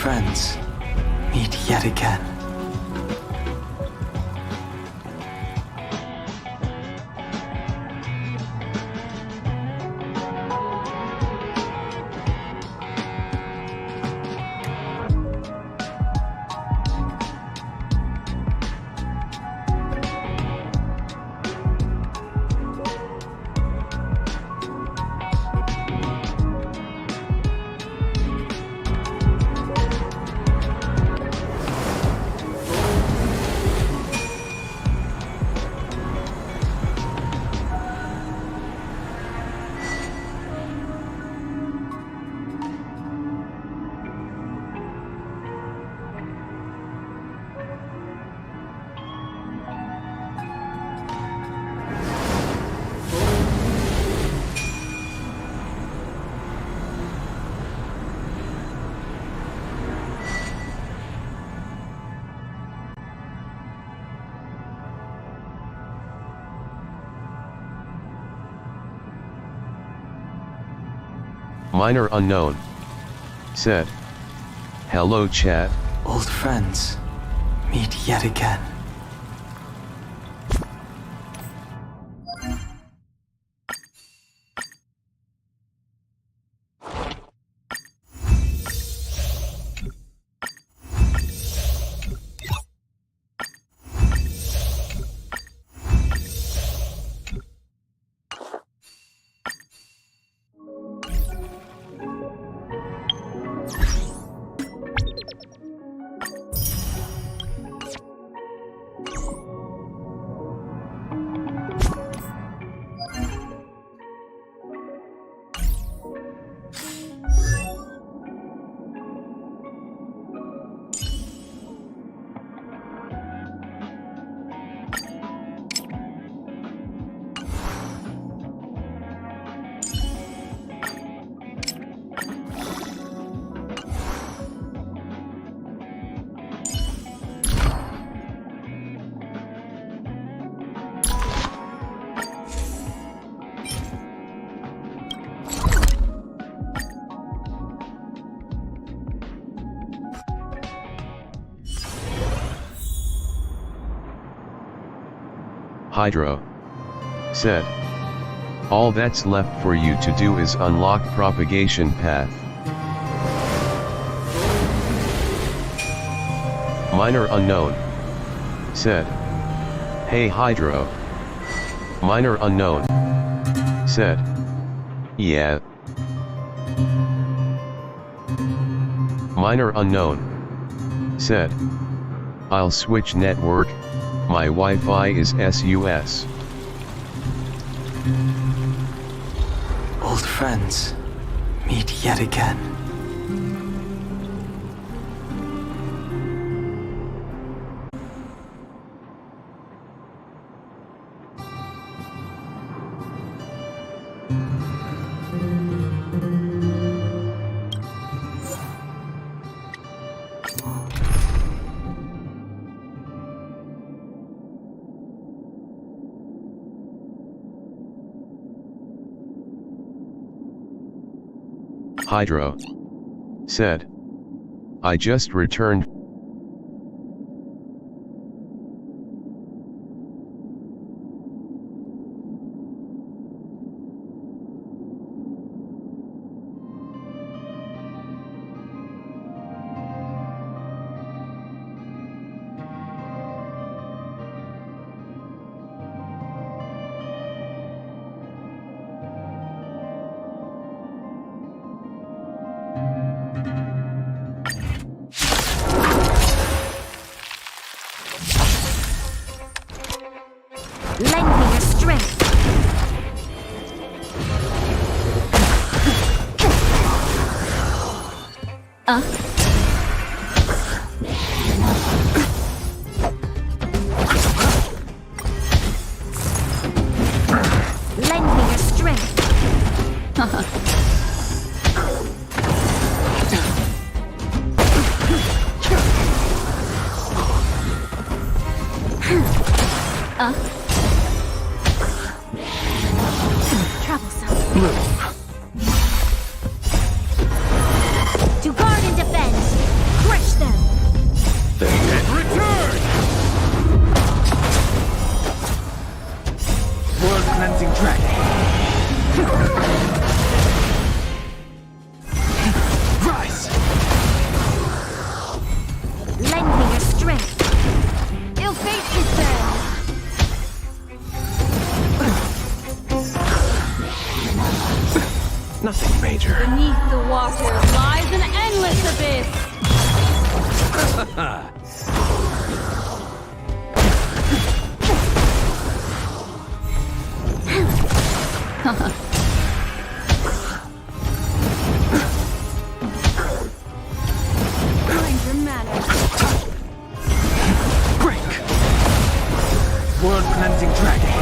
friends meet yet again. Minor unknown said, "Hello chat." Old friends meet yet again. Hydro said, "All that's left for you to do is unlock propagation path." Minor unknown said, "Hey Hydro." Minor unknown said, "Yeah." Minor unknown said, "I'll switch network, my Wi-Fi is SUS." Old friends meet yet again. Hydro said, "I just returned." Lend me your strength. Lend me your strength. Troublesome. To guard and defend. cleansing dragon. Rise! Lend me your strength. Ill fate descends. Nothing major. Beneath the water lies an endless abyss. Mind your manners. Break! World cleansing dragon.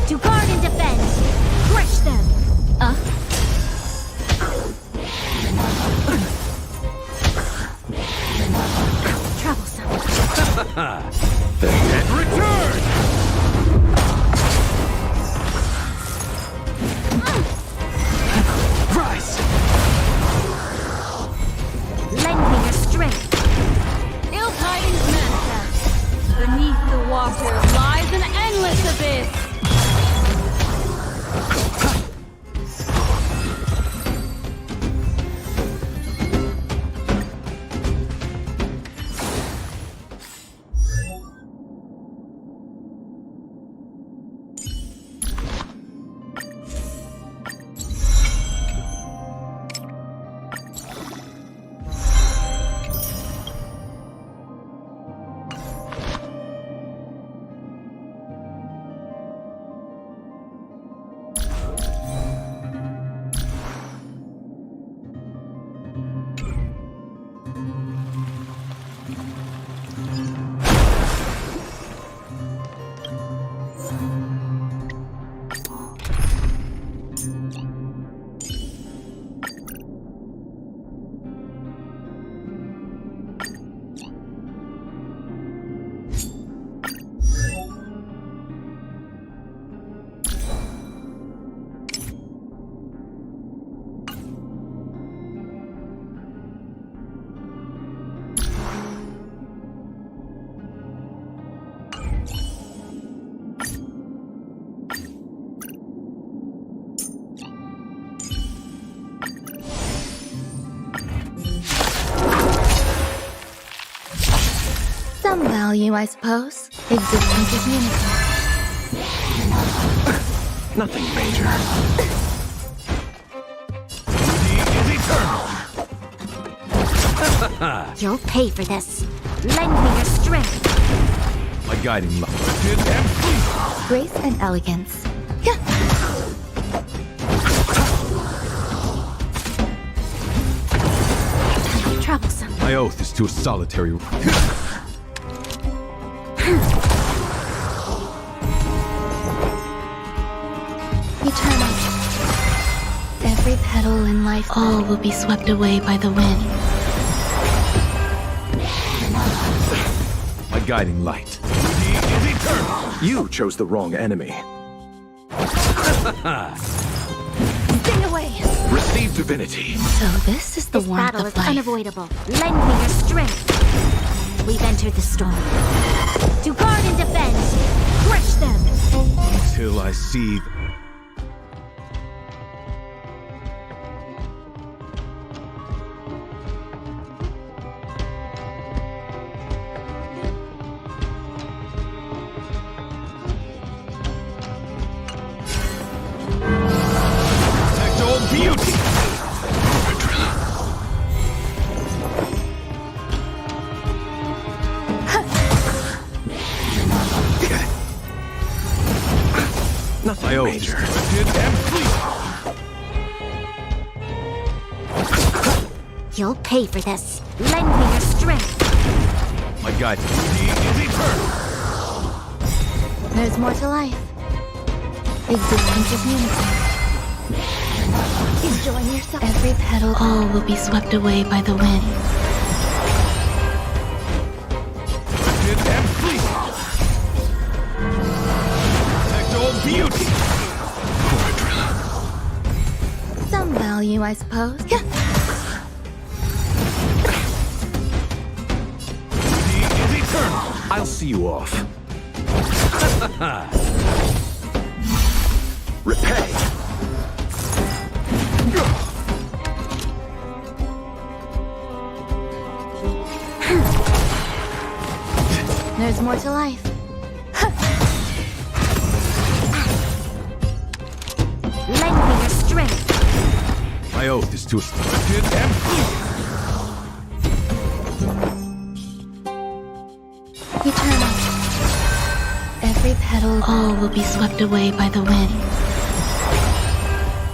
To guard and defend. Crush them. Troublesome. The dead return! Rise! Lend me your strength. Ill tidings manifest. Beneath the water lies an endless abyss. Some value, I suppose. Existence is unity. Nothing major. He is eternal! You'll pay for this. Lend me your strength. My guiding light. Lifted and free! Grace and elegance. Troublesome. My oath is to a solitary... Eternal. Every petal in life, all will be swept away by the wind. My guiding light. He is eternal! You chose the wrong enemy. Stay away. Receive divinity. So this is the This warmth battle of is life. unavoidable. Lend me your strength. We've entered the storm. To guard and defend. Crush them. Till I see... Tactile beauty! Nothing major. Lifted and free! You'll pay for this. Lend me your strength. My guide. He is eternal! There's more to life. Existence is unity. Enjoy yourself. Every petal, all will be swept away by the wind. Lifted and free! Tactile beauty! Some value, I suppose. see you off. Repay! There's more to life. Lend me your strength. My oath is to... Eternal. Every petal, all will be swept away by the wind.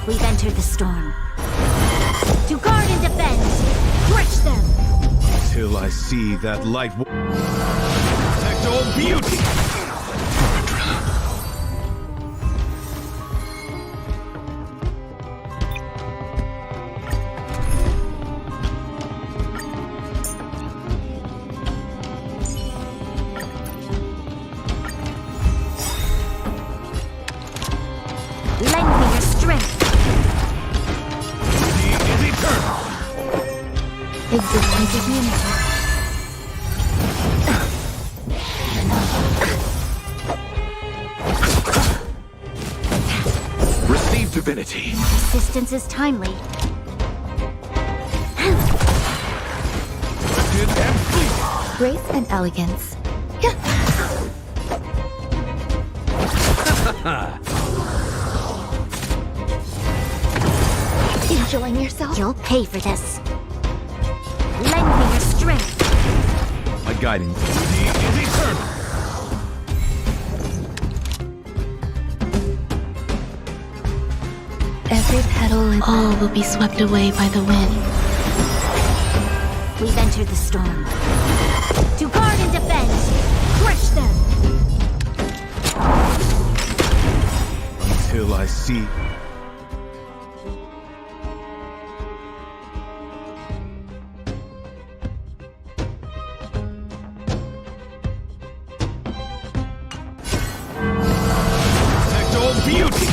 We've entered the storm. To guard and defend! Crush them! Till I see that light... Protect all beauty! Lend me your strength. He is eternal! Existence is unity. Receive divinity. Resistance is timely. Good and fleet. Grace and elegance. Enjoying yourself? You'll pay for this. Lend me your strength. My guiding. He is eternal! Every petal and all will be swept away by the wind. We've entered the storm. To guard and defend! Crush them! Until I see... Protect all beauty!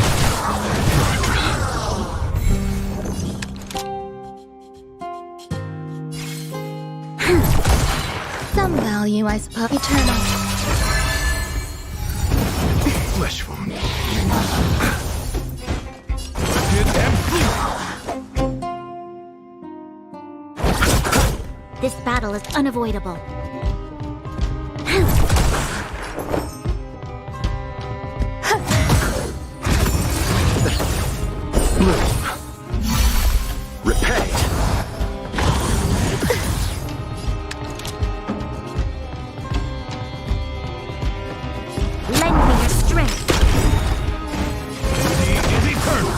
Some value, I suppose. Eternal. Flesh wound. Good and fleet. This battle is unavoidable. Repay! Lend me your strength. He is eternal!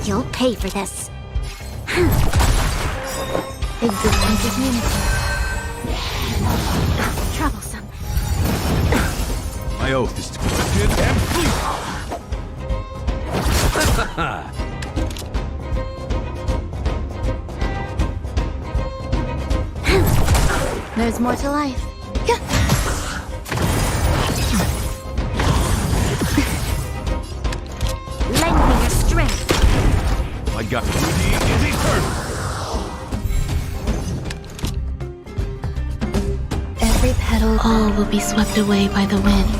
You'll pay for this. Existence is unity. Troublesome. My oath is to... Good and fleet! There's more to life. Lend me your strength. My God, he is eternal! Every petal, all will be swept away by the wind.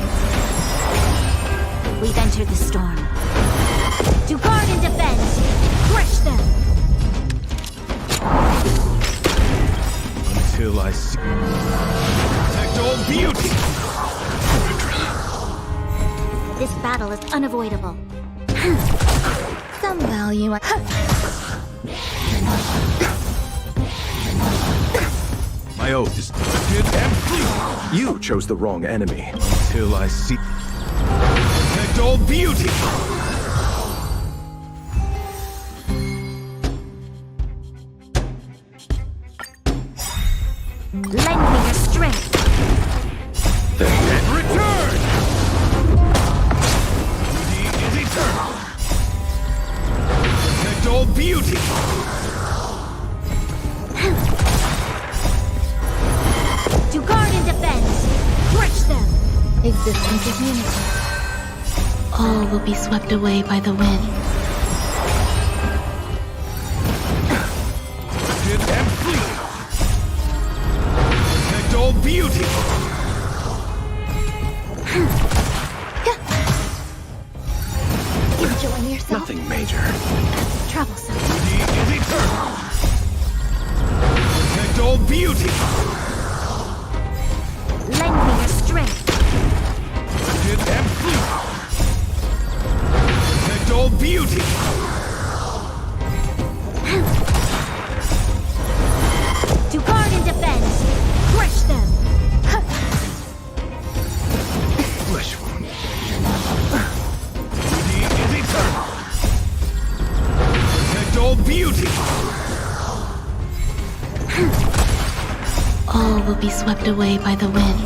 We've entered the storm. To guard and defend! Crush them! Until I see... Protect all beauty! This battle is unavoidable. Some value. My oath is... Good and fleet! You chose the wrong enemy. Until I see... Protect all beauty! Lend me your strength. And return! He is eternal! Protect all beauty! To guard and defend! Crush them! Existence is unity. All will be swept away by the wind. Good and fleet! Protect all beauty! Enjoying yourself? Nothing major. Troublesome. He is eternal! Protect all beauty! Lend me your strength. Wicked and fleet! Protect all beauty! To guard and defend. Crush them. Flesh wound. He is eternal! Protect all beauty! All will be swept away by the wind.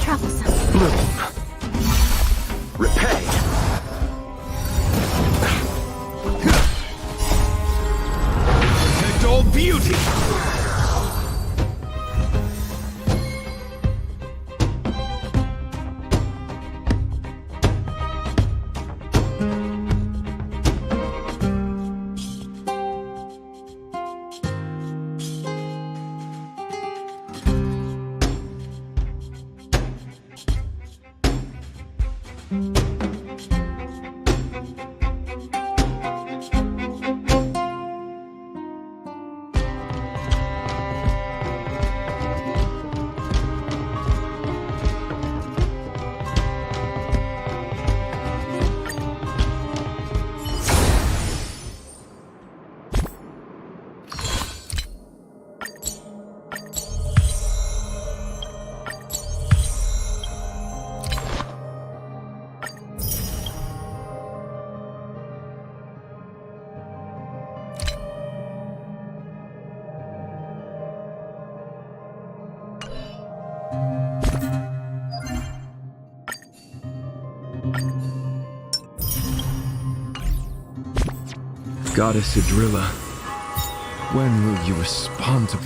Troublesome. Bloom. Repay. Protect all beauty! Goddess Adrilla, when will you respond to...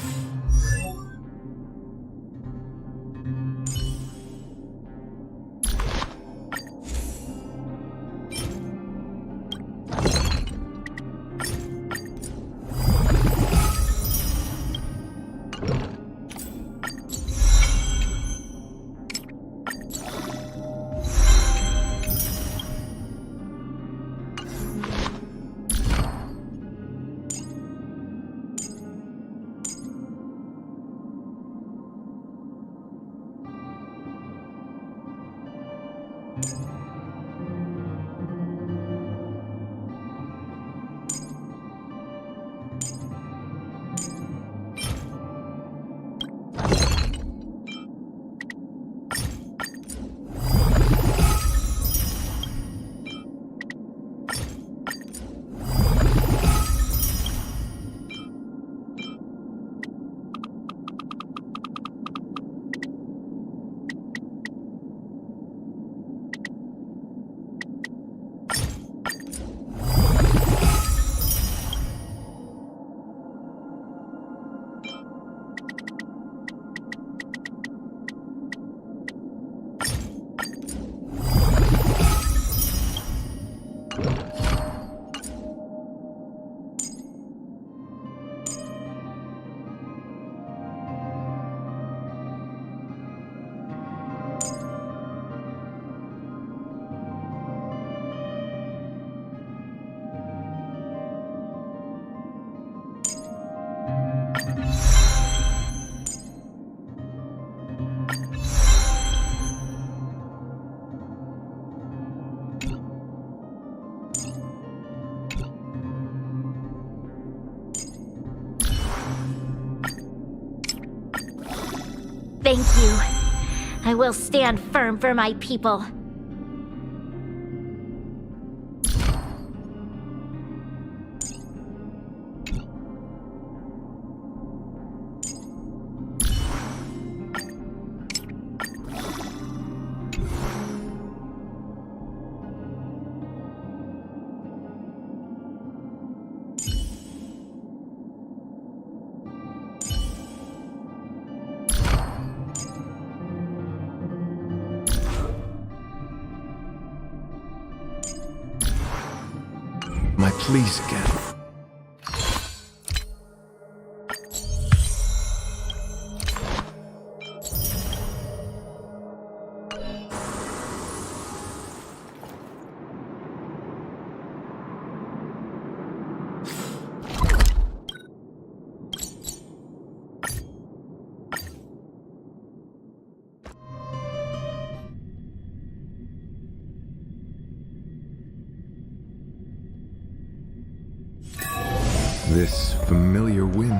Thank you. I will stand firm for my people. My pleas again. This familiar wind.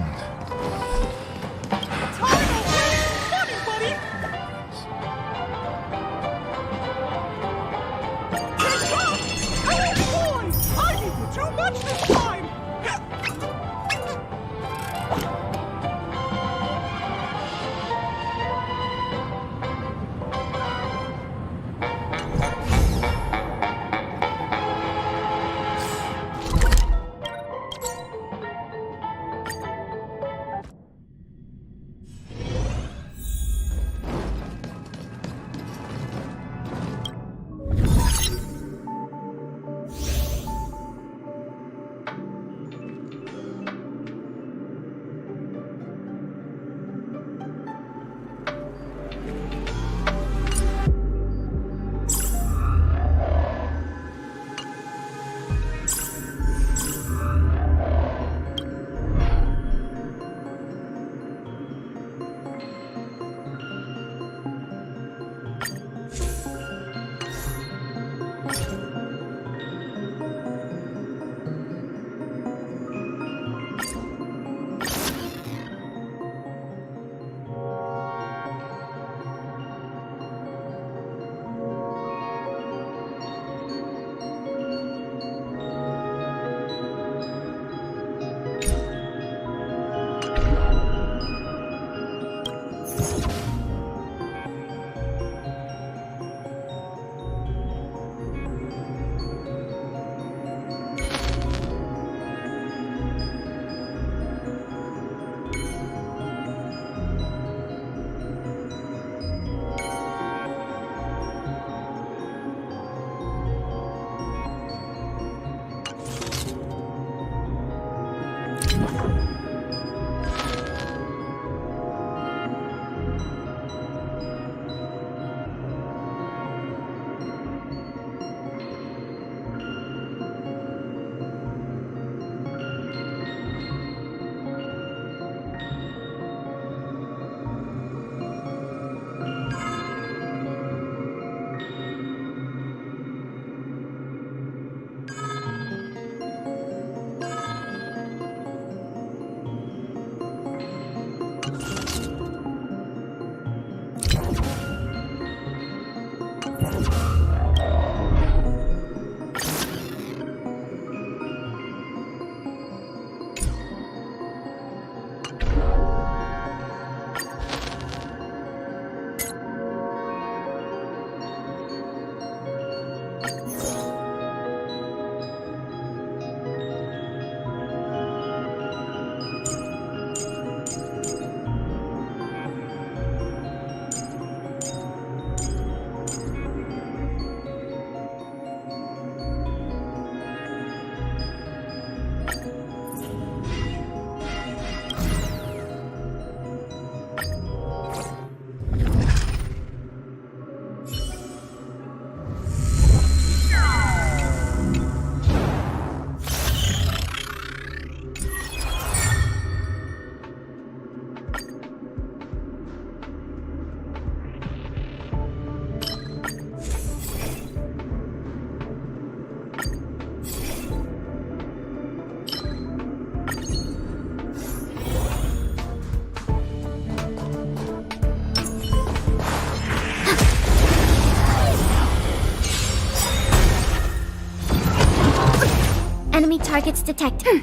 Enemy targets detected.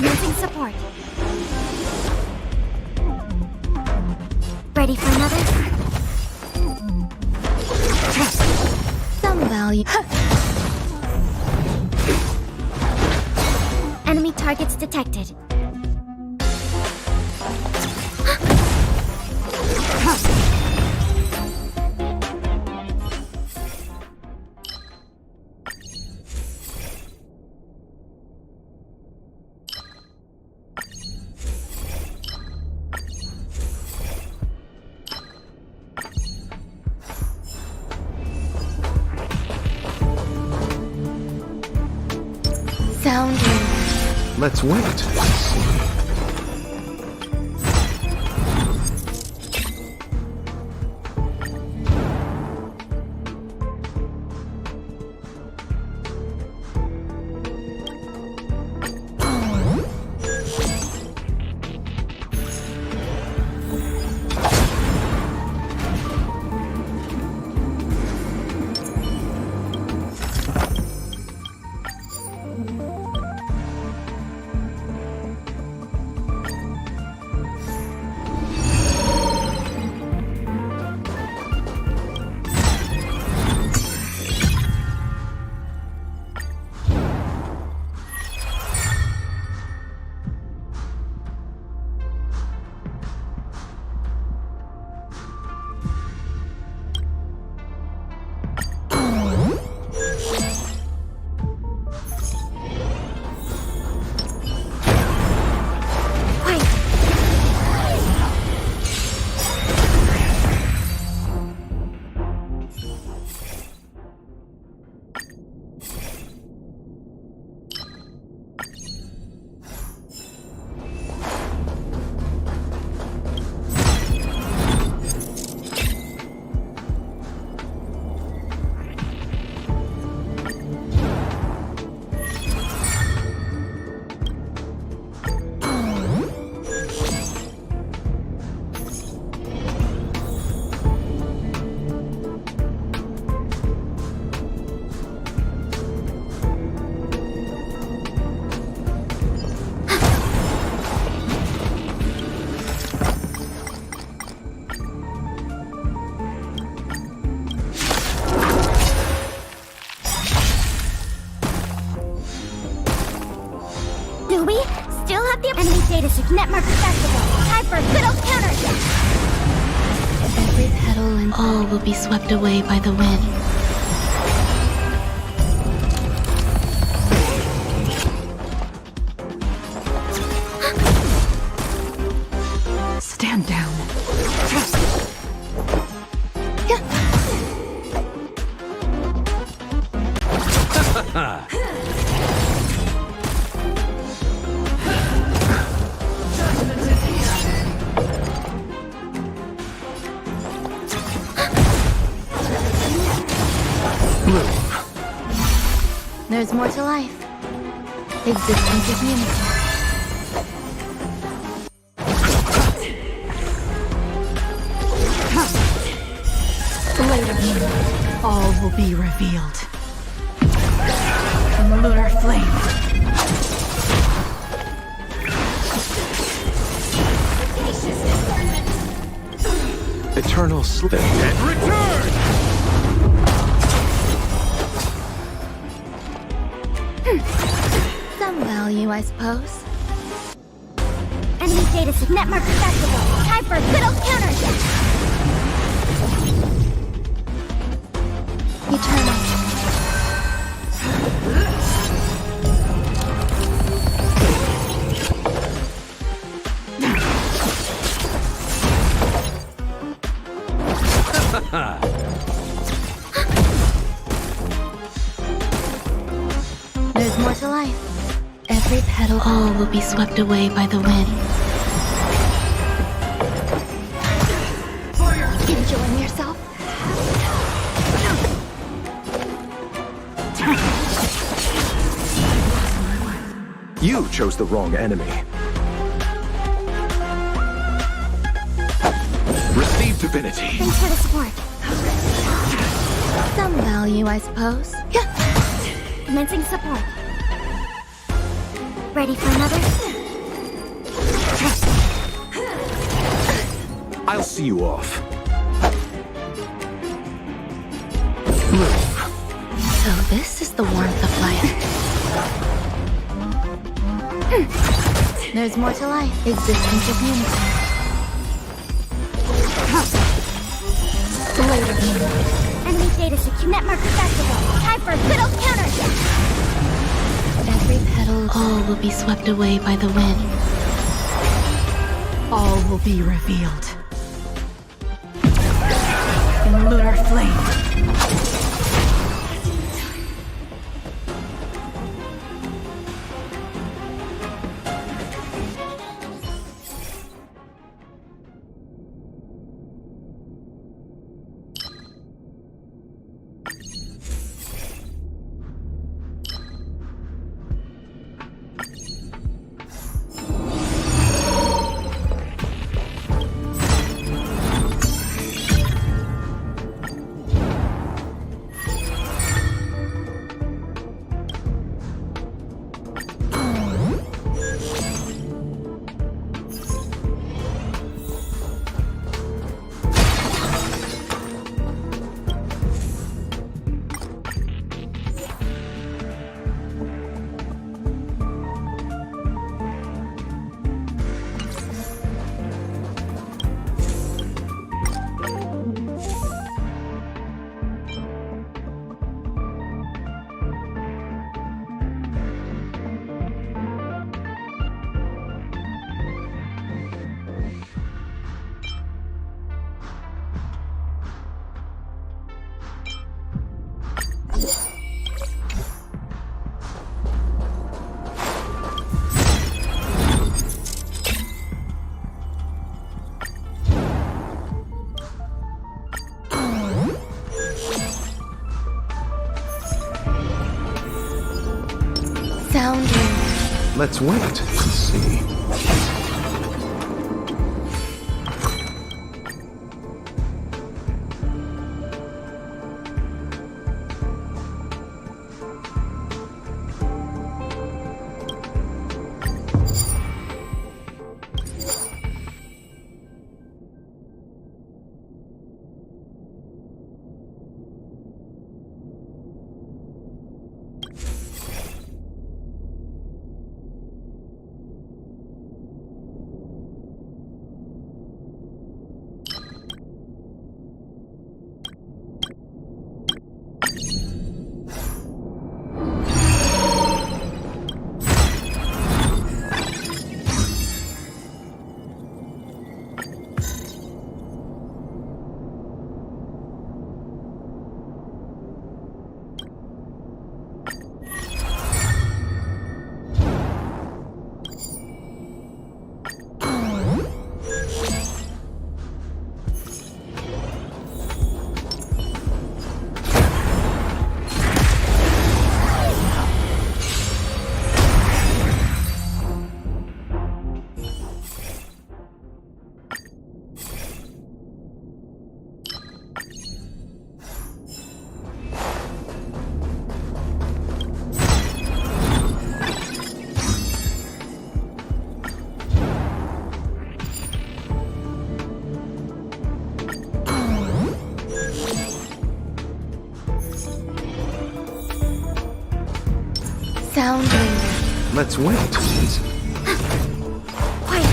Using support. Ready for another? Some value. Enemy targets detected. Sounding. Let's wait. data signet marker festival. Time for a good old counterattack. Every petal and all will be swept away by the wind. Stand down. There's more to life. Existence is unity. Later, all will be revealed. In the lunar flame. Eternal slip and return! Some value, I suppose. Enemy data signet marker festival. Time for a good old counterattack. Eternal. There's more to life. Every petal, all will be swept away by the wind. Enjoying yourself? You chose the wrong enemy. Receive divinity. Thanks for the support. Some value, I suppose. Commencing support. Ready for another? I'll see you off. So this is the warmth of life. There's more to life. Existence is unity. Later. Enemy data signet marker festival. Time for a good old counterattack. Every petal, all will be swept away by the wind. All will be revealed. In the lunar flame. Sounding. Let's wait and see. Sound lingers. Let's wait. Quiet.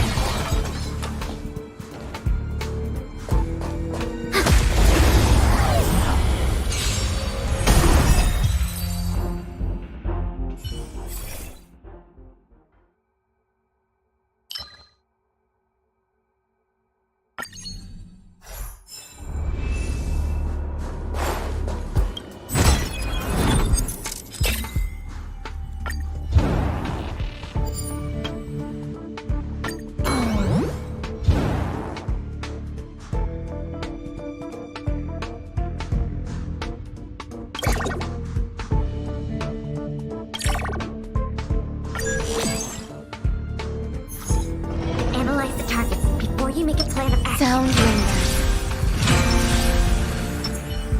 Analyze the targets before you make a plan of action. Sound lingers.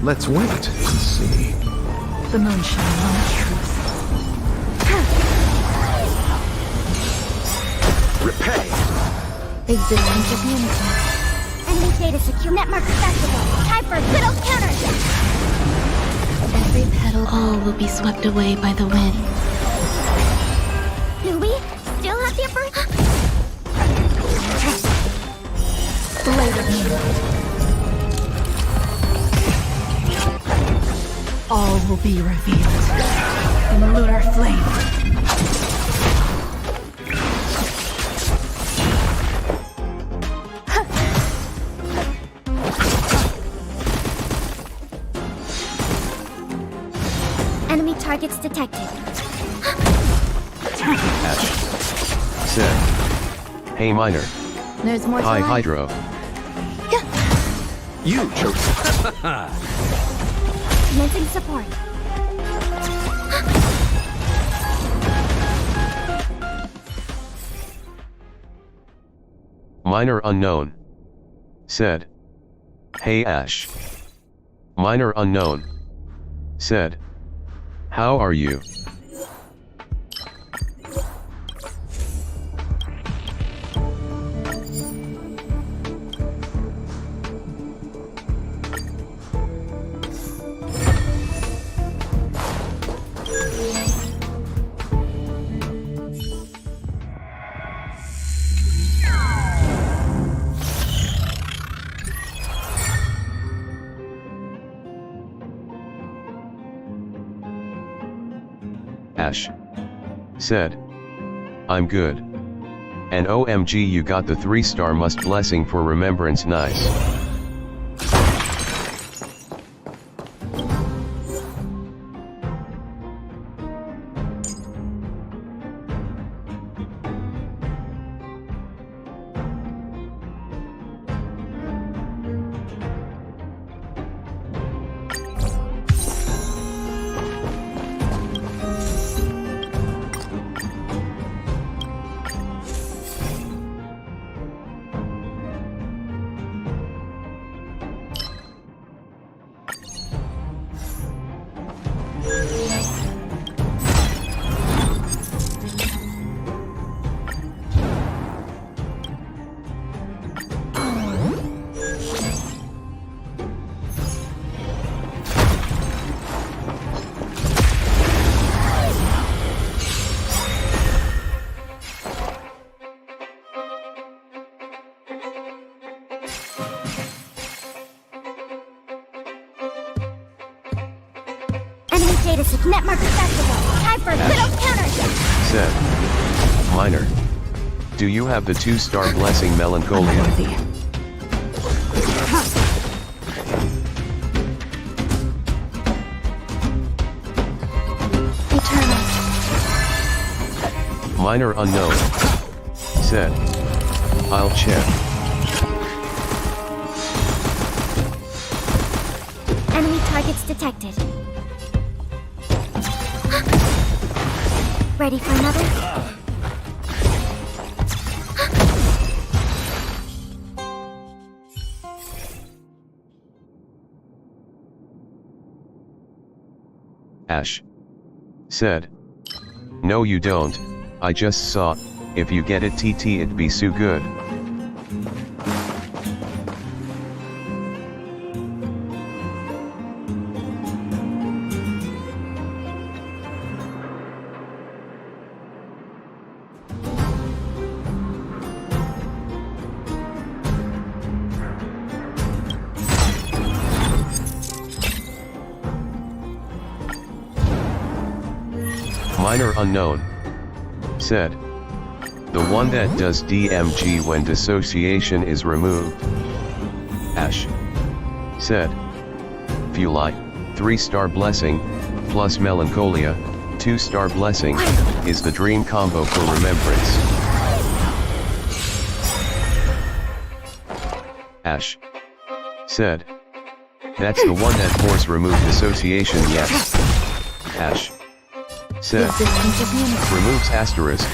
Let's wait and see. The moon shines on the truth. Repay! Existence of unity. Enemy data secure. Netmark accessible. Time for a good old counterattack. Every petal, all will be swept away by the wind. Do we still have the upper? Blade of moonlight. All will be revealed in lunar flame. Enemy targets detected. Ash. Said. Hey Miner. There's more to Hi life. Hydro. You chose. Commencing support. Miner unknown. Said. Hey Ash. Miner unknown. Said. How are you? Ash. Said. I'm good. And OMG, you got the 3-star must blessing for remembrance. Nice. Enemy data secure. Netmark accessible. Time for a good old counterattack. Said. Miner. Do you have the 2-star blessing Melancholia? Worthy. Eternal. Miner unknown. Said. I'll check. Enemy targets detected. Ready for another? Ash. Said. No you don't, I just saw, if you get it TT it be so good. Minor unknown. Said. The one that does DMG when dissociation is removed. Ash. Said. Fulai, 3-star blessing, plus melancholia, 2-star blessing, is the dream combo for remembrance. Ash. Said. That's the one that force removed dissociation, yes. Ash. Said. Removes asterisk.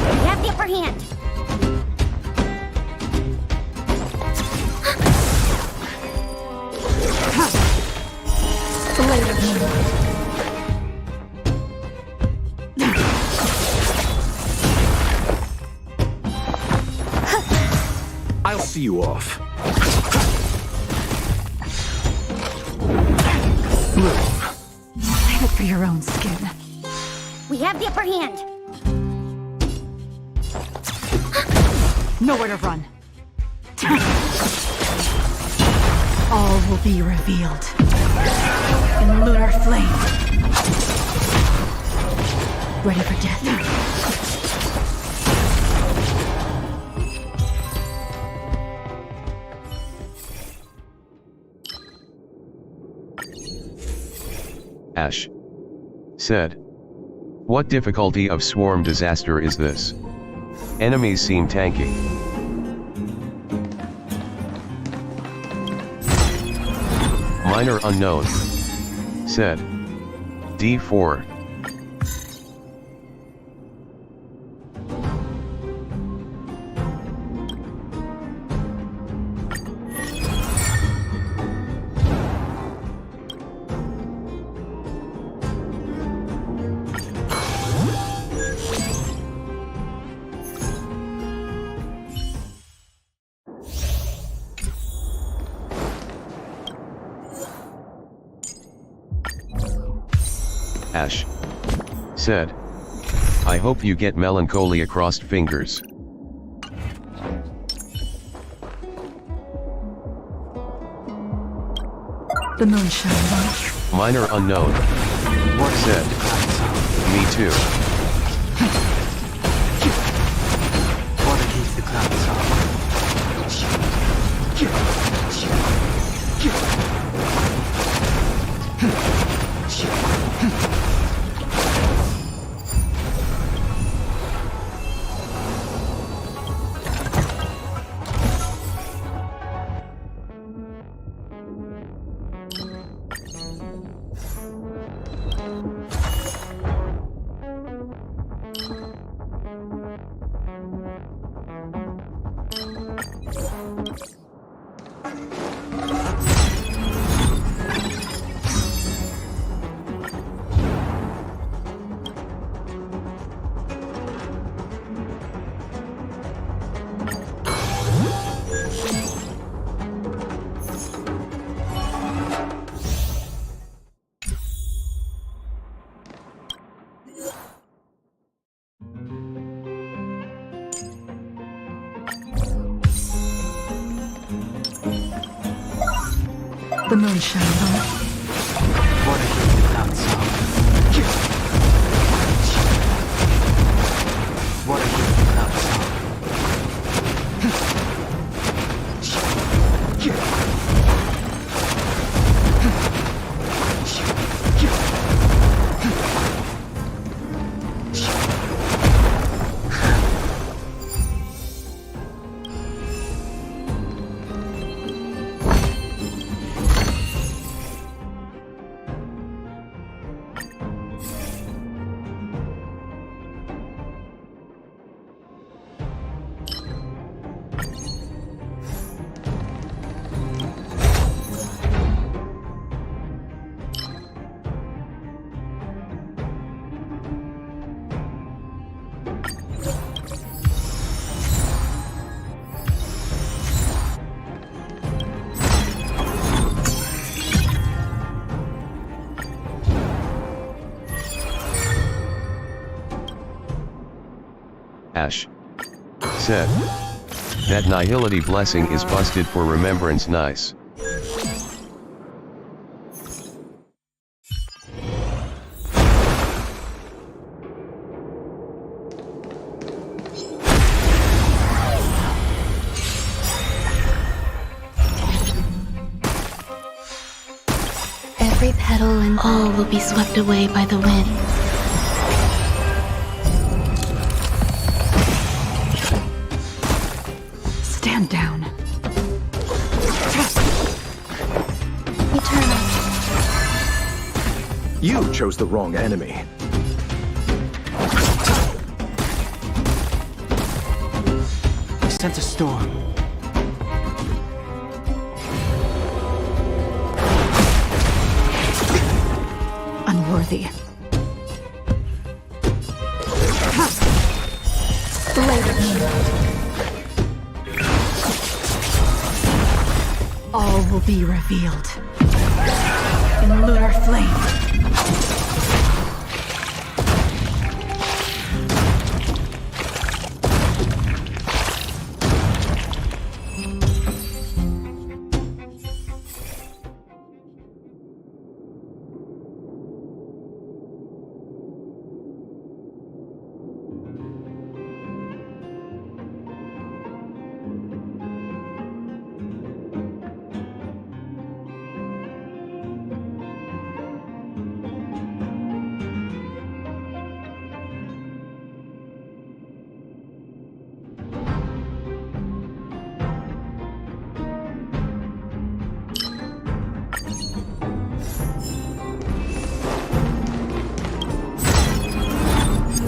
We have the upper hand. I'll see you off. Save it for your own skin. We have the upper hand. Nowhere to run. All will be revealed in lunar flame. Ready for death. Ash. Said. What difficulty of swarm disaster is this? Enemies seem tanky. Minor unknown. Said. D4. Ash. Said. I hope you get melancholy crossed fingers. The moon shines on. Minor unknown. Said. Me too. Water keeps the clouds off. The moon shines on. Water keeps the clouds off. Water keeps the clouds off. Ash said. That nihility blessing is busted for remembrance. Nice. Every petal and all will be swept away by the wind. Stand down. Eternal. You chose the wrong enemy. I sense a storm. Unworthy. Blade of me. All will be revealed in lunar flame.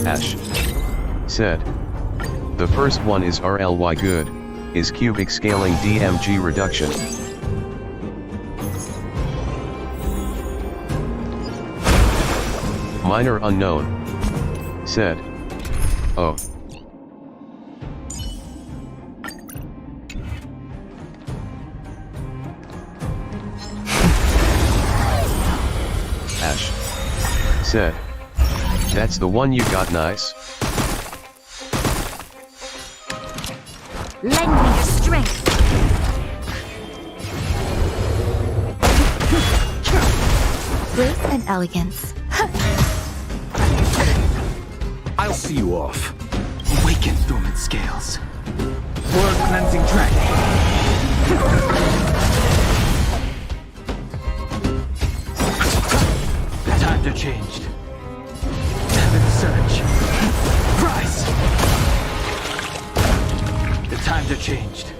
Ash said. The first one is RLY good, is cubic scaling DMG reduction. Minor unknown said. Oh. Ash said. That's the one you got. Nice. Lend me your strength. Grace and elegance. I'll see you off. Awaken dormant scales. World cleansing dragon. The times are changed. Heaven surge. Rise! The times are changed.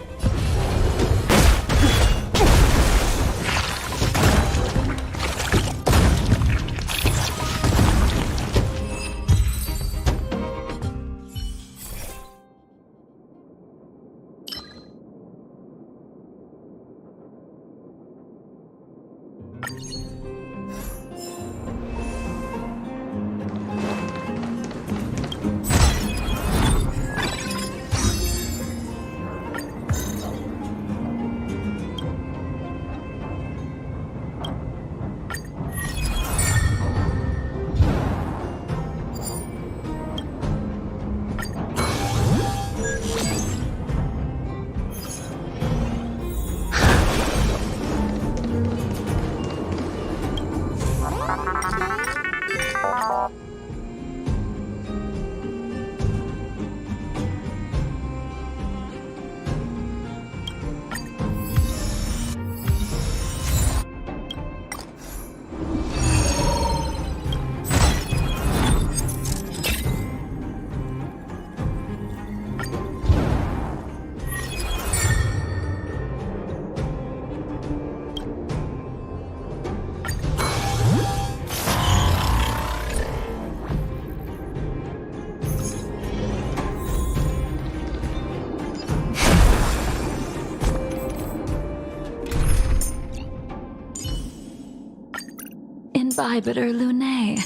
Bibiter Lunae.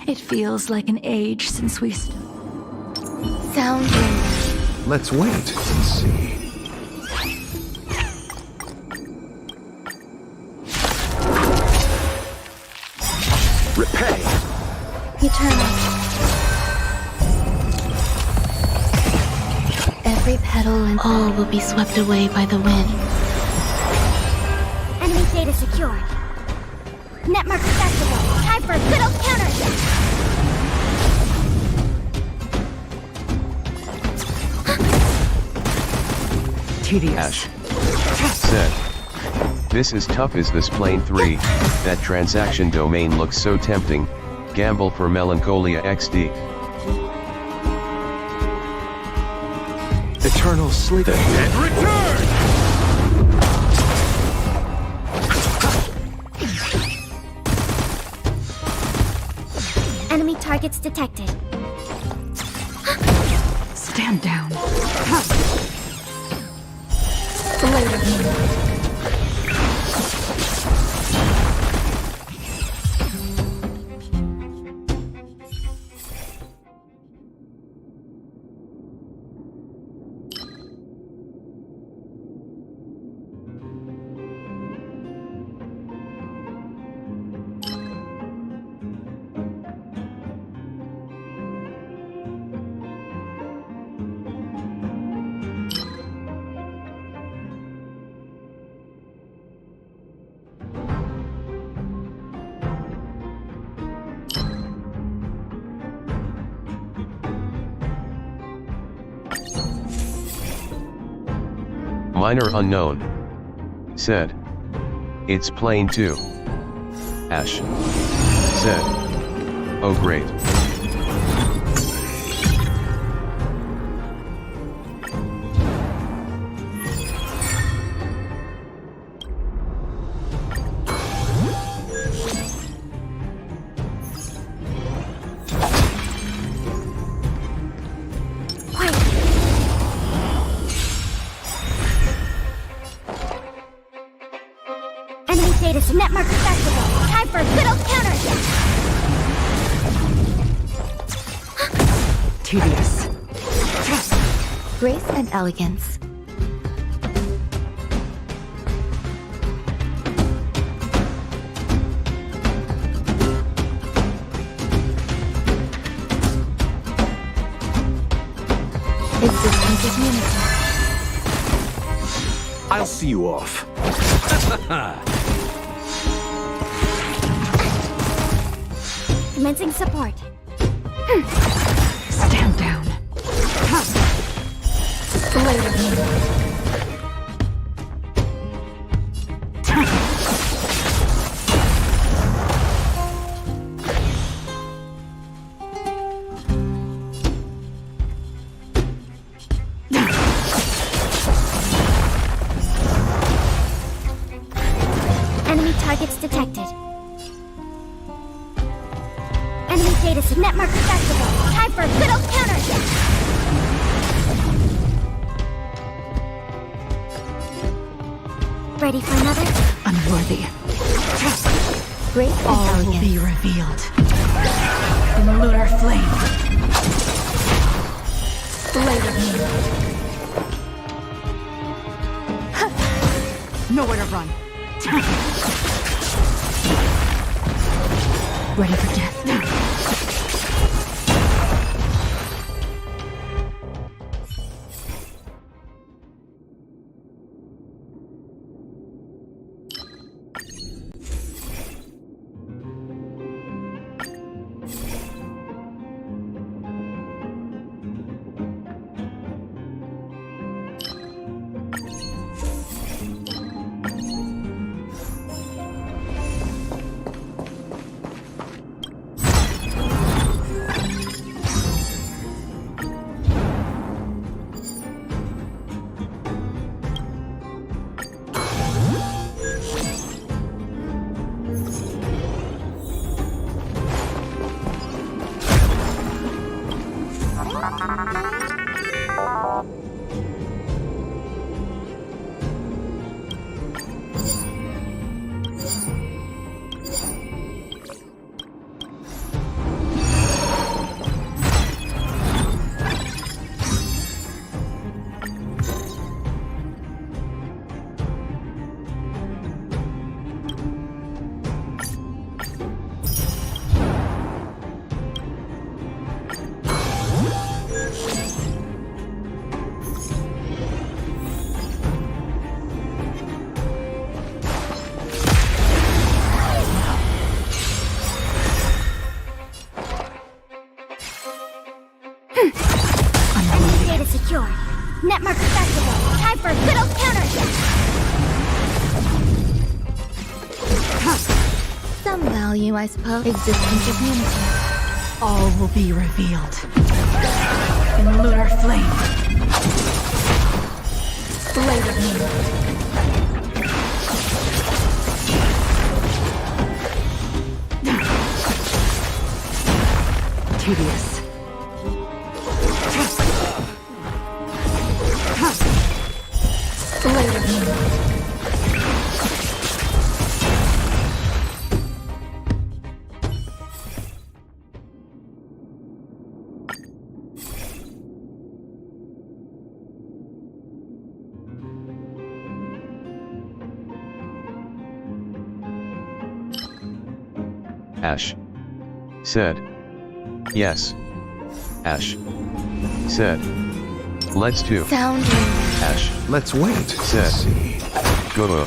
It feels like an age since we Sounds like Let's wait and see. Repay. eternal. battle and all will be swept away by the wind. Enemy data secured. Netmark accessible. Time for a good old counter. Ash. Said. This is tough. Is this plane 3? That transaction domain looks so tempting. Gamble for Melancholia XD. Eternal sleep. The dead return! Enemy targets detected. Stand down. Minor unknown. Said. It's plane 2. Ash. Said. Oh great. Enemy data netmark accessible. Time for a good old counter. Tedious. Grace and elegance. Existence is unity. I'll see you off. Commencing support. Stand down. Enemy targets detected. Enemy data netmark accessible. Time for a good old counter. Ready for another? Unworthy. Grace and All will elegance. be revealed. In lunar flame. Blade of me. Nowhere to run. Ready for death. secured. Netmark accessible. Time for a good old counter. Some value, I suppose, existence of unity. All will be revealed. In lunar flame. Blade of moon. Tedious. Blade of moon. Ash said. Yes. Ash said. Let's do. Sound Ash Let's wait. said. See. Go.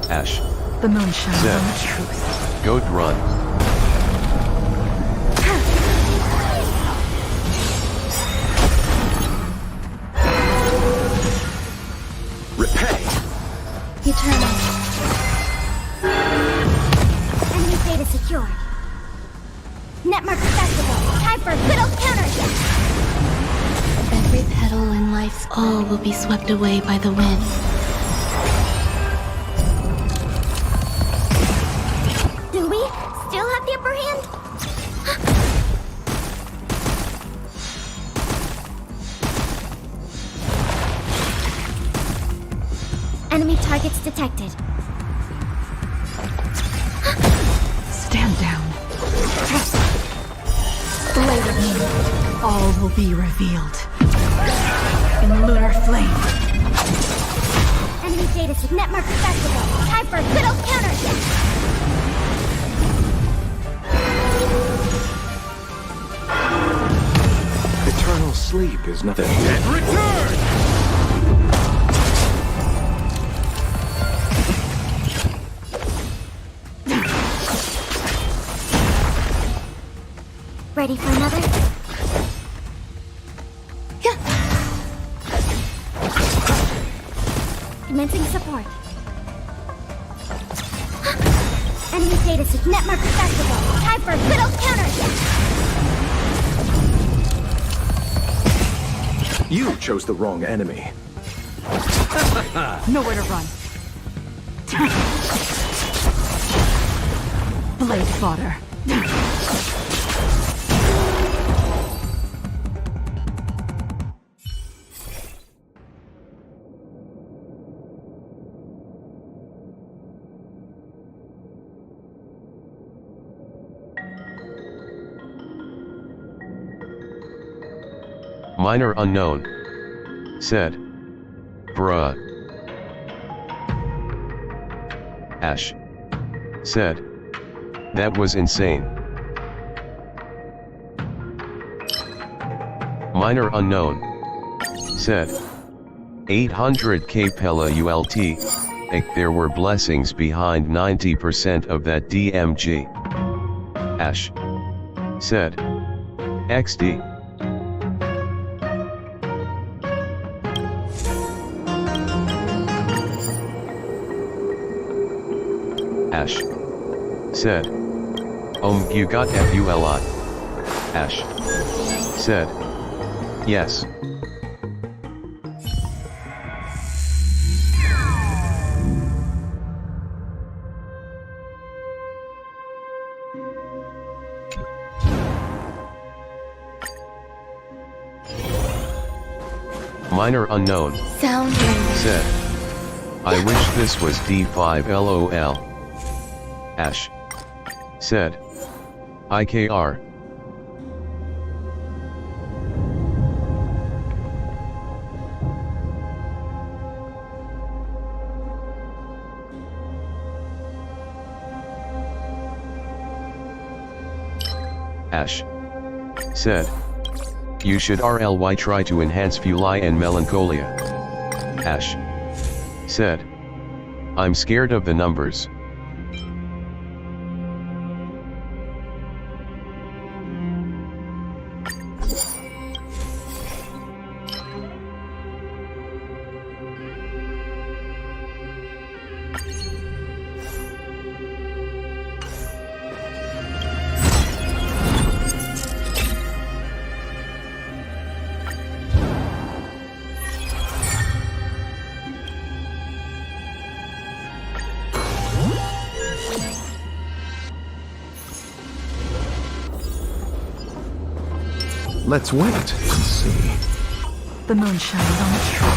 Ash The moon shines Zed. on the truth. Goat run. Repay. eternal. Enemy data secured. Netmark accessible. Time for a good old counter. Every petal in life's all will be swept away by the wind. Do we still have the upper hand? Enemy targets detected. Stand down. Blade of moon. All will be revealed. In lunar flame. Enemy data netmark accessible. Time for a good old counter. Eternal sleep is nothing. And return! Ready for another? Commencing support. Enemy data netmark accessible. Time for a good old counter. You chose the wrong enemy. Nowhere to run. Blade fodder. Minor unknown said. Bruh. Ash said. That was insane. Minor unknown said. 800k Pella ULT. There were blessings behind 90% of that DMG. Ash said. XD. Ash said. You got FULI. Ash said. Yes. Minor unknown Sound said. I wish this was D5 LOL. Ash said. IKR. Ash said, you should RLY try to enhance Fury and Melancholia. Ash said, I'm scared of the numbers. Let's wait and see. The moon shines on the tree.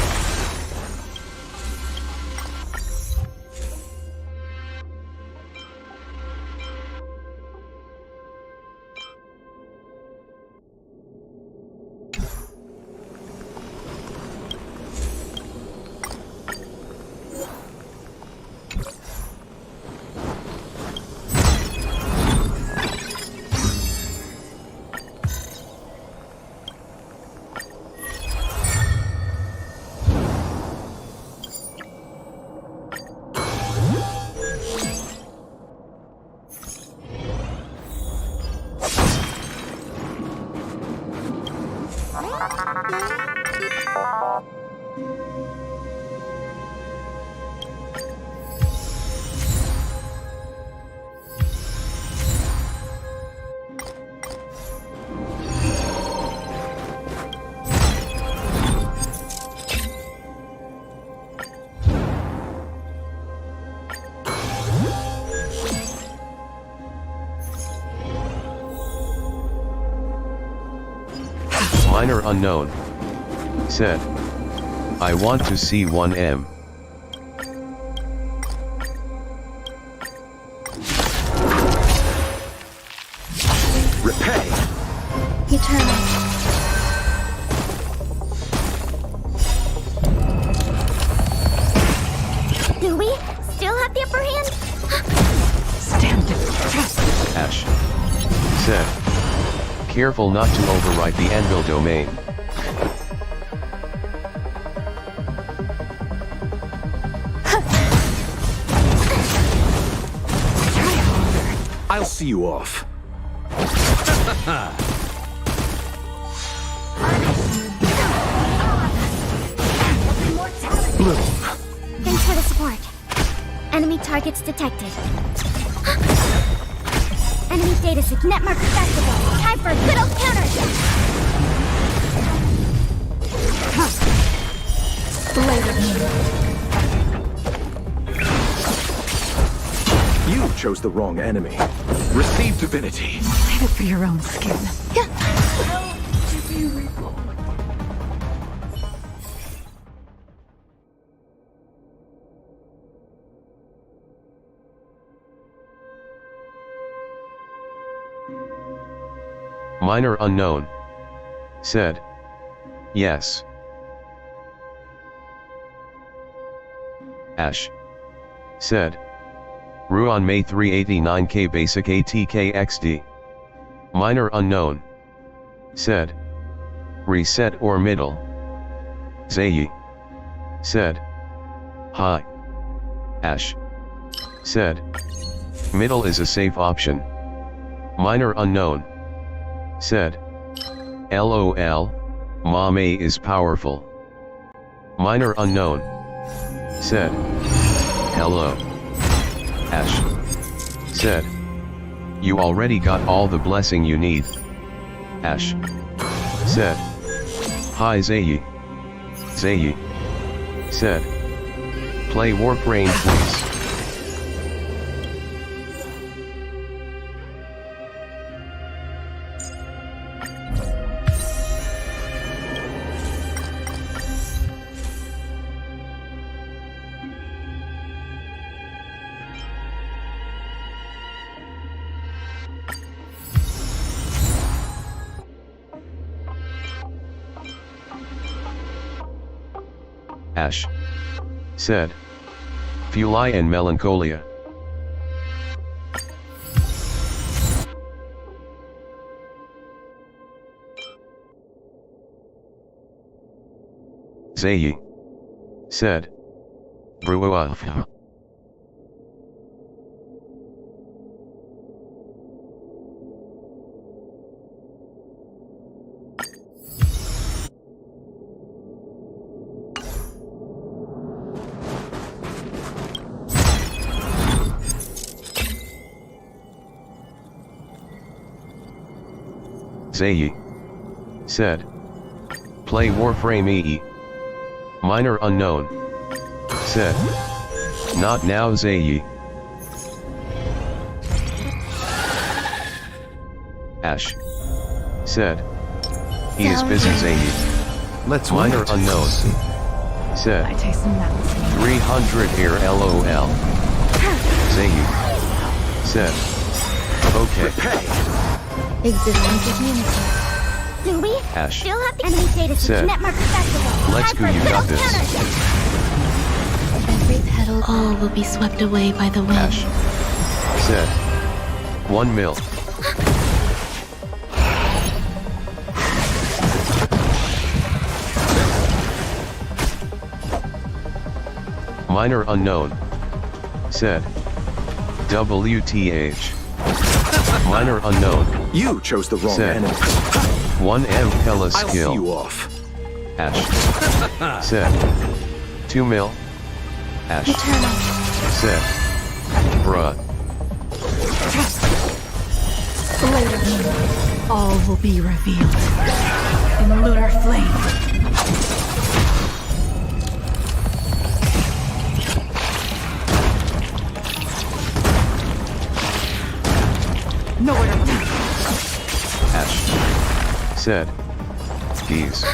Minor unknown said, I want to see 1M. Repay! Eternal. Do we still have the upper hand? Stand it. Ash said, careful not to overwrite the anvil domain. I'll see you off. Bloom. Thanks for the support. Enemy targets detected. Enemy data sig netmark accessible. Time for a good old counter. Blade of me. You chose the wrong enemy. Receive divinity. Save it for your own skin. Minor unknown said, yes. Ash said, Ruan May 389K basic ATK XD. Minor unknown said, reset or middle. Zayi said, hi. Ash said, middle is a safe option. Minor unknown said, LOL, Mom A is powerful. Minor unknown said, hello. Ash said, you already got all the blessing you need. Ash said, hi Zayi. Zayi said, play Warframe please. Ash said, Fury and Melancholia. Zayi said, Bruaf. Zayi said, play Warframe EE. Minor unknown said, not now Zayi. Ash said, he is busy Zayi. Let's Minor wait. unknown said, I taste mountains. 300 here LOL. Zayi said, okay. Existence is unity. Do we Ash still have the enemy data said, network festival? let's Time go, for you little got this. counters. Every petal, all will be swept away by the wind. Ash said, 1 mil. Minor unknown said, WTH. Minor unknown You chose the wrong said, enemy. 1M Pella I'll see skill. you off. Ash said, 2 mil. Ash said, bruh. Blade of me. All will be revealed. In lunar flame. Nowhere to run. Ash said, geese.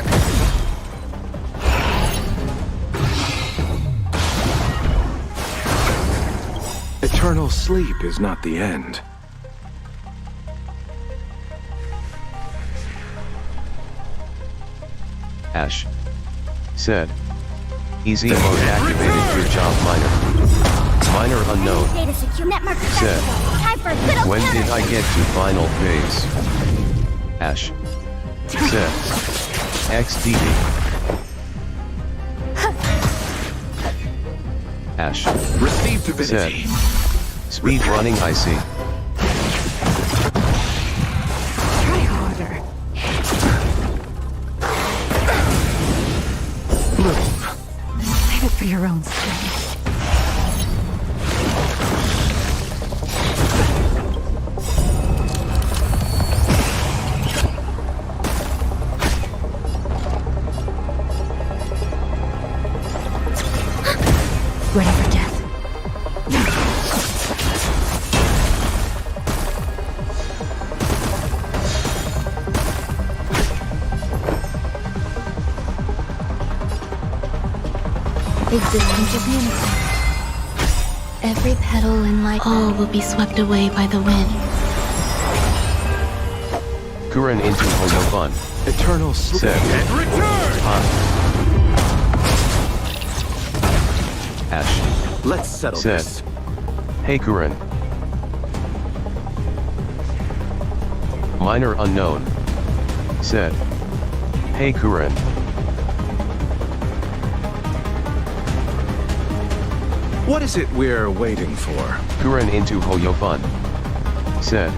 Eternal sleep is not the end. Ash said, easy mode activated. Good job, Minor. Minor unknown Data secure network said, festival. Time for little when counters. did I get to final phase? Ash said, XDD. Ash Receive said, divinity. speed running I see. Try harder. Save it for your own skin. Ready for death. Existence is unity. Every petal in life, all will be swept away by the wind. Kuren into Holofun Eternal sleep. said, And return! Ash Let's settle said, this. hey Kuren. Minor unknown said, hey Kuren. What is it we're waiting for? Kuren into Hoyofun said,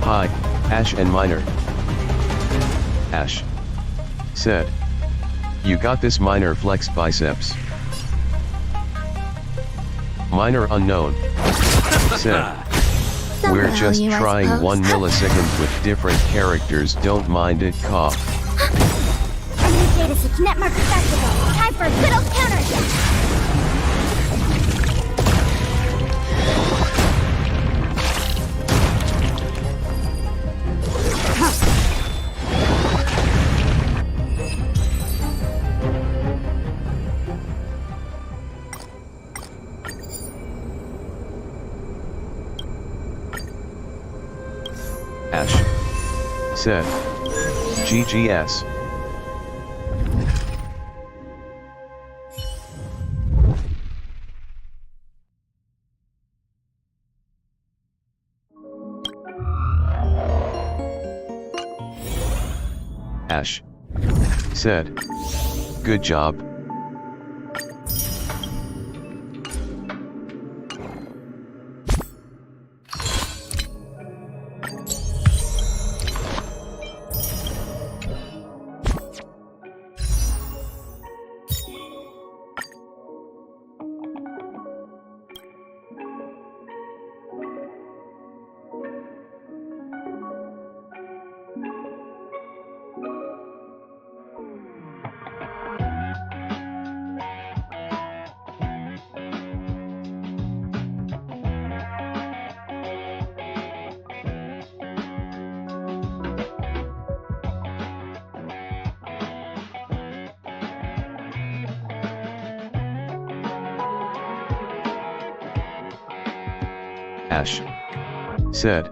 hi, Ash and Minor. Ash said, you got this. Minor flex biceps. Minor unknown said, Some we're just value, I trying suppose. 1 millisecond with different characters, don't mind it. Cough. Enemy data secure network festival. Time for little counters. Ash said, GGS. Ash said, Good job. Ash said,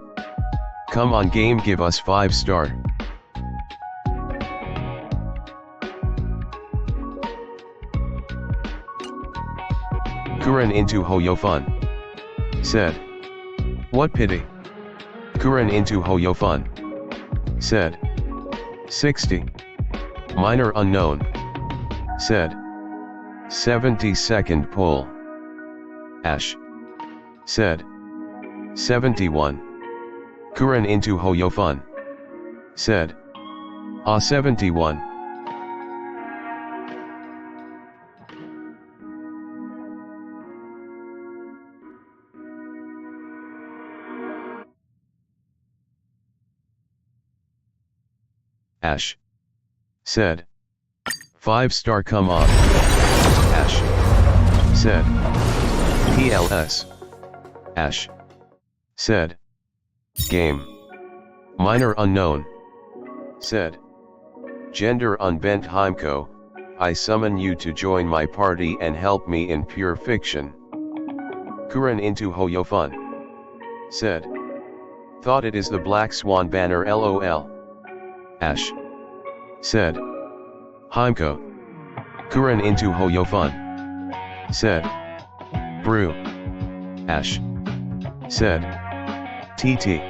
"Come on game, give us 5-star. Kuren into Hoyofun said, "What pity." Kuren into Hoyofun said, 60. Minor unknown said, 72nd pull. Ash said, 71. Kuren into Hoyofun said, 71. Ash said, 5-star, come on. Ash said, PLS. Ash said, game. Minor unknown said, gender unbent Heimko, I summon you to join my party and help me in pure fiction. Kuren into Hoyofun said, thought it is the Black Swan banner, LOL. Ash said, Heimko. Kuren into Hoyofun said, brew. Ash said, TT.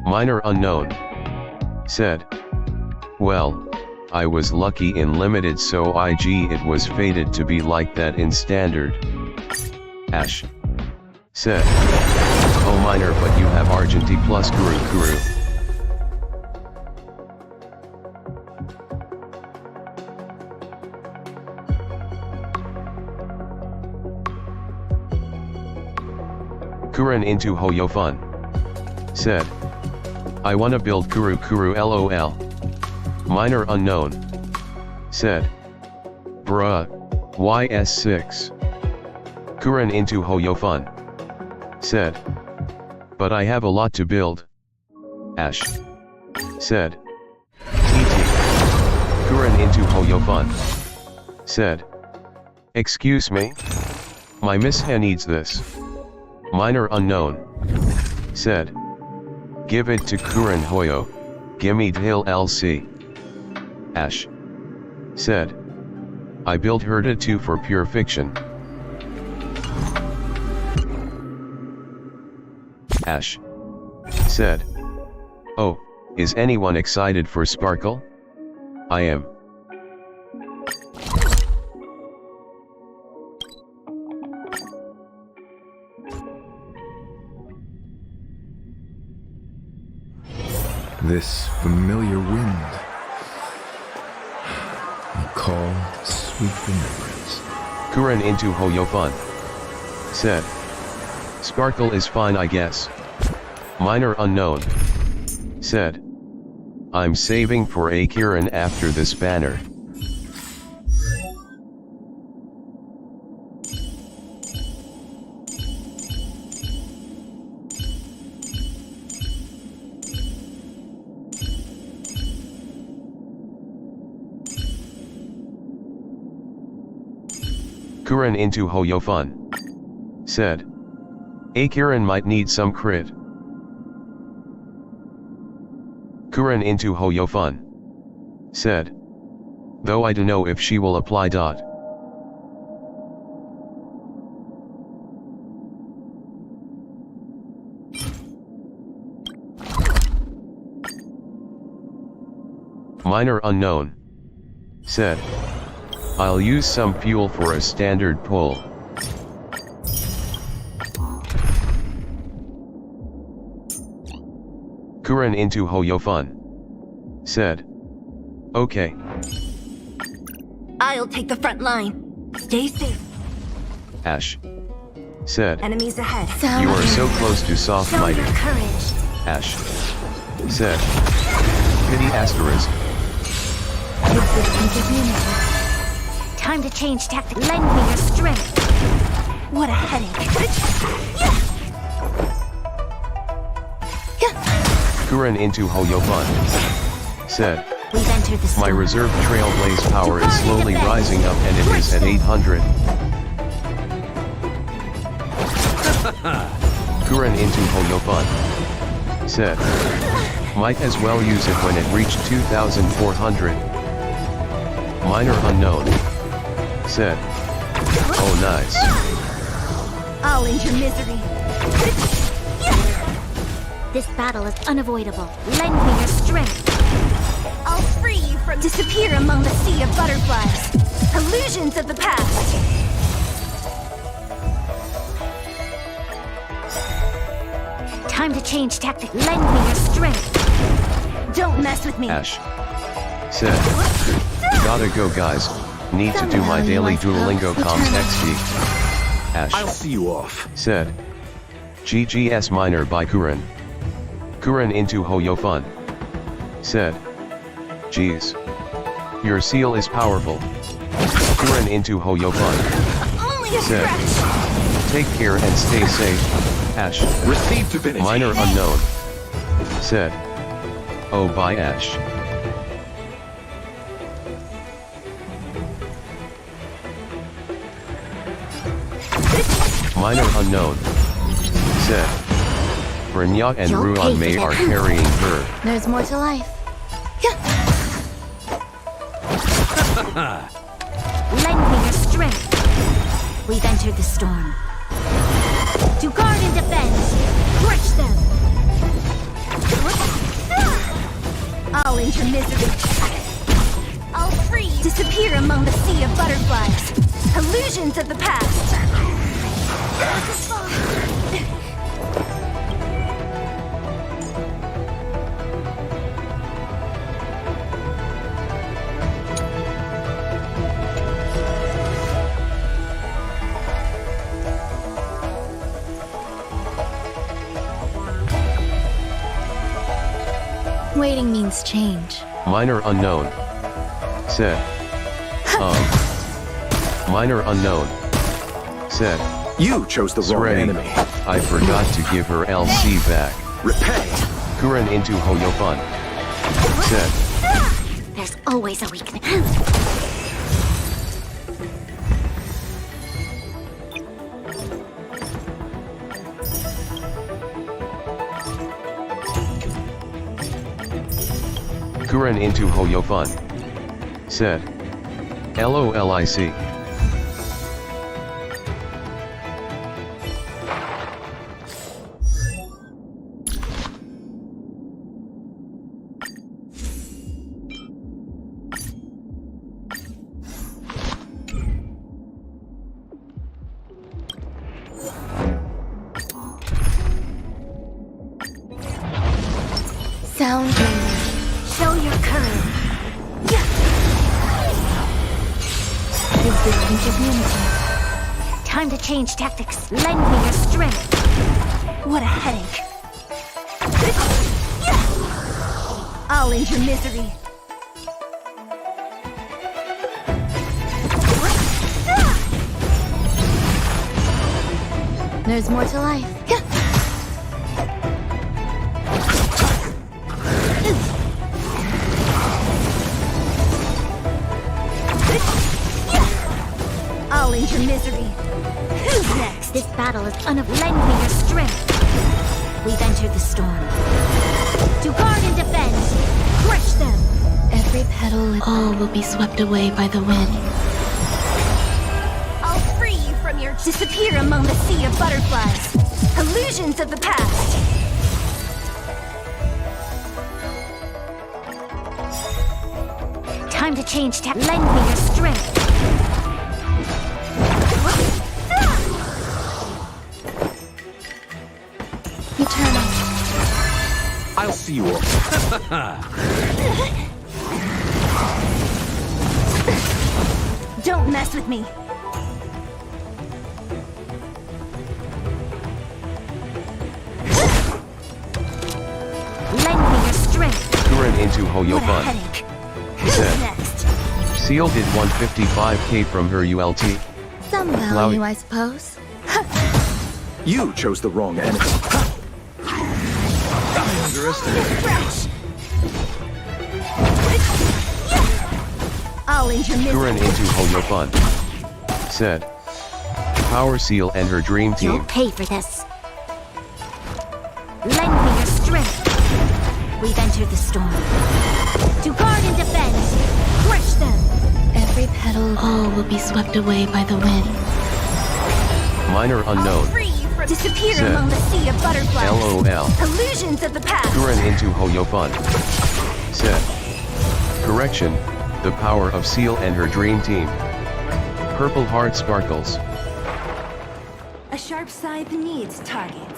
Minor unknown said, well, I was lucky in limited, so IG it was fated to be like that in standard. Ash said, oh minor, but you have Argenti plus Kuru. Kuren into Hoyofun said, I wanna build Kuru LOL. Minor unknown said, bruh, YS6. Kuren into Hoyofun said, but I have a lot to build. Ash said, TT. Kuren into Hoyofun said, excuse me? My Miss He needs this. Minor unknown said, give it to Kuren Hoyo, gimme Hill LC. Ash said, I built Herta 2 for pure fiction. Ash said, oh, is anyone excited for Sparkle? I am. This familiar wind, a call to sweet remembrance. Kuren into Hoyofun said, Sparkle is fine, I guess. Minor unknown said, I'm saving for a Kirin after this banner. Kuren into Hoyofun said, Akiran might need some crit. Kuren into Hoyofun. Said. Though I don't know if she will apply. Minor unknown. Said. I'll use some fuel for a standard pull. Kuren into Hoyofun. Said. Okay. I'll take the front line. Stay safe. Ash. Said. Enemies ahead. You are so close to soft Show mighty. your courage. Ash. Said. Pity asterisk. Existence of unity. Time to change tactics. Lend me your strength. What a headache. Kuren into Hoyofun. Said. We've entered the My storm. reserve trailblaze power is slowly rising up and it is at 800. Kuren into Hoyofun. Said. Might as well use it when it reached 2,400. Minor unknown. Said. Oh nice. I'll end your misery. This battle is unavoidable. Lend me your strength. I'll free you from disappear among the sea of butterflies. Illusions of the past. Time to change tactics. Lend me your strength. Don't mess with me. Ash. Said. Gotta go guys. Need to do my daily Duolingo comms XD. Ash. I'll see you off. Said. GGS minor by Kuren. Kuren into Hoyofun. Said. Geez. Your seal is powerful. Kuren into Hoyofun. Only a Said. scratch. Take care and stay safe. Ash. Receive divinity. Minor unknown. Said. Oh bye Ash. Minor unknown. Said. Brynja and You'll pay Ruan for May that. are carrying her. There's more to life. Lend me your strength. We've entered the storm. To guard and defend. Crush them. I'll end your misery. I'll free you. Disappear among the sea of butterflies. Illusions of the past. Waiting means change. Minor unknown. Said. Minor unknown. Said. You chose the wrong Sray. enemy. I forgot to give her LC back. Repay. Kuren into Hoyofun. Said. There's always a weakness. Kuren into Hoyofun. Said. LOLIC. Sound Show your courage. existence of unity. Time to change tactics. Lend me your strength. What a headache. I'll end your misery. There's more to life. I'll end your misery. Who's next? This battle is lend me your strength. We've entered the storm. To guard and defend! Crush them! Every petal, all will be swept away by the wind. I'll free you from your... Disappear among the sea of butterflies. Illusions of the past. Time to change tack. Lend me your strength. Eternal. I'll see you all. Don't mess with me. Lend me your strength. Kuren into What a Hoyofun. headache. Said. Next. Seal did 155k from her ULT. Some value, I suppose. You chose the wrong enemy. I underestimated. Fresh. I'll intermiss. Kuren into Hoyofun. Said. Power Seal and her dream team. You'll pay for this. Lend me your strength. We've entered the storm. To guard and defend. Crush them. Every petal, all will be swept away by the wind. Minor I'll unknown. free you from... Disappear Said. among the sea of butterflies. LOL. Illusions of the past. Kuren into Hoyofun. Said. Correction. The power of Seal and her dream team. Purple heart sparkles. A sharp scythe needs targets.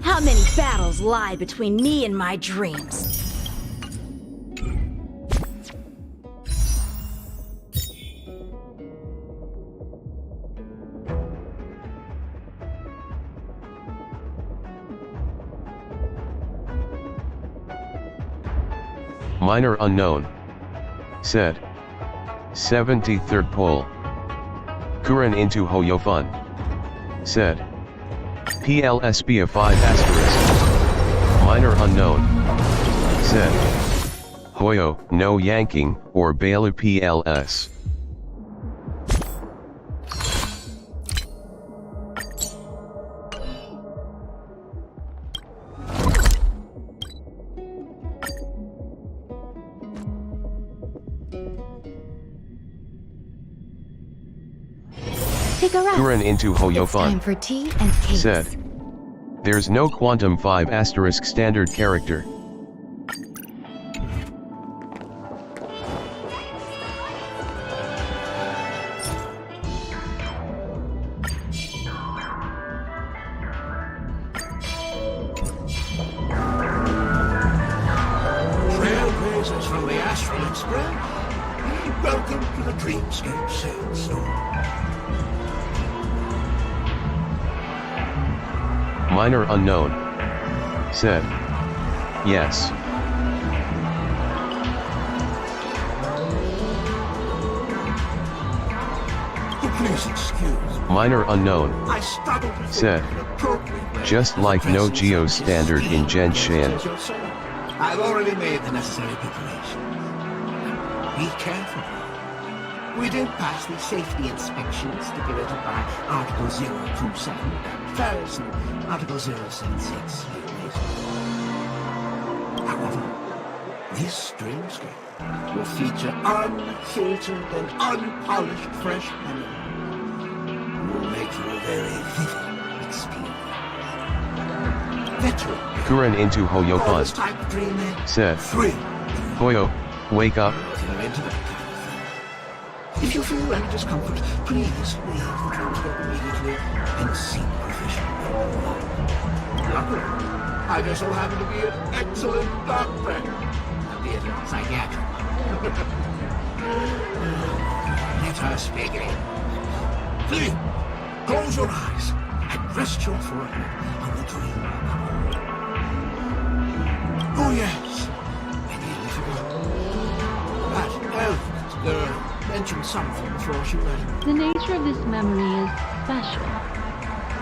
How many battles lie between me and my dreams? Minor unknown. Said. 73rd pole. Kuren into Hoyofun. Said. PLSB a 5 asterisk. Minor unknown. Said. Hoyo, no yanking, or Balu PLS. Take a rest. Kuren into It's time Hoyofun. for tea and cakes. Said. There's no quantum 5 asterisk standard character. Trailblazers from the Astral Express, welcome to the Dreamscape Sandstorm. Minor unknown. Said. Yes. Please excuse me. Minor unknown. I struggle to Said. think of an appropriate way Just to like no presence geo of standard in this Gen as Shan. yourself. I've already made the necessary preparations. Be careful. We did pass the safety inspections stipulated by Article 027, Ferris, and Article 076. However, this dreamscape will feature unfiltered and unpolished fresh memory. It will make for a very vivid experience. Veteran. Kuren into All this Hoyofun. type of dreaming. Said. Free. Hoyo, wake up. Into that kind of thing. If you feel any discomfort, please leave the dreamscape immediately and seek professional help. Luckily, I just so happen to be an excellent doctor. Albeit a psychiatrist. Let us begin. Please, close your eyes and rest your forehead on the dream. Oh yes, maybe a little bit. That elegant girl mentioned something before she left. The nature of this memory is special.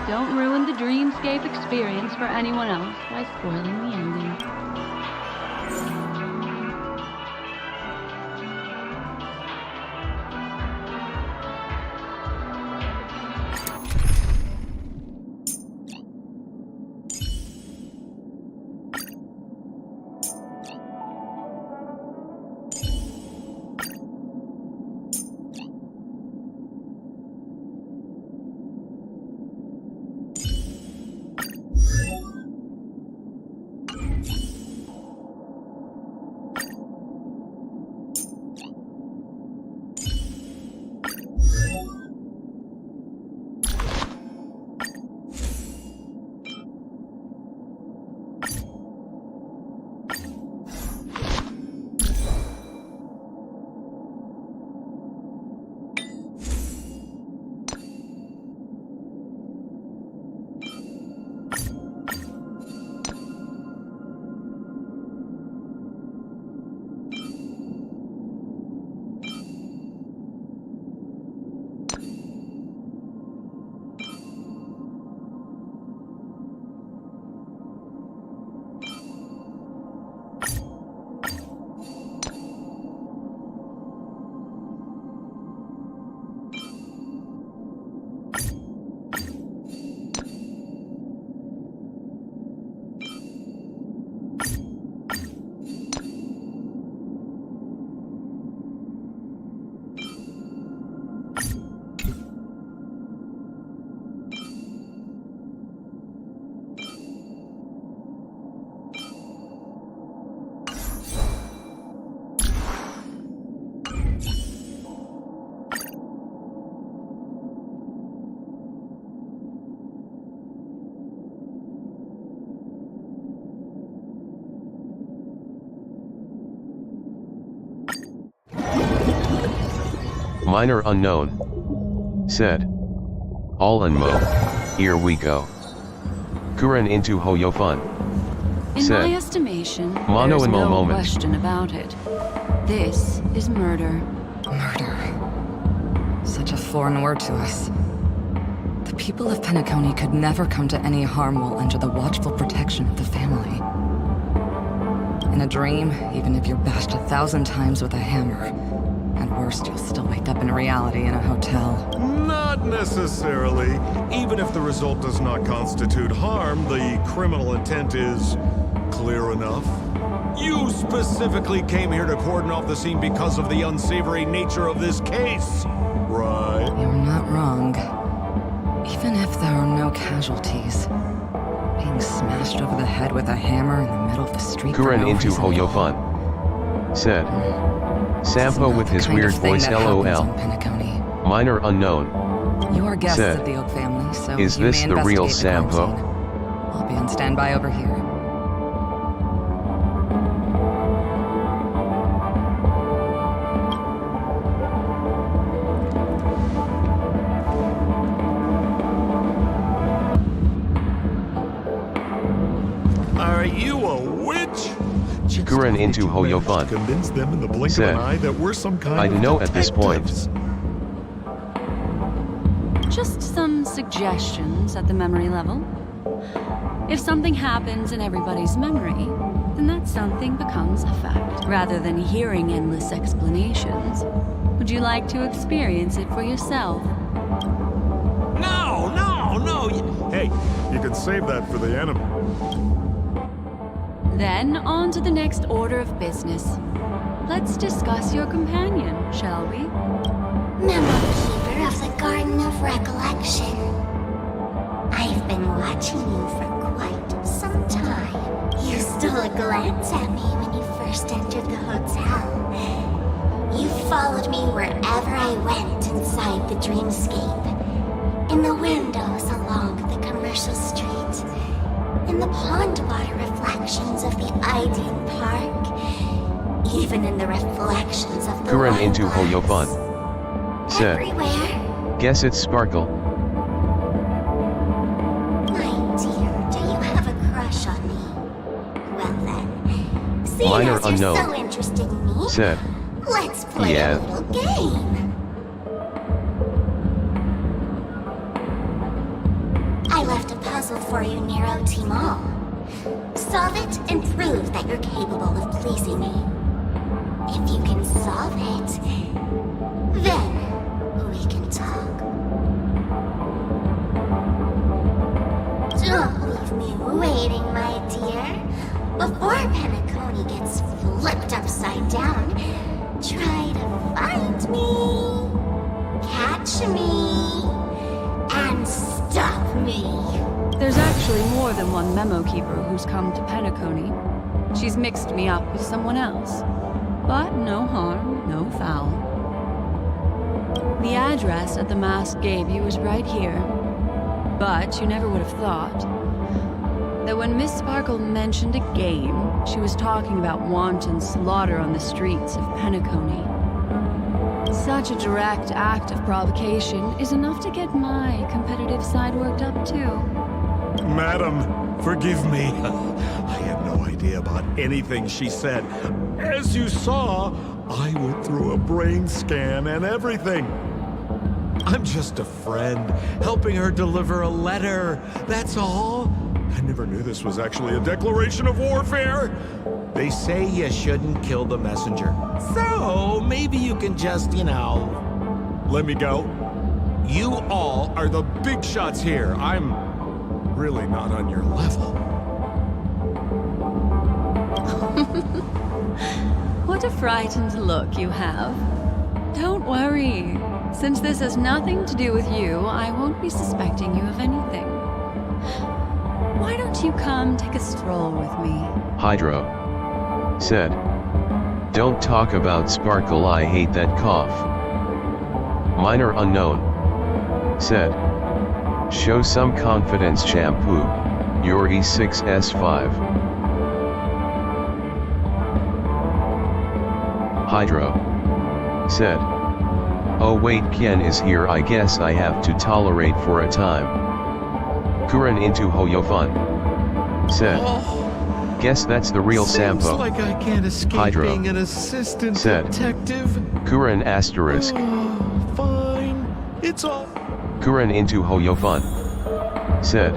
Don't ruin the dreamscape experience for anyone else by spoiling the ending. Minor unknown. Said. All unmo. Here we go. Kuren into Hoyofun. In Said. my estimation, Mono there's and mo no moment. question about it. This is murder. Murder. Such a foreign word to us. The people of Penacony could never come to any harm while under the watchful protection of the family. In a dream, even if you're bashed 1,000 times with a hammer, at worst, you'll still wake up in reality in a hotel. Not necessarily. Even if the result does not constitute harm, the criminal intent is clear enough. You specifically came here to cordon off the scene because of the unsavory nature of this case, right? You're not wrong. Even if there are no casualties, being smashed over the head with a hammer in the middle of the street for Kuren no into reason at all. Hoyofun. Said. Sampo Isn't with that his the kind weird of thing voice that happens LOL. in Penacony? Minor unknown. You are guests Said. of the Oak family, so Is you this may the real investigate the crime Sampo? scene. I'll be on standby over here. Are you a witch? Just Kuren how did into you manage to Hoyofun. Convince them in the blink Said. of an eye that we're some kind I'd of know at this point. detectives. Just some suggestions at the memory level. If something happens in everybody's memory, then that something becomes a fact, rather than hearing endless explanations. Would you like to experience it for yourself? No, no, no. Hey, you can save that for the enemy. Then, on to the next order of business. Let's discuss your companion, shall we? Memo Keeper of the Garden of Recollection. I've been watching you for quite some time. You stole a glance at me when you first entered the hotel. You followed me wherever I went inside the dreamscape. In the windows along the commercial street. In the pond water reflections of the Ideal Park. Even in the reflections of the Kuren into wine glass. Hoyofun. Said. Everywhere. Guess it's Sparkle. My dear, do you have a crush on me? Well then, seeing Minor as you're unknown. so interested in me, Said. let's play Yeah. a little game. I left a puzzle for you near OT Mall. Solve it and prove that you're capable of pleasing me. If you can solve it, then we can talk. Don't leave me waiting, my dear. Before Penacony gets flipped upside down, try to find me, catch me, and stop me. There's actually more than one memo keeper who's come to Penacony. She's mixed me up with someone else. But no harm, no foul. The address at the mask gave you is right here. But you never would have thought that when Miss Sparkle mentioned a game, she was talking about wanton slaughter on the streets of Penacony. Such a direct act of provocation is enough to get my competitive side worked up too. Madam, forgive me. I have no idea about anything she said. As you saw, I went through a brain scan and everything. I'm just a friend, helping her deliver a letter. That's all. I never knew this was actually a declaration of warfare. They say you shouldn't kill the messenger. So, maybe you can just, let me go. You all are the big shots here. I'm really not on your level. What a frightened look you have. Don't worry. Since this has nothing to do with you, I won't be suspecting you of anything. Why don't you come take a stroll with me? Hydro. Said. Don't talk about Sparkle, I hate that cough. Minor unknown. Said. Show some confidence, shampoo. You're E6S5. Hydro. Said. Oh wait, Ken is here, I guess I have to tolerate for a time. Kuren into Hoyofun. Said. Guess that's the real Seems Sampo. like I can't escape Hydro. being an assistant Said. detective. Kuren asterisk. Oh, fine. It's all. Kuren into Hoyofun. Said.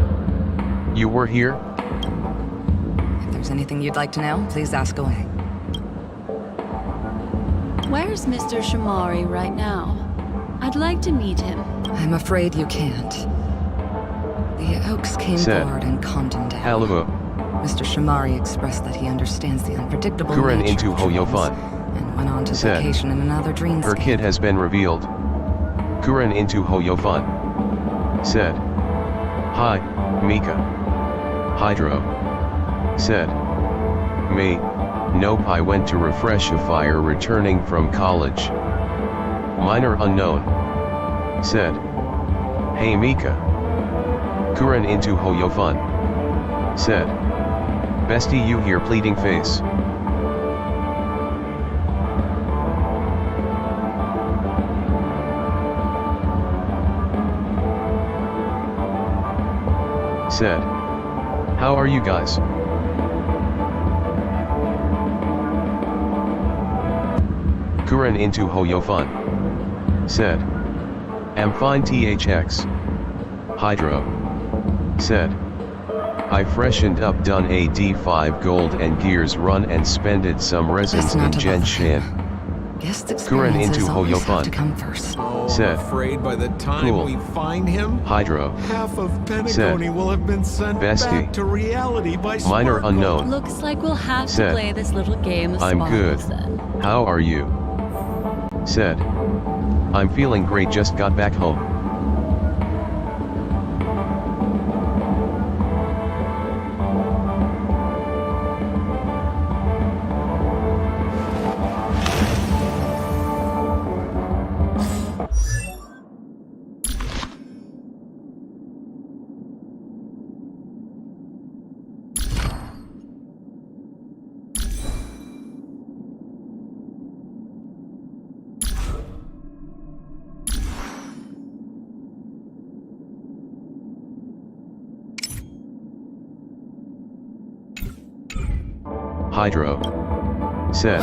You were here? If there's anything you'd like to know, please ask away. Where's Mr. Shamari right now? I'd like to meet him. I'm afraid you can't. The Oaks came Said. forward and calmed him down. Halava. Mr. Shamari expressed that he understands the unpredictable Kuren nature into of dreams, Hoyofun. and went on to Said. vacation in another dreamscape. Her kid has been revealed. Kuren into Hoyofun. Said. Hi, Mika. Hydro. Said. Me. Nope, I went to refresh a fire returning from college. Minor unknown. Said. Hey Mika. Kuren into Hoyofun. Said. Bestie, you here, pleading face. Said. How are you guys? Kuren into Hoyofun. Said. Am fine THX. Hydro. Said. I freshened up, done a D5 gold and gears run and spended some resins That's in not Gen about Shan. Guest Kuren into experiences always have Hoyofun. to come first. Oh, Said. I'm afraid by the time Cool. we find him, Hydro. half of Said. Pentagony will have been sent Bestie. back to reality by Minor Sparkle. unknown. Looks like we'll have to Said. play this little game of I'm good. sparkles then. How are you? Said. I'm feeling great, just got back home. Hydro. Said.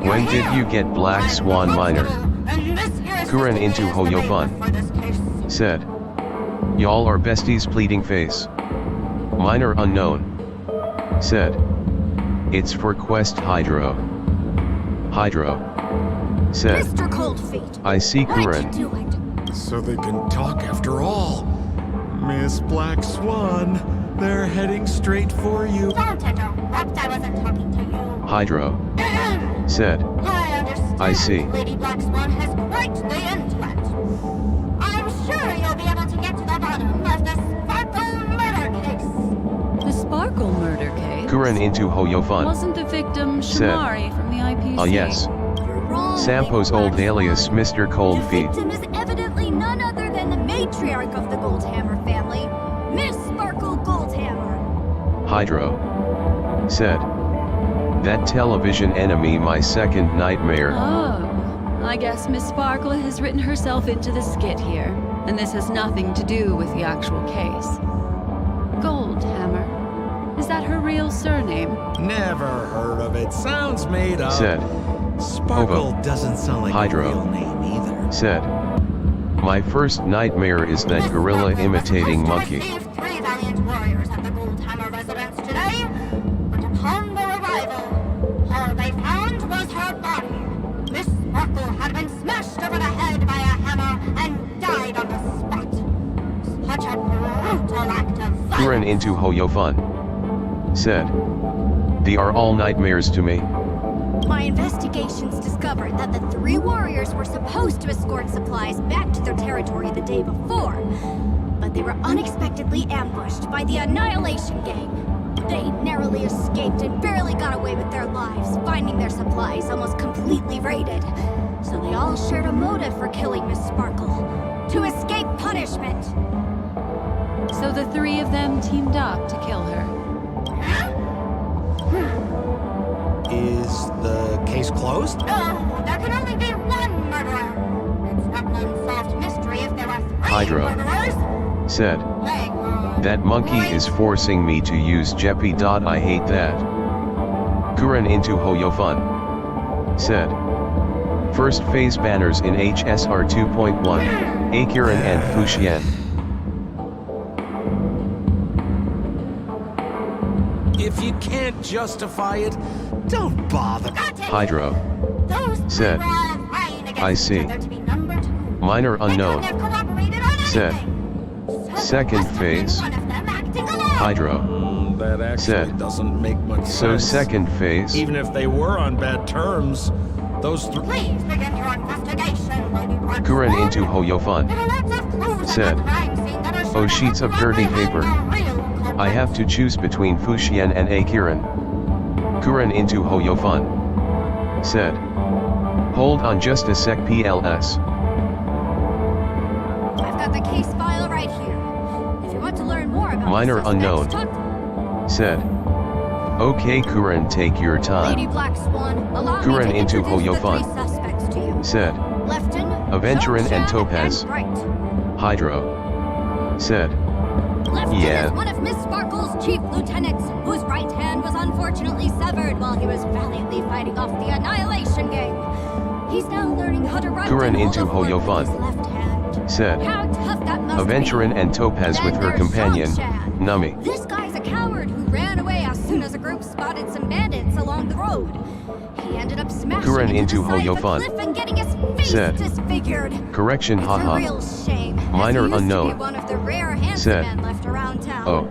When did you get Black Swan Minor? Kuren into Hoyofun. Said. Y'all are besties, pleading face. Minor unknown. Said. It's for quest Hydro. Hydro. Said. Mr. Coldfeet. I see Why'd you Kuren. do it? So they can talk after all. Miss Black Swan, they're heading straight for you. Don't interrupt, I wasn't talking to you. Hydro. Said. I understand. I see. Lady Black Swan has quite the intellect. I'm sure you'll be able to get to the bottom of the Sparkle murder case. The Sparkle murder case? Kuren into Hoyofun. Wasn't the victim Said. Shamari from the IPC? Ah yes. You're wrong, Sampo's Lady old Black alias, Swan. Mr. Coldfeet. The victim is evidently none other than the matriarch of the Goldhammer family, Miss Sparkle Goldhammer. Hydro. Said. That television enemy, my second nightmare. Oh, I guess Miss Sparkle has written herself into the skit here, and this has nothing to do with the actual case. Goldhammer. Is that her real surname? Never heard of it. Sounds made up. Said. Sparkle Hobo. doesn't sound like Hydro. a real name either. Said. My first nightmare is that gorilla imitating monkey. Received 3 valiant warriors at the Goldhammer residence today, but upon their arrival, all they found was her body. Miss Sparkle had been smashed over the head by a hammer and died on the spot. Such a brutal act of violence. Kuren into Hoyofun. Said. They are all nightmares to me. My investigations discovered that the 3 warriors were supposed to escort supplies back to their territory the day before, but they were unexpectedly ambushed by the Annihilation Gang. They narrowly escaped and barely got away with their lives, finding their supplies almost completely raided. So they all shared a motive for killing Miss Sparkle, to escape punishment. So the 3 of them teamed up to kill her. Is the case closed? No, there can only be one murderer. unsolved mystery if there are three Hydro. murderers. Said. That monkey is forcing me to use Jeppy. I hate that. Kuren into Hoyofun. Said. First phase banners in HSR 2.1, Akiran and Fuxian. If you can't justify it, don't bother. Hydro. Said. I see. Minor unknown. Said. Second phase. Hydro. That actually Said. doesn't make much sense. So second phase. Even if they were on bad terms, those three... Please begin your investigation, Lady Brooks. Kuren into Hoyofun. There are lots of clues Said. in the crime scene that are sure Oh, to sheets help of dirty apprehend paper. the real culprit. I have to choose between Fuxian and Akiran. Kuren into Hoyofun. Said. Hold on just a sec, PLS. I've got the case file right here. If you want to learn more about Minor the unknown. suspects, Said. Okay, Kuren, take your Lady time. Black Swan, allow Kuren me to into introduce the Hoyofun. three suspects to you. Said. Lefton, Aventurin and Zhongshan, Topaz. and Bright. Hydro. Said. Lefton Yeah. is one of Miss Sparkle's chief lieutenants, whose right hand was unfortunately severed while he was valiantly fighting off the Annihilation Gang. He's now learning how to write Kuren and hold into a fork with Hoyofun. his left hand. Said. How tough that must Aventurin be. and Topaz with Then her there's companion, Zhongshan. Nami. This guy's a coward who ran away as soon as a group spotted some bandits along the road. He ended up smashing Kuren into into the side of a Hoyofun. cliff and getting his face Said. disfigured. Correction, It's a haha. real shame. as Minor he used unknown. To be one of the rare handsome Said. men left around town. Oh.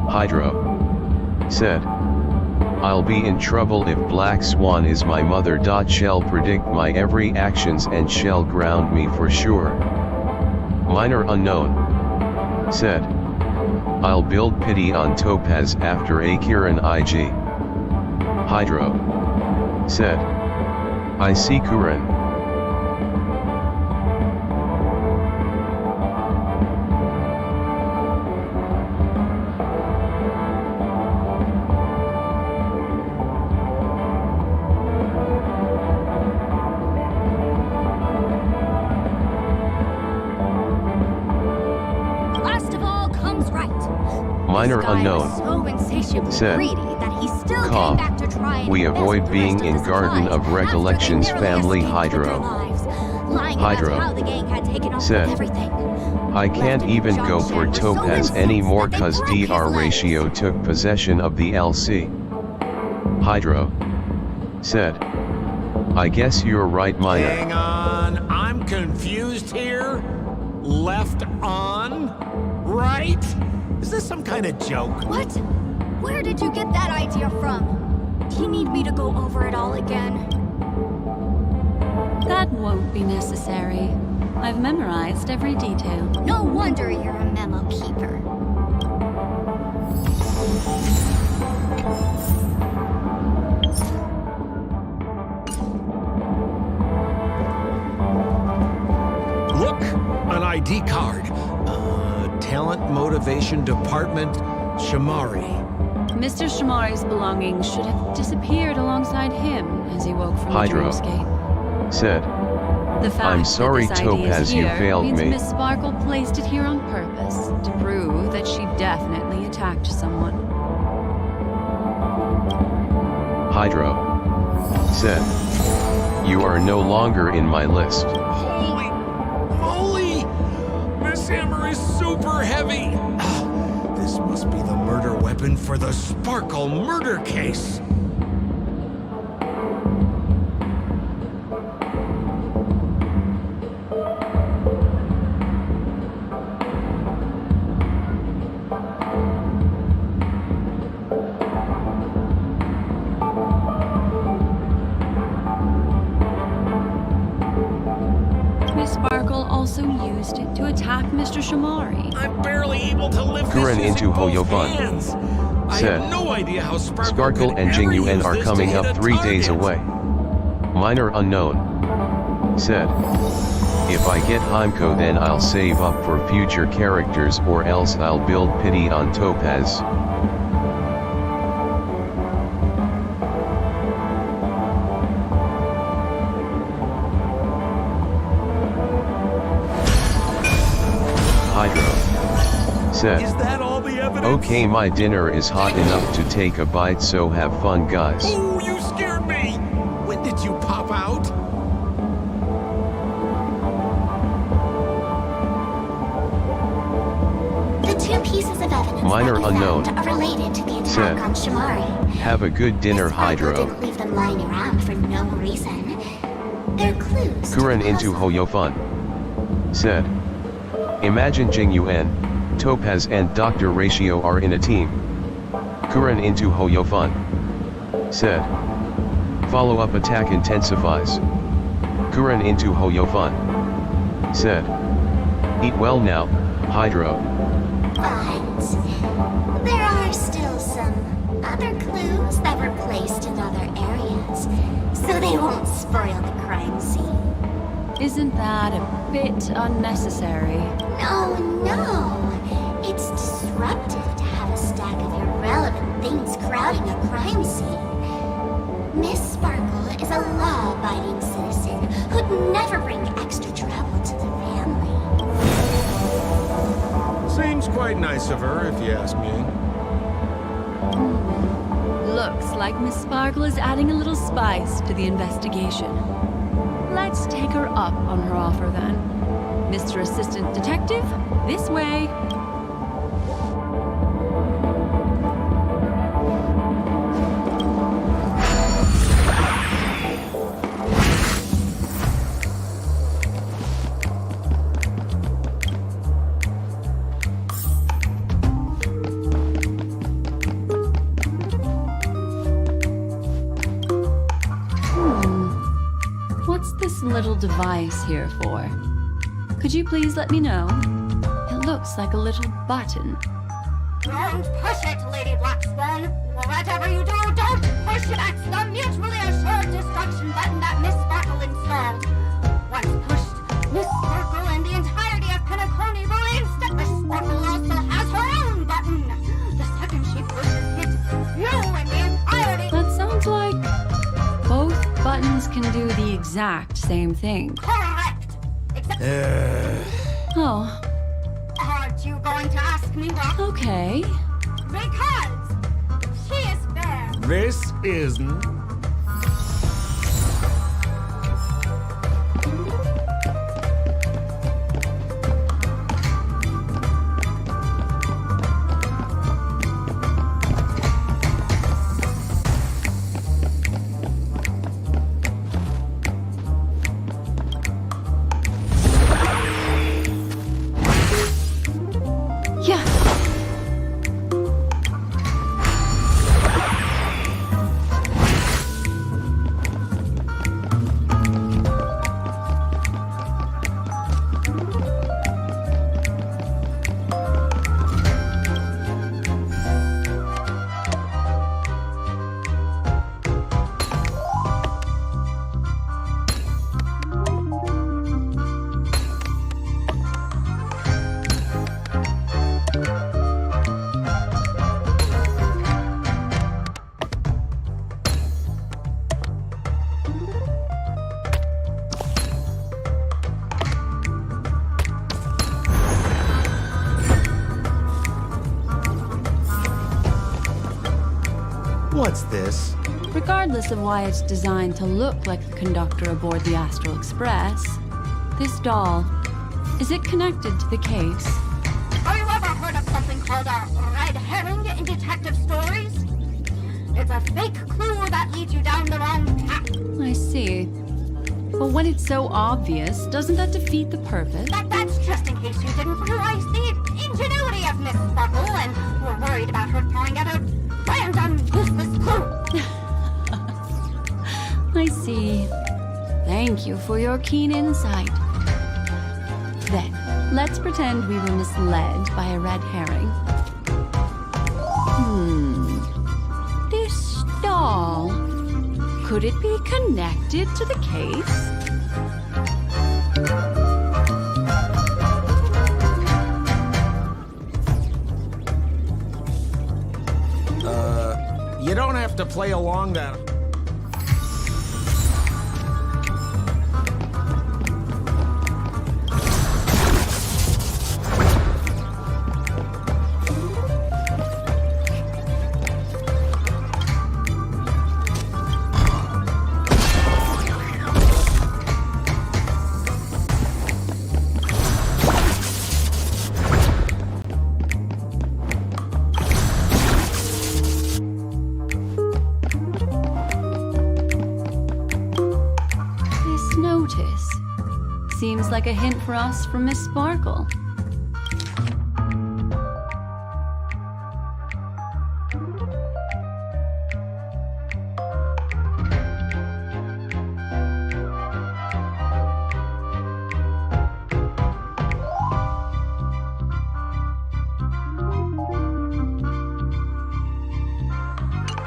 Hydro. Said. I'll be in trouble if Black Swan is my mother. Shall predict my every actions and shall ground me for sure. Minor unknown. Said. I'll build pity on Topaz after Akiran IG. Hydro. Said. I see Kuren. Last of all comes Right. Minor This guy unknown. was so insatiably Said. greedy that he still Cough. came back to try and We embezzle avoid the being rest in of the Garden supplies of after they Recollections nearly family. escaped with their Hydro. lives, lying Hydro. about how the gang had taken off Said. with everything. I can't Lefton even and go Zhongshan for were so Topaz incensed anymore that they cause broke his DR legs. Ratio took possession of the LC. Hydro. Said. I guess you're right, Minor. Hang on, I'm confused here. Left on? Right? Is this some kind of joke? What? Where did you get that idea from? Do you need me to go over it all again? That won't be necessary. I've memorized every detail. No wonder you're a memo keeper. Look, an ID card. Talent Motivation Department, Shamari. Mr. Shamari's belongings should have disappeared alongside him as he woke from Hydro. the dreamscape. Said. The fact I'm sorry, that this ID is Topaz, you here failed means me. Miss Sparkle placed it here on purpose to prove that she definitely attacked someone. Hydro. Said. You are no longer in my list. Holy moly! This hammer is super heavy! This must be the murder weapon for the Sparkle murder case. Miss Sparkle also used it to attack Mr. Shamari. I'm barely able to lift Kuren this into using both Hoyofun. hands. I Said. have no idea how Sparkle Sparkle could and ever Jing Yuen use are this to coming hit up a 3 days target. away. Minor unknown. Said. If I get Heimko then I'll save up for future characters or else I'll build pity on Topaz. said. Is that all the evidence? Okay, my dinner is hot enough to take a bite, so have fun, guys. Ooh, you scared me! When did you pop out? The two pieces of evidence Minor that we unknown. found are related to the attack Said. on Shamari. Have a good dinner, Miss Sparkle Hydro. didn't leave them lying around for no reason. They're clues. to Kuren the into puzzle. Hoyofun. Said. Imagine Jing Yuan, Topaz and Dr. Ratio are in a team. Kuren into Hoyofun. Said. Follow-up attack intensifies. Kuren into Hoyofun. Said. Eat well now, Hydro. But there are still some other clues that were placed in other areas, so they won't spoil the crime scene. Isn't that a bit unnecessary? No. It's disruptive to have a stack of irrelevant things crowding a crime scene. Miss Sparkle is a law-abiding citizen who'd never bring extra trouble to the family. Seems quite nice of her, if you ask me. Looks like Miss Sparkle is adding a little spice to the investigation. Let's take her up on her offer then. Mr. Assistant Detective, this way. What's this little device here for? Could you please let me know? It looks like a little button. Don't push it, Lady Black Swan. Whatever you do, don't push it. That's the mutually assured destruction button that Miss Sparkle installed. Once pushed, Miss Sparkle and the entirety of Penacony believes that Miss Sparkle also has her own button. The second she pushes it, you and the entirety... That sounds like both buttons can do the exact same thing. Correct. Except... Oh, Aren't you going to ask me why? okay. Because she is fair. This isn't. Yeah. What's this? Regardless of why it's designed to look like the conductor aboard the Astral Express, this doll, is it connected to the case? Have you ever heard of something called a red herring in detective stories? It's a fake clue that leads you down the wrong path. I see. But when it's so obvious, doesn't that defeat the purpose? That's just in case you didn't realize the ingenuity of Miss Sparkle and were worried about her throwing out a random useless clue. I see. Thank you for your keen insight. Then, let's pretend we were misled by a red herring. This doll, could it be connected to the case? You don't have to play along that. notice. Seems like a hint for us from Miss Sparkle.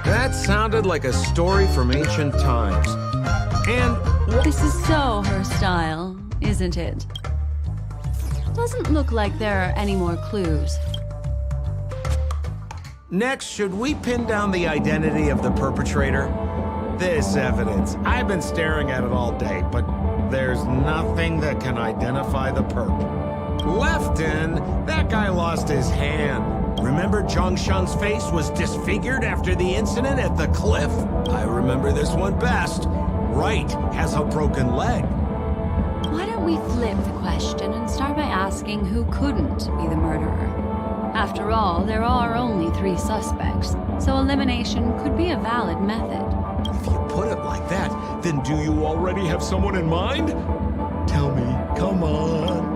That sounded like a story from ancient times. And This is so her style, isn't it? Doesn't look like there are any more clues. next, should we pin down the identity of the perpetrator? This evidence, I've been staring at it all day, but there's nothing that can identify the perp. Lefton, that guy lost his hand. Remember Zhongshan's face was disfigured after the incident at the cliff? I remember this one best. Right has a broken leg. Why don't we flip the question and start by asking who couldn't be the murderer? After all, there are only 3 suspects, so elimination could be a valid method. If you put it like that, then do you already have someone in mind? Tell me, come on.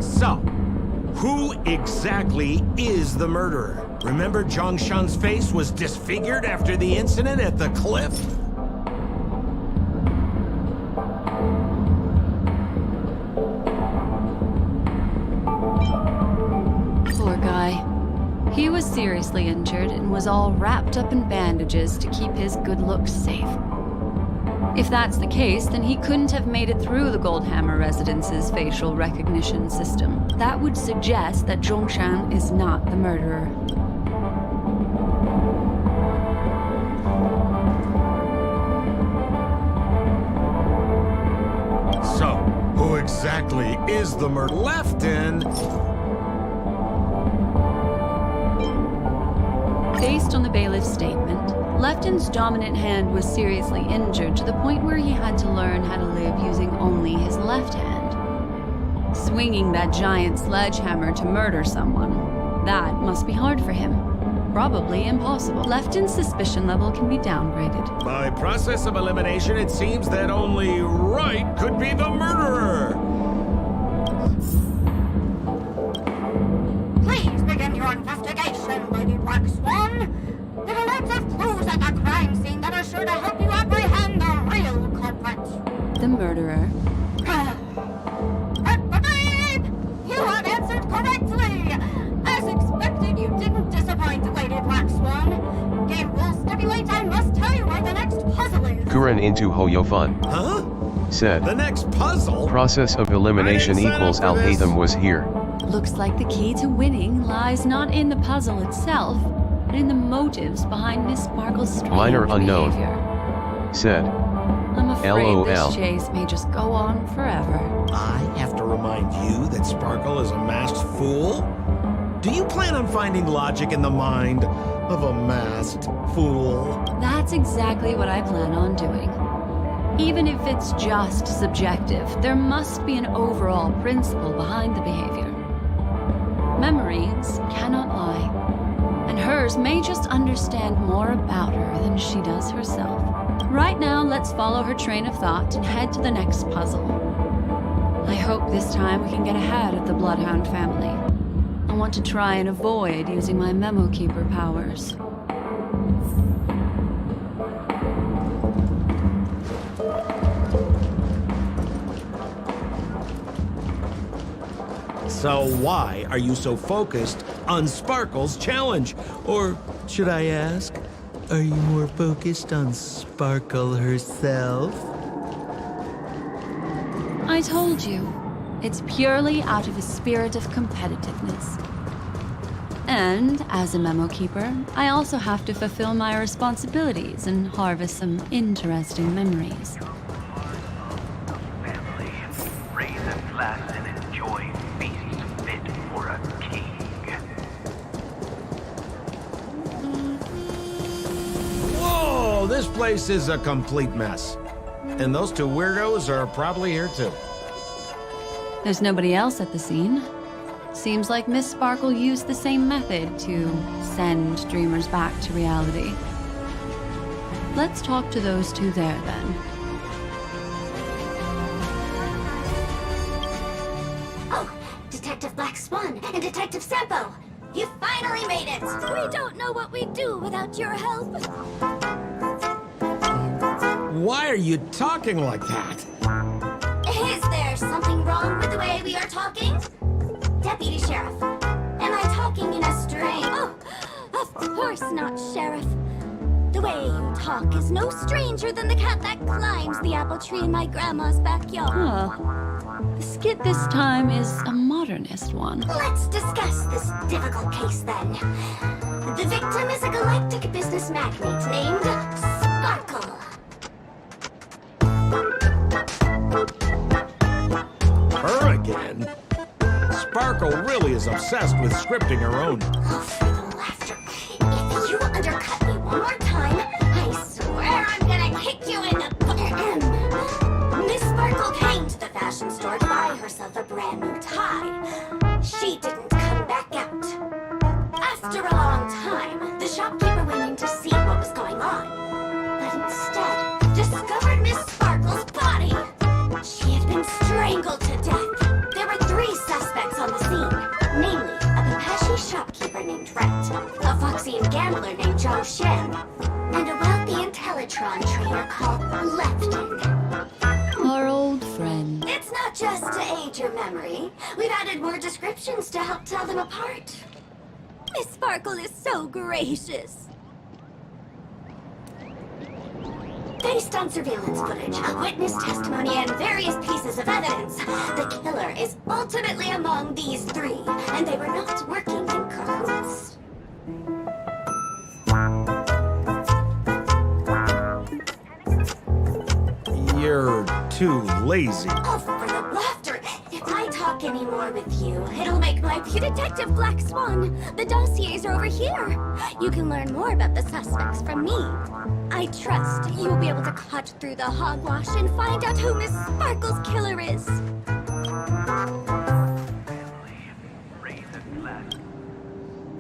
So, who exactly is the murderer? Remember Zhongshan's face was disfigured after the incident at the cliff? Poor guy. He was seriously injured and was all wrapped up in bandages to keep his good looks safe. If that's the case, then he couldn't have made it through the Goldhammer residence's facial recognition system. That would suggest that Zhongshan is not the murderer. So, who exactly is the murderer? Lefton! Based on the bailiff's statement, Lefton's dominant hand was seriously injured to the point where he had to learn how to live using only his left hand. Swinging that giant sledgehammer to murder someone, that must be hard for him. Probably impossible. Lefton's suspicion level can be downgraded. By process of elimination, it seems that only Wright could be the murderer. Please begin your investigation, Lady Black Swan. There are lots of clues at the crime scene that are sure to help you apprehend the real culprit. The murderer. Babe! You have answered correctly! As expected, you didn't disappoint, Lady Black Swan. Game rules stipulate I must tell you where the next puzzle is. Kuren into Hoyofun. Huh? Said. The next puzzle? Process of elimination I didn't sign up equals for this. Al-Haytham was here. Looks like the key to winning lies not in the puzzle itself, but in the motives behind Miss Sparkle's strange Minor unknown. behavior. Said. I'm afraid LOL. this chase may just go on forever. I have to remind you that Sparkle is a masked fool? Do you plan on finding logic in the mind of a masked fool? That's exactly what I plan on doing. Even if it's just subjective, there must be an overall principle behind the behavior. Memories cannot lie, and hers may just understand more about her than she does herself. Right now, let's follow her train of thought and head to the next puzzle. I hope this time we can get ahead of the Bloodhound family. I want to try and avoid using my Memo Keeper powers. So why are you so focused on Sparkle's challenge? Or should I ask, are you more focused on Sparkle herself? I told you, it's purely out of a spirit of competitiveness. And as a Memo Keeper, I also have to fulfill my responsibilities and harvest some interesting memories. Family, raise a glass and enjoy feast fit for a king. Whoa, this place is a complete mess. And those 2 weirdos are probably here too. There's nobody else at the scene. Seems like Miss Sparkle used the same method to send dreamers back to reality. Let's talk to those two there, then. Oh, Detective Black Swan and Detective Sampo! You finally made it! We don't know what we'd do without your help. Why are you talking like that? Is there something wrong with the way we are talking? Deputy Sheriff, am I talking in a strain? Oh, of course not, Sheriff. The way you talk is no stranger than the cat that climbs the apple tree in my grandma's backyard. The skit this time is a modernist one. Let's discuss this difficult case then. The victim is a galactic business magnate named Sparkle. Her again? Sparkle really is obsessed with scripting her own. Oh, for the laughter. If you undercut me one more time, I swear I'm gonna kick you in the... Miss Sparkle came to the fashion store to buy herself a brand new tie. She didn't come back out. After a long time, the shopkeeper went in to see what was going on, but instead discovered Miss Sparkle's body. She had been strangled to death. There were 3 suspects on the scene, namely a Pepeshi shopkeeper named Wright, a Foxian gambler named Zhang Shen, and a wealthy Intellitron trader called Lefton. Our old friend. It's not just to aid your memory. We've added more descriptions to help tell them apart. Miss Sparkle is so gracious. Based on surveillance footage, witness testimony, and various pieces of evidence, the killer is ultimately among these 3, and they were not working in cahoots. You're too lazy. Oh, for the laughter! If I talk any more with you, it'll make my Detective Black Swan, the dossiers are over here. You can learn more about the suspects from me. I trust you'll be able to cut through the hogwash and find out who Miss Sparkle's killer is.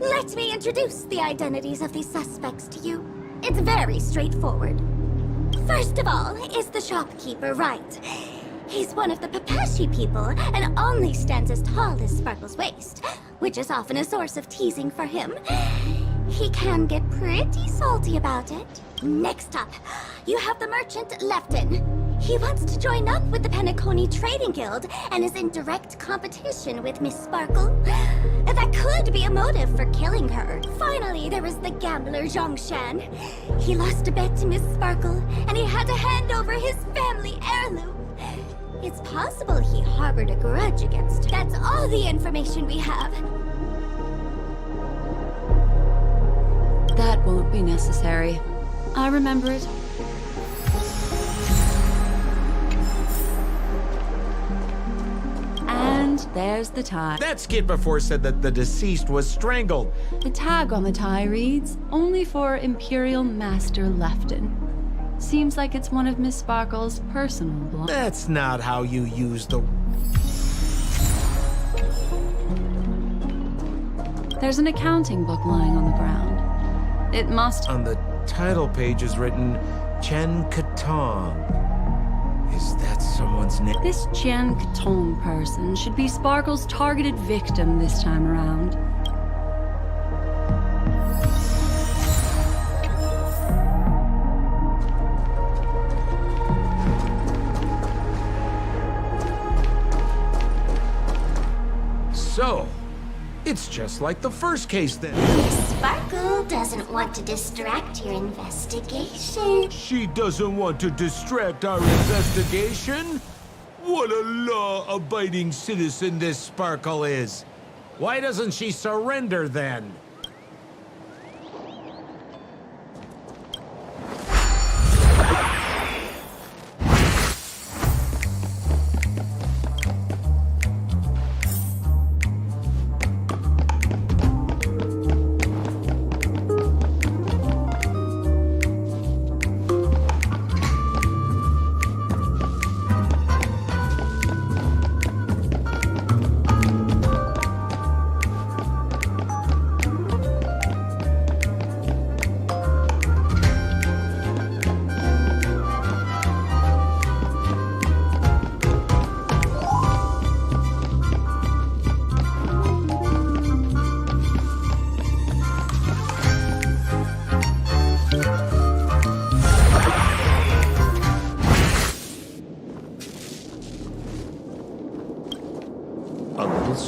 Let me introduce the identities of these suspects to you. It's very straightforward. First of all is the shopkeeper, Wright. He's one of the Pepeshi people and only stands as tall as Sparkle's waist, which is often a source of teasing for him. He can get pretty salty about it. Next up, you have the merchant Lefton. He wants to join up with the Penacony Trading Guild and is in direct competition with Miss Sparkle. That could be a motive for killing her. Finally, there is the gambler Zhang Shan. He lost a bet to Miss Sparkle, and he had to hand over his family heirloom. It's possible he harbored a grudge against her. That's all the information we have. That won't be necessary. I remember it. And there's the tie. That skit before said that the deceased was strangled. The tag on the tie reads, "Only for Imperial Master Lefton." Seems like it's one of Miss Sparkle's personal belongings. That's not how you use the... There's an accounting book lying on the ground. It must... On the title page is written Chen Katong. Is that someone's name? This Jian Katong person should be Sparkle's targeted victim this time around. So, it's just like the first case then. Sparkle doesn't want to distract your investigation. She doesn't want to distract our investigation? What a law-abiding citizen this Sparkle is. Why doesn't she surrender then?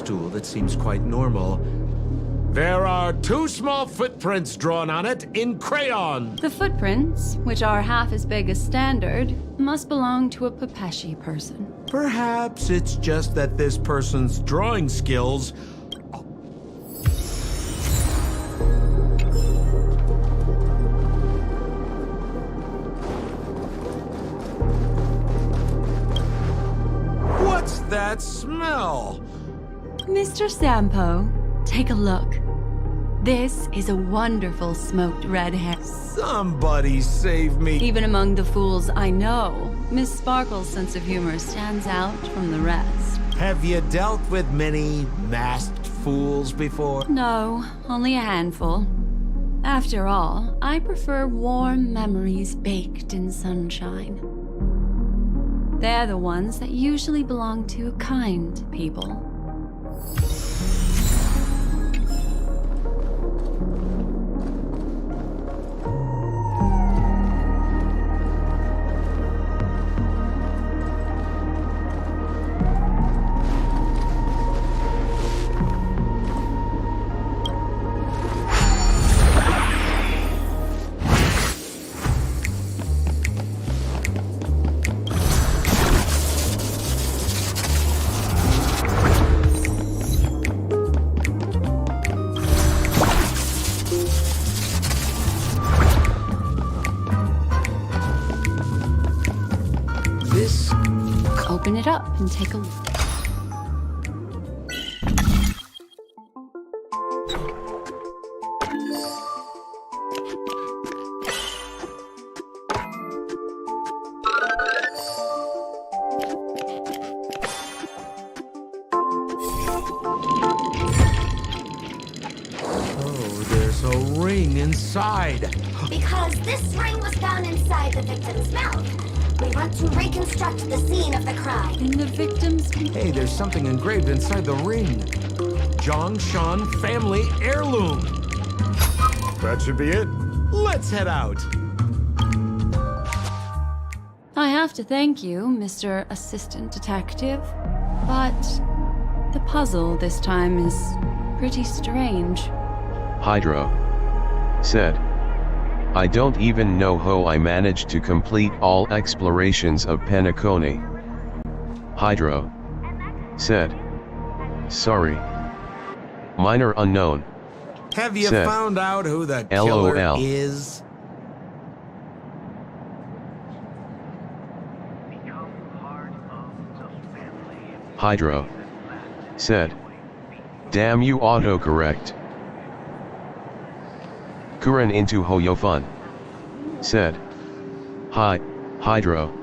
stool that seems quite normal. There are 2 small footprints drawn on it in crayon. The footprints, which are half as big as standard, must belong to a Pepeshi person. Perhaps it's just that this person's drawing skills. What's that smell? Mr. Sampo, take a look. This is a wonderful smoked red herring. Somebody save me. Even among the fools I know, Miss Sparkle's sense of humor stands out from the rest. Have you dealt with many masked fools before? No, only a handful. After all, I prefer warm memories baked in sunshine. They're the ones that usually belong to kind people. Open it up and take a look. Oh, there's a ring inside. Because this ring was found inside the victim's mouth. We want to reconstruct the scene of the crime. In the victim's... Hey, there's something engraved inside the ring. Zhongshan family heirloom. That should be it. Let's head out. I have to thank you, Mr. Assistant Detective, but the puzzle this time is pretty strange. Hydro said, I don't even know how I managed to complete all explorations of Penacony. Hydro said, sorry. Minor unknown. Have you said, found out who the killer LOL. is? Hydro said, damn you autocorrect. Kuren into Hoyofun said, hi, Hydro.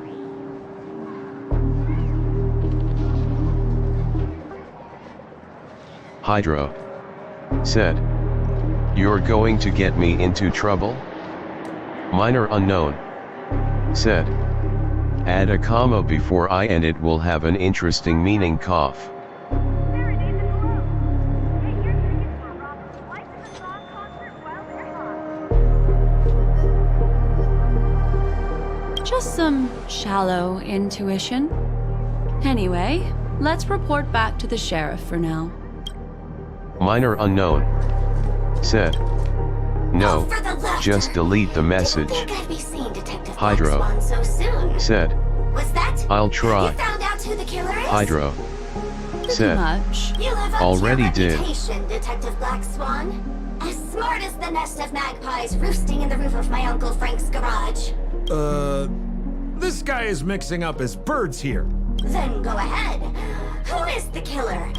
Hydro said, you're going to get me into trouble? Minor unknown said, add a comma before I and it will have an interesting meaning cough. Just some shallow intuition. Anyway, let's report back to the sheriff for now. Minor unknown said, no, For the left. just delete the message. Think I'd be seeing Detective Hydro Black Swan so soon. said, Was that? I'll try. You found out who the killer is? Hydro Pretty said, much. You live up already to your did. reputation, Detective Black Swan. As smart as the nest of magpies roosting in the roof of my Uncle Frank's garage. This guy is mixing up his birds here. Then go ahead. Who is the killer?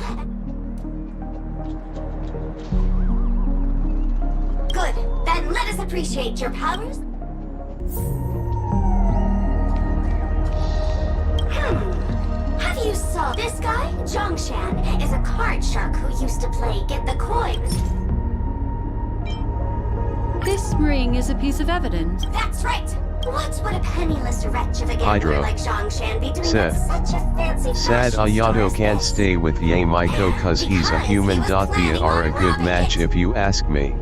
Good. Then let us appreciate your powers. Have you saw this guy? Zhongshan is a card shark who used to play Get the Coin. This ring is a piece of evidence. That's right. What would a penniless wretch of a gambler Hydro like Zhongshan be doing said, at such a fancy sad fashion store Ayato as can't this? stay with Ye Maiko cause he's a human. They are a good match if you ask me.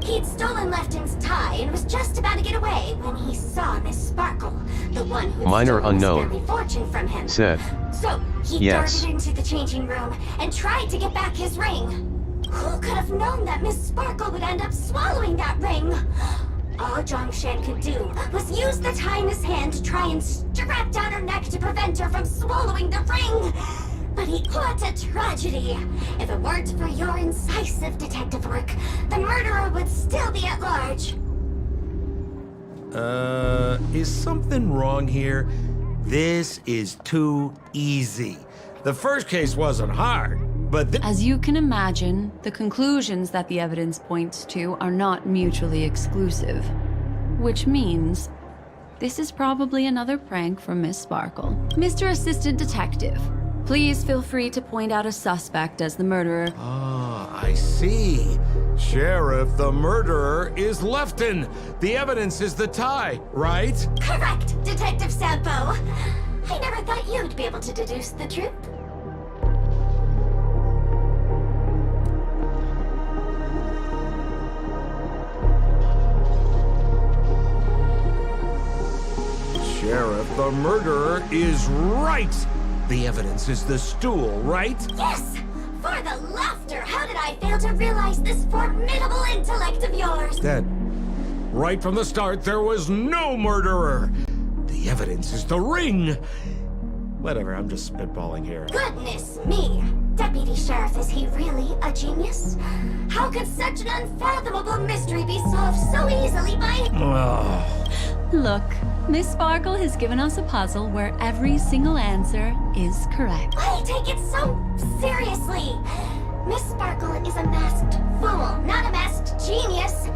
He He'd stolen Lefton's tie and was just about to get away when he saw Miss Sparkle, the one who Minor stole his unknown. family fortune from him. Said. So he Yes. darted into the changing room and tried to get back his ring. Who could have known that Miss Sparkle would end up swallowing that ring? All Zhongshan could do was use the tie in his hand to try and strap down her neck to prevent her from swallowing the ring. But what a tragedy! If it weren't for your incisive detective work, the murderer would still be at large. Is something wrong here? This is too easy. The first case wasn't hard, but As you can imagine, the conclusions that the evidence points to are not mutually exclusive. Which means, this is probably another prank from Miss Sparkle. Mr. Assistant Detective, please feel free to point out a suspect as the murderer. Ah, I see. Sheriff, the murderer is Lefton. The evidence is the tie, right? Correct, Detective Sampo. I never thought you'd be able to deduce the truth. Sheriff, the murderer is right. The evidence is the stool, right? Yes! For the laughter, how did I fail to realize this formidable intellect of yours? That right from the start, there was no murderer. The evidence is the ring. Whatever, I'm just spitballing here. Goodness me! Deputy Sheriff, is he really a genius? How could such an unfathomable mystery be solved so easily by... Look, Miss Sparkle has given us a puzzle where every single answer is correct. I take it so seriously. Miss Sparkle is a masked fool, not a masked genius.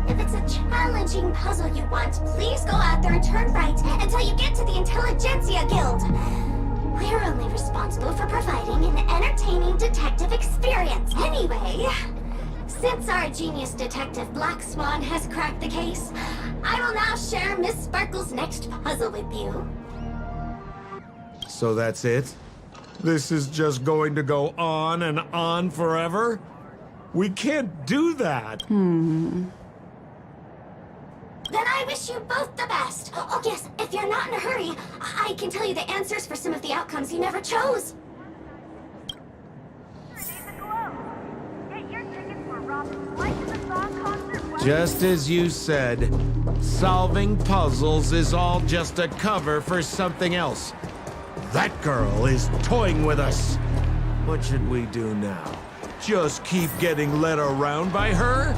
If it's a challenging puzzle you want, please go out there and turn right until you get to the Intelligentsia Guild. We're only responsible for providing an entertaining detective experience. Anyway, since our genius detective Black Swan has cracked the case, I will now share Miss Sparkle's next puzzle with you. So that's it? This is just going to go on and on forever? We can't do that. Then I wish you both the best. Oh yes, if you're not in a hurry, I can tell you the answers for some of the outcomes you never chose. Just as you said, solving puzzles is all just a cover for something else. That girl is toying with us. What should we do now? Just keep getting led around by her?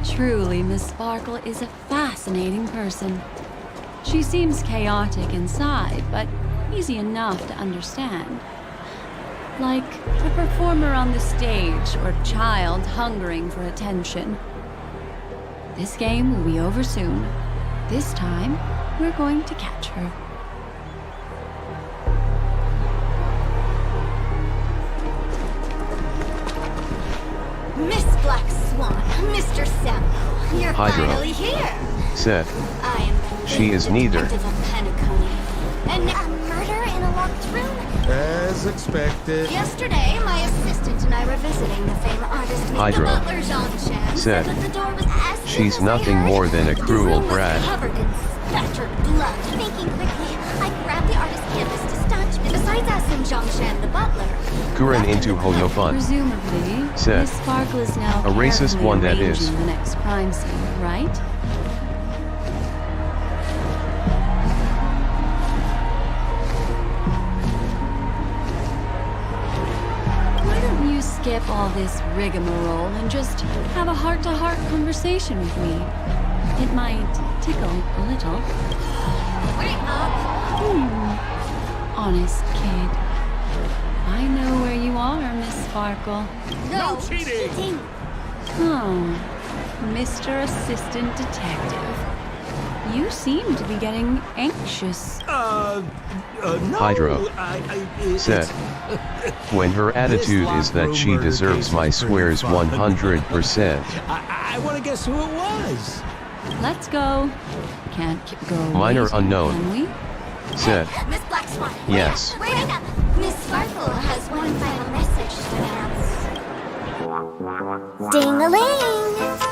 Truly, Miss Sparkle is a fascinating person. She seems chaotic inside, but easy enough to understand. Like a performer on the stage or a child hungering for attention. This game will be over soon. This time, we're going to catch her. Miss Black Swan, Mr. Sampo, you're Hydra. finally here. Said. I am the She is lead neither. detective of Penacony. And a murder in a locked room? As expected. Yesterday, my assistant and I were visiting the famed artist Hydra. the butler Jean-Chan Said. that the door was as She's soon as I nothing heard, more than a the cruel room was brat. covered in spattered blood. Thinking quickly, I grabbed the artist's canvas to staunch me. Besides asking Jean-Chan, the butler. Kuren into Hoyofun. Presumably, Said. Miss Sparkle is now A racist carefully one, that arranging is. the next crime scene, right? Why don't you skip all this rigmarole and just have a heart-to-heart conversation with me? It might tickle a little. Wait up! Honest kid. I know where you are, Miss Sparkle. No cheating. Oh, Mr. Assistant Detective. You seem to be getting anxious. No. Hydra. Said. When her attitude is that she deserves my swears 100%. I want to guess who it was. Let's go. Can't go Minor waiting, unknown. Can we? Said. Miss Black Swan. Yes. Wait up! Miss Sparkle has one final message to announce. Ding-a-ling!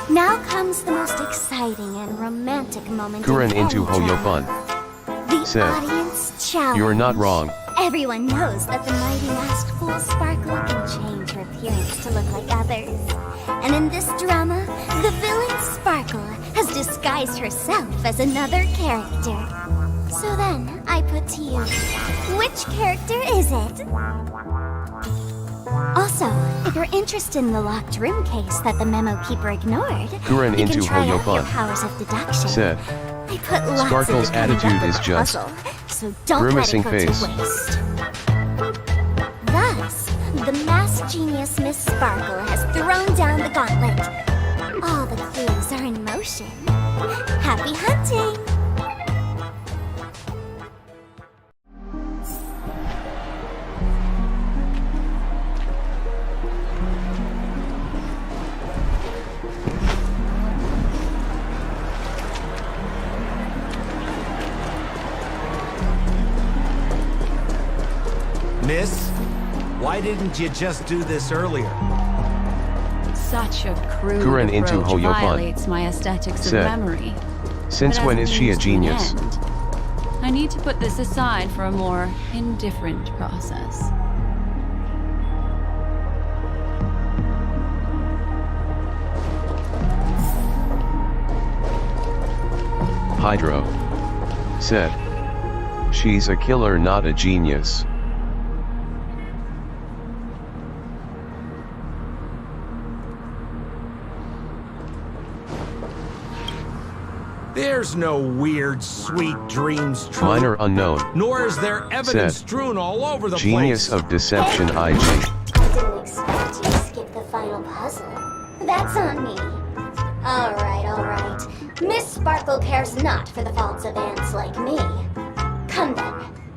exciting and romantic moment. Kuren in into any Hoyofun. drama. The Said, audience challenge. "You're not wrong." Everyone knows that the mighty masked fool Sparkle can change her appearance to look like others. And in this drama, the villain Sparkle has disguised herself as another character. So then, I put to you, which character is it? Also, if you're interested in the locked room case that the memo keeper ignored, Kuren you into can try out your Hoyofun. powers of deduction. Said, I put lots Sparkle's of coming up attitude with is the just puzzle, so don't grimacing let it go face. to waste. Thus, the masked genius Miss Sparkle has thrown down the gauntlet. All the clues are in motion. Happy hunting! Miss, why didn't you just do this earlier? Such a crude Kuren into approach Hoyofun. violates my aesthetics Said, of memory. "Since But when as is she a means to an genius?" end, I need to put this aside for a more indifferent process. Hydro. Said, "She's a killer, not a genius." There's no weird, sweet dreams true. Minor unknown. Nor is there evidence Said, strewn all over the "Genius place. of deception, IG." I didn't expect you to skip the final puzzle. That's on me. Alright, alright. Miss Sparkle cares not for the faults of ants like me. Come then.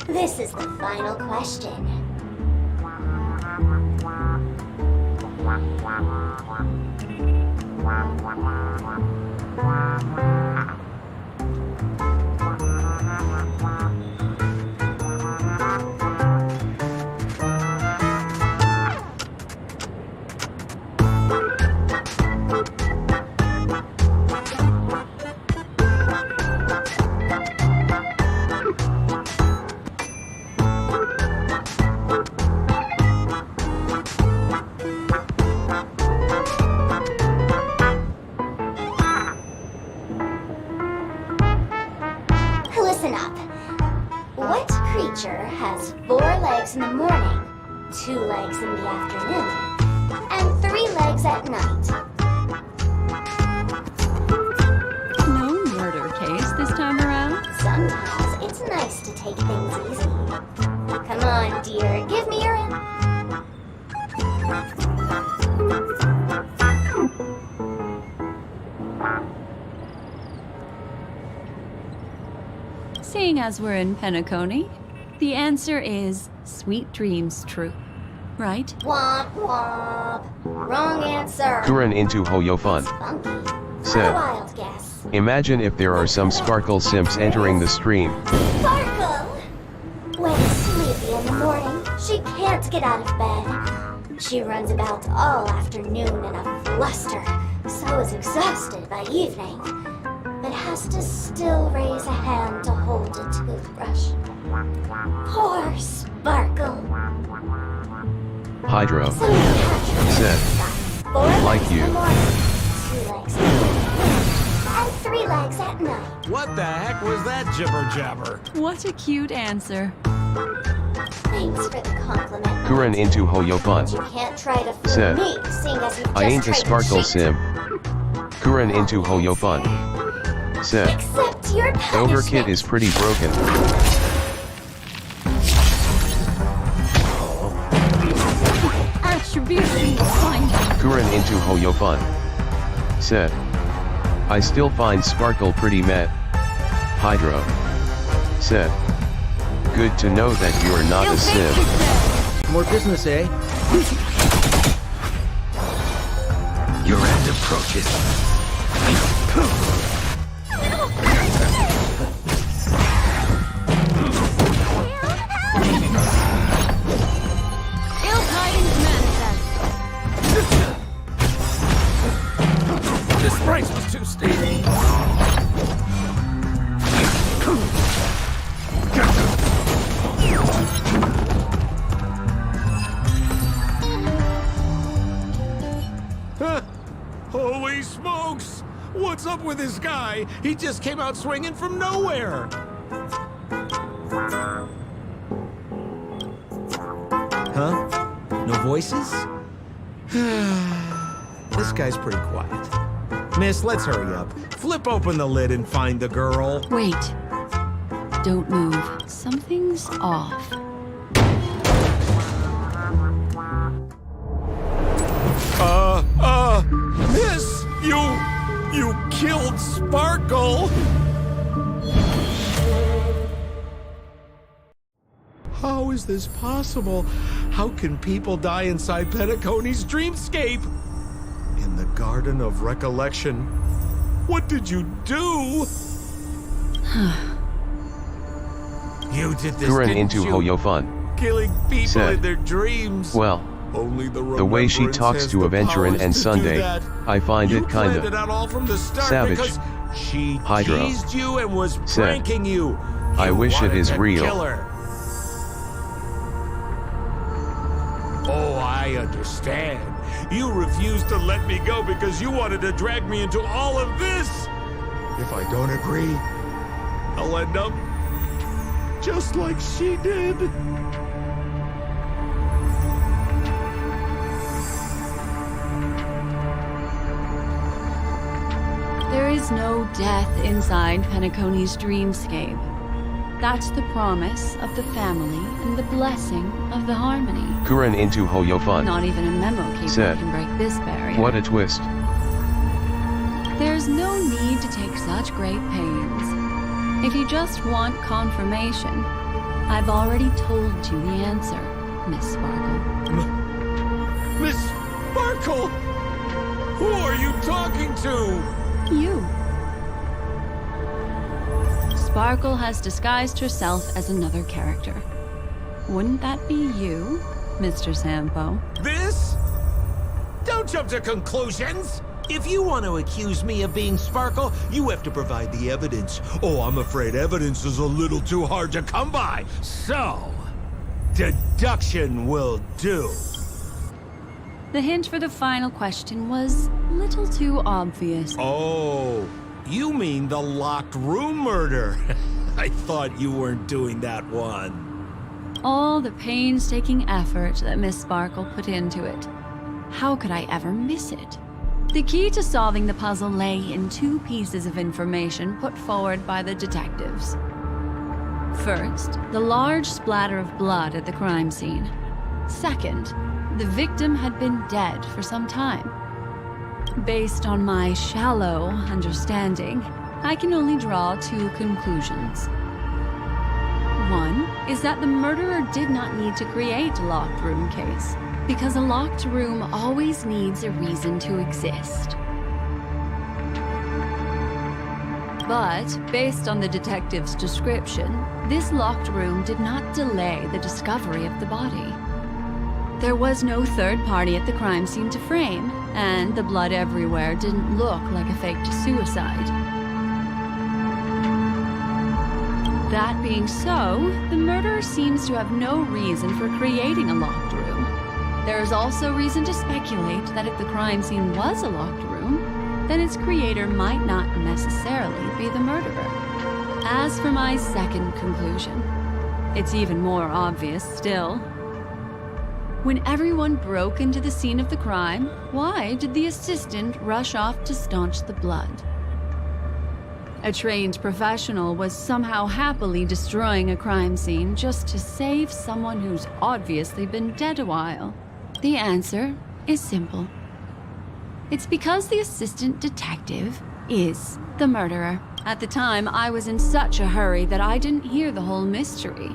This is the final question. Listen up. What creature has 4 legs in the morning, 2 legs in the afternoon, and 3 legs at night? No murder case this time around? Sometimes it's nice to take things easy. Come on, dear, give me your in. Seeing as we're in Penacony, the answer is Sweet Dreams True. Right? Womp womp. Wrong answer. Kuren into Hoyofun. Funky. Said, A wild guess. "Imagine if there are some Sparkle simps entering the stream." Sparkle! When sleepy in the morning, she can't get out of bed. She runs about all afternoon in a fluster, so is exhausted by evening, but has to still raise a hand to hold a toothbrush. Poor Sparkle. Hydro. So Patrick Said, got 4 "Like legs in you." the morning, 2 legs in the afternoon, and 3 legs at night. What the heck was that jibber jabber? What a cute answer. Thanks for the compliment. Kuren into You Hoyofun. can't try to fool Said, me, seeing as you just "I ain't a tried to Sparkle cheat. sim." Kuren into Hoyofun. Said, Accept your "Ogre Kid punishment. is pretty broken." Attribution find Kuren into Hoyofun. Said, "I still find Sparkle pretty met." Hydro. Said, "Good to know that you're not a sim." More business, eh? Your end approaches. ill tidings manifest. This price was too steep. jokes! What's up with this guy? He just came out swinging from nowhere! Huh? No voices? This guy's pretty quiet. Miss, let's hurry up. Flip open the lid and find the girl. Wait. Don't move. Something's off. Miss, you killed Sparkle! How is this possible? How can people die inside Penacony's dreamscape? In the Garden of Recollection. What did you do? You did this, Kuren didn't into you? Hoyofun. Killing people Said, in their dreams. Well, Only the way she Remembrance talks has to the Aventurin powers and to do Sunday, that. I find You it planned kinda it out all from the start savage. because she Hydro teased you and was said, pranking you. I You wish it wanted is to real. kill her. Oh, I understand. You refused to let me go because you wanted to drag me into all of this. If I don't agree, I'll end up just like she did. There is no death inside Penacony's dreamscape. That's the promise of the family and the blessing of the harmony. Kuren into Hoyofun. Not even a memo keeper Said, can break this barrier. What a twist. There's no need to take such great pains. If you just want confirmation, I've already told you the answer, Miss Sparkle. Miss Sparkle! Who are you talking to? You. Sparkle has disguised herself as another character. Wouldn't that be you, Mr. Sampo? This? Don't jump to conclusions! If you want to accuse me of being Sparkle, you have to provide the evidence. Oh, I'm afraid evidence is a little too hard to come by. So, deduction will do. The hint for the final question was a little too obvious. Oh, you mean the locked room murder? I thought you weren't doing that one. All the painstaking effort that Miss Sparkle put into it. How could I ever miss it? The key to solving the puzzle lay in two pieces of information put forward by the detectives. First, the large splatter of blood at the crime scene. Second, the victim had been dead for some time. Based on my shallow understanding, I can only draw two conclusions. One is that the murderer did not need to create a locked room case, because a locked room always needs a reason to exist. But, based on the detective's description, this locked room did not delay the discovery of the body. There was no third party at the crime scene to frame, and the blood everywhere didn't look like a faked suicide. That being so, the murderer seems to have no reason for creating a locked room. There is also reason to speculate that if the crime scene was a locked room, then its creator might not necessarily be the murderer. As for my second conclusion, it's even more obvious still. When everyone broke into the scene of the crime, why did the assistant rush off to staunch the blood? A trained professional was somehow happily destroying a crime scene just to save someone who's obviously been dead a while. The answer is simple. It's because the assistant detective is the murderer. At the time, I was in such a hurry that I didn't hear the whole mystery.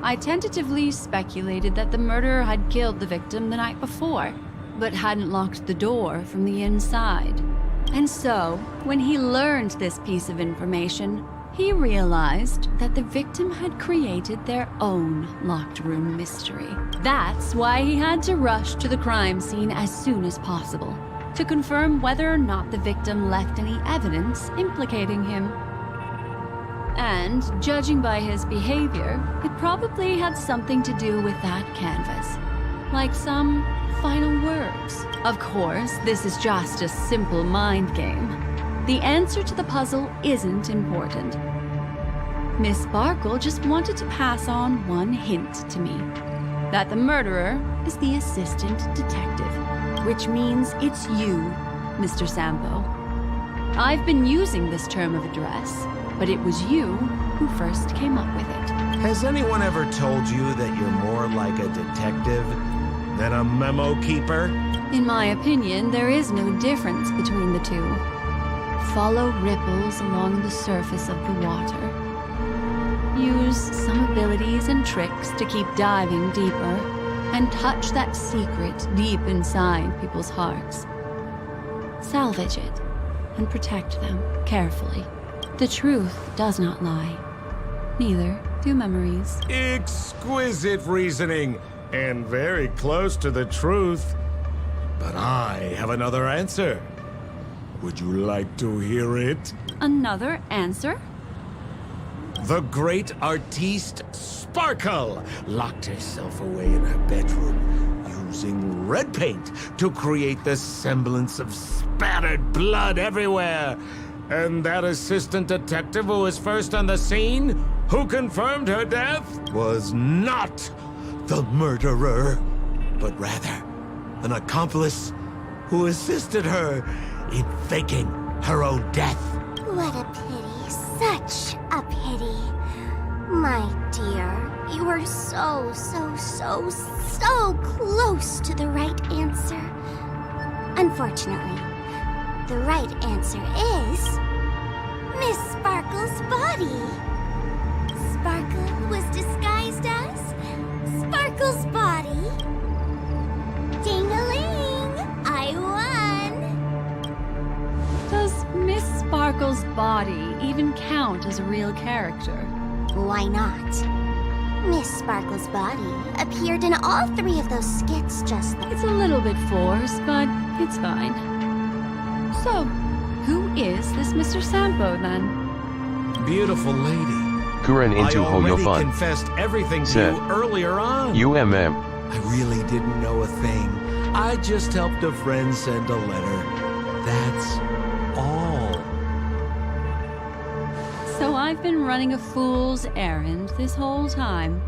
I tentatively speculated that the murderer had killed the victim the night before, but hadn't locked the door from the inside. And so, when he learned this piece of information, he realized that the victim had created their own locked room mystery. That's why he had to rush to the crime scene as soon as possible, to confirm whether or not the victim left any evidence implicating him. And, judging by his behavior, it probably had something to do with that canvas. Like some final words. Of course, this is just a simple mind game. The answer to the puzzle isn't important. Miss Sparkle just wanted to pass on one hint to me. That the murderer is the assistant detective, which means it's you, Mr. Sampo. I've been using this term of address, but it was you who first came up with it. Has anyone ever told you that you're more like a detective than a memo keeper? In my opinion, there is no difference between the two. Follow ripples along the surface of the water. Use some abilities and tricks to keep diving deeper, and touch that secret deep inside people's hearts. Salvage it, and protect them carefully. The truth does not lie. Neither do memories. Exquisite reasoning, and very close to the truth. But I have another answer. Would you like to hear it? Another answer? The great artiste Sparkle locked herself away in her bedroom using red paint to create the semblance of spattered blood everywhere. And that assistant detective who was first on the scene, who confirmed her death, was not the murderer, but rather an accomplice who assisted her in faking her own death. What a pity, such a pity. My dear, you were so close to the right answer. Unfortunately, the right answer is Miss Sparkle's body. Sparkle was disguised as Sparkle's body. Ding-a-ling! I won! Does Miss Sparkle's body even count as a real character? Why not? Miss Sparkle's body appeared in all 3 of those skits just like... It's a little bit forced, but it's fine. So, who is this Mr. Sampo, then? Beautiful lady. Kuren into I already Hoyofun. confessed everything to Said, you earlier on. UMM. I really didn't know a thing. I just helped a friend send a letter. That's all. So I've been running a fool's errand this whole time.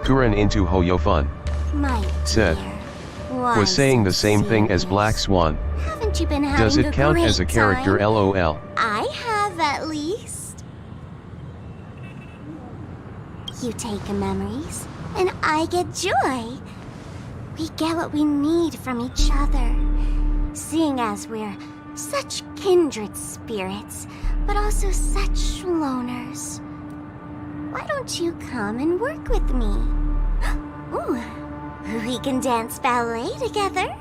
Kuren into Hoyofun. My Said, dear, was saying the same thing as Black Swan. Haven't you been having Does it count great as a character time? LOL? I have, at least. You take memories, and I get joy. We get what we need from each other, seeing as we're such kindred spirits, but also such loners. Why don't you come and work with me? Ooh, we can dance ballet together.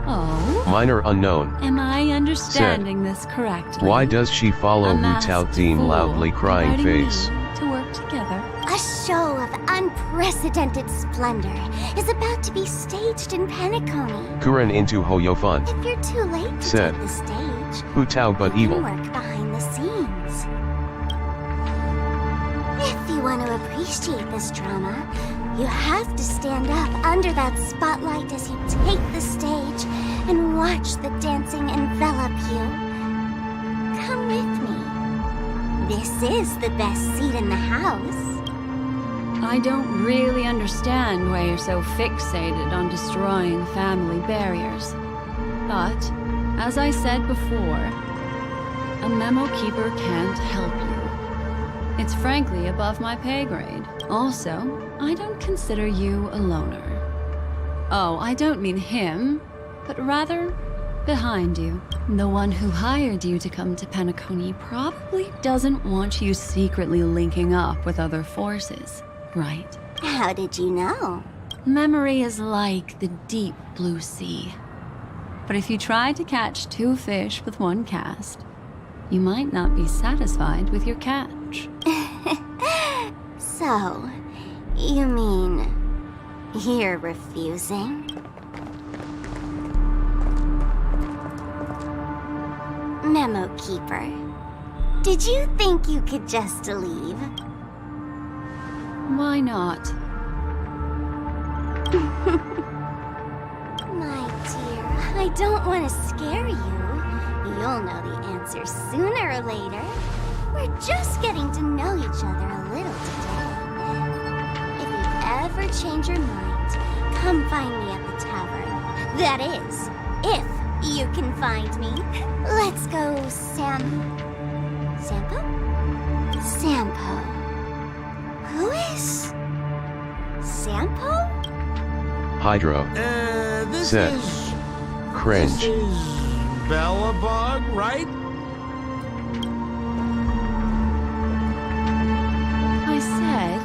Oh? Minor unknown. Am I understanding this correctly? Why does she follow A Wu masked Tao theme fool loudly crying inviting face? me to work together. A show of unprecedented splendor is about to be staged in Penacony. Kuren into Hoyofun. If you're too late to Said, take the stage, Wu Tao but you evil. can work behind the scenes. If you want to appreciate this drama, you have to stand up under that spotlight as you take the stage and watch the dancing envelop you. Come with me. This is the best seat in the house. I don't really understand why you're so fixated on destroying family barriers. But, as I said before, a memo keeper can't help you. It's frankly above my pay grade. Also, I don't consider you a loner. Oh, I don't mean him, but rather behind you. The one who hired you to come to Penacony probably doesn't want you secretly linking up with other forces, right? How did you know? Memory is like the deep blue sea. But if you try to catch 2 fish with 1 cast, you might not be satisfied with your catch. So, you mean you're refusing? Memo Keeper. Did you think you could just leave? Why not? My dear, I don't want to scare you. You'll know the answer sooner or later. We're just getting to know each other a little today. If you ever change your mind, come find me at the tavern. That is, if you can find me. Let's go, Sampo? Sampo. Who is... Sampo? Hydro. This Said. is... Cringe. This is Bellabog, right? I said...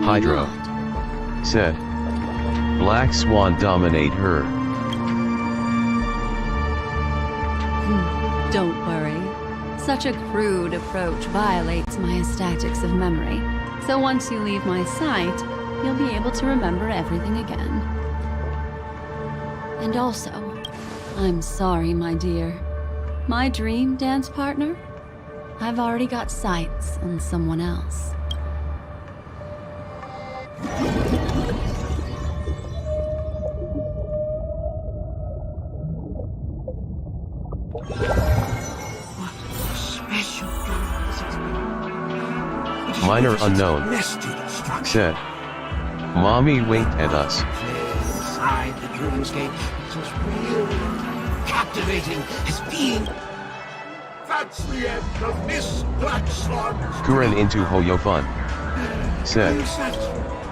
why Hydro. not? Said. Black Swan dominate her. Don't worry. Such a crude approach violates my statics of memory. So once you leave my sight, you'll be able to remember everything again. And also, I'm sorry, my dear. My dream dance partner? I've already got sights on someone else. Minor unknown. Said. Mommy winked at us. Inside the dreamscape, it's as real, captivating as being. That's the end of Miss Black Swan. Kuren into Hoyofun. Said.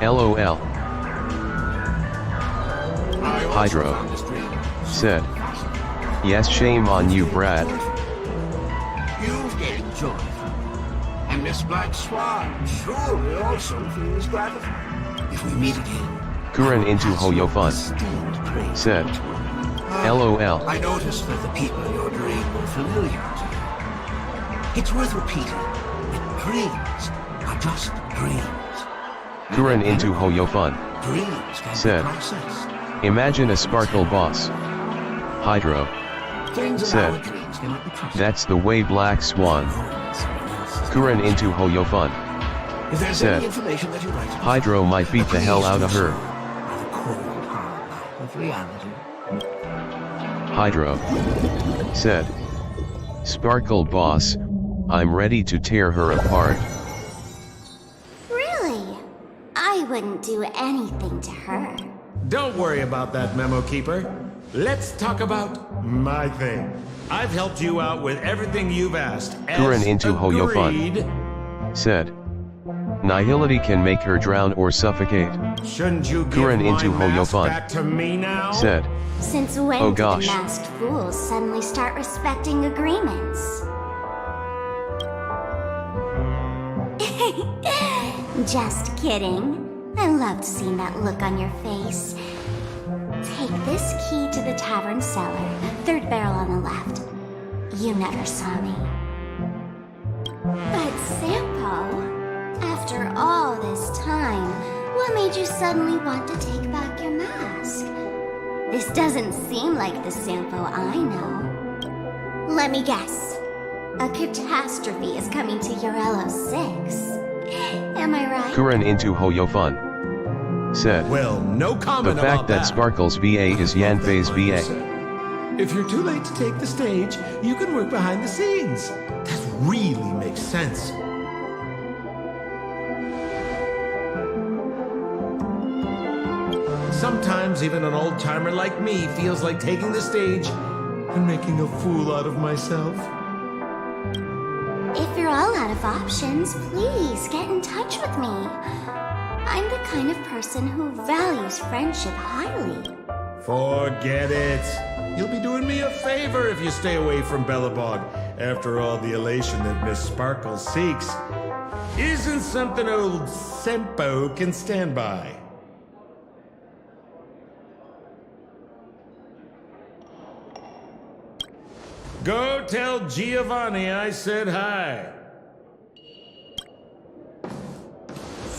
LOL. Hydro. Said. Yes, shame on you, Brad. You've gained joy. And Miss Black Swan surely also feels gratified. If we meet again. Kuren into Hoyofun. Said. LOL. I noticed that the people in your dream were familiar to you. It's worth repeating that dreams are just dreams. Kuren into Hoyofun. Dreams can Said. be processed. Imagine a sparkle boss. Hydro. Things in Said. our dreams cannot be trusted. That's the way, Black Swan. Kuren into Hoyofun. If there's Said. any information that you'd like to Hydro might beat the hell out of her. by the cold hard light of reality. Hydro. Said. Sparkle boss, I'm ready to tear her apart. Really? I wouldn't do anything to her. Don't worry about that, Memo Keeper. Let's talk about my thing. I've helped you out with everything you've asked. Kuren into Hoyofun. Said. Nihility can make her drown or suffocate. Shouldn't you give Kuren my into mask Hoyofun. back to me now? Said. Since when Oh did gosh. the masked fools suddenly start respecting agreements? Just kidding. I loved seeing that look on your face. Take this key to the tavern cellar, third barrel on the left. You never saw me. But Sampo, after all this time, what made you suddenly want to take back your mask? This doesn't seem like the Sampo I know. Let me guess. A catastrophe is coming to Urello 6. Am I right? Kuren into Hoyofun. Said. Well, no The comment fact about that Sparkle's VA is Yanfei's VA. If you're too late to take the stage, you can work behind the scenes. That really makes sense. Sometimes even an old-timer like me feels like taking the stage and making a fool out of myself. If you're all out of options, please get in touch with me. I'm the kind of person who values friendship highly. Forget it. You'll be doing me a favor if you stay away from Bellabog. After all, the elation that Miss Sparkle seeks isn't something old Sempo can stand by. Go tell Giovanni I said hi.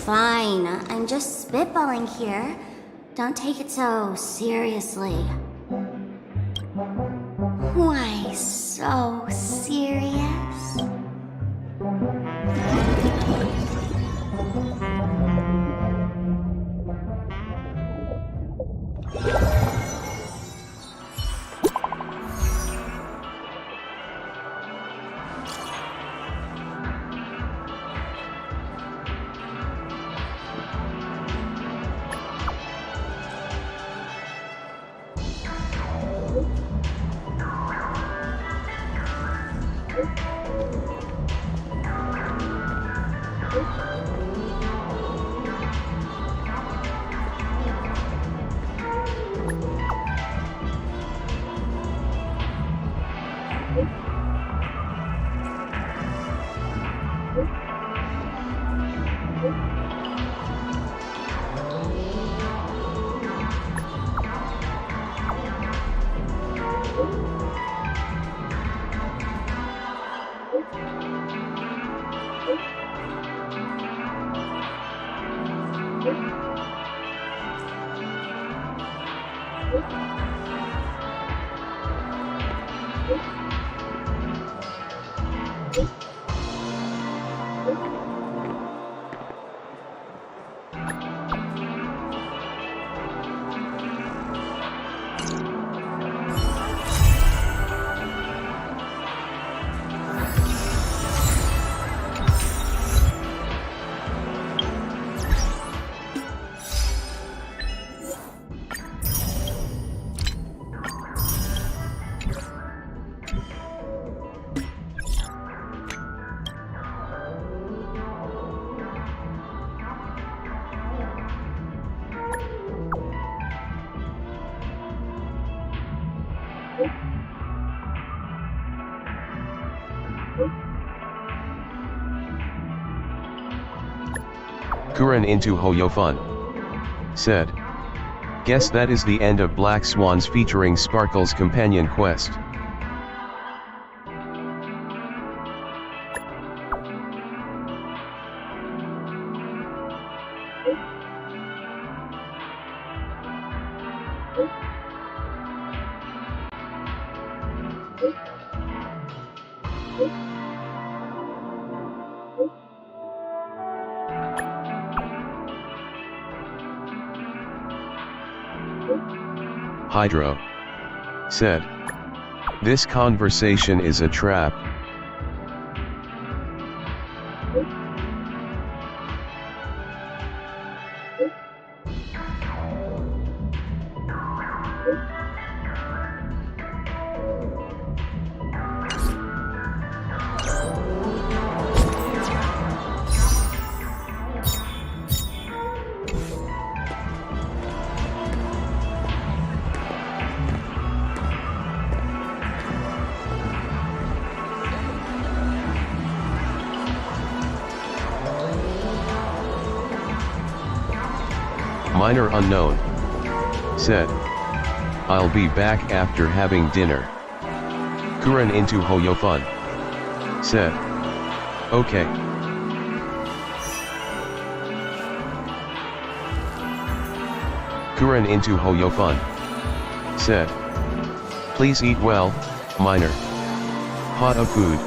Fine, I'm just spitballing here. Don't take it so seriously. Why so serious? Kuren into Hoyofun. Said. Guess that is the end of Black Swans featuring Sparkle's companion quest. Hydro. Said. This conversation is a trap. Minor unknown. Said. I'll be back after having dinner. Kuren into Hoyofun. Said. Okay. Kuren into Hoyofun. Said. Please eat well, Minor. Hot of food.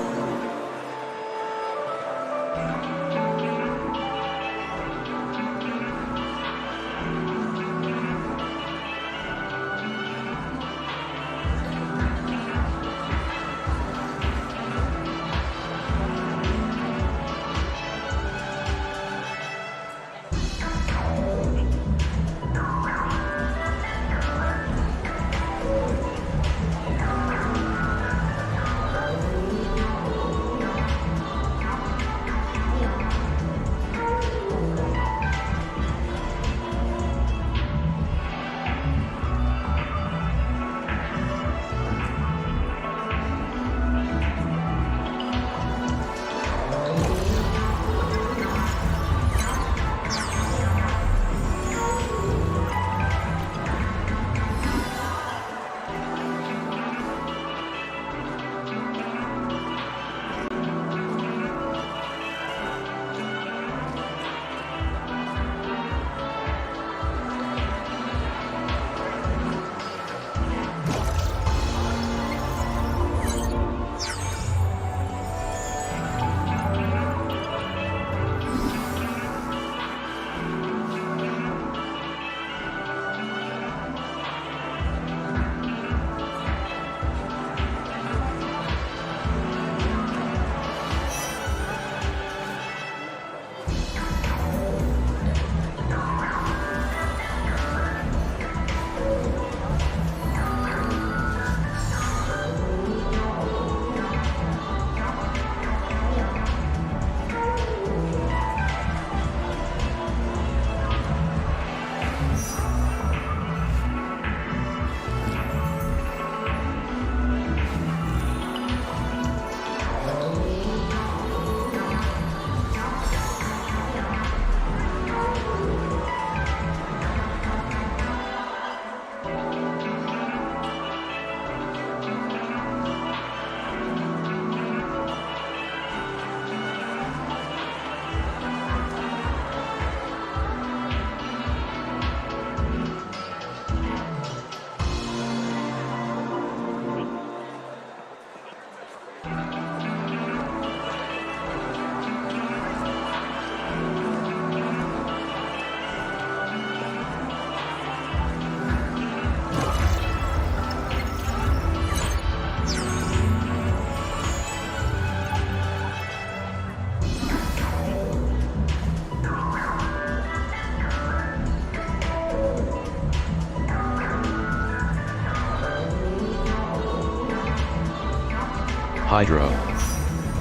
Hydro.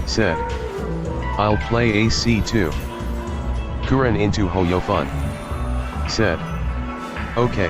Said. I'll play AC too. Kuren into Hoyo Fun. Said. Okay.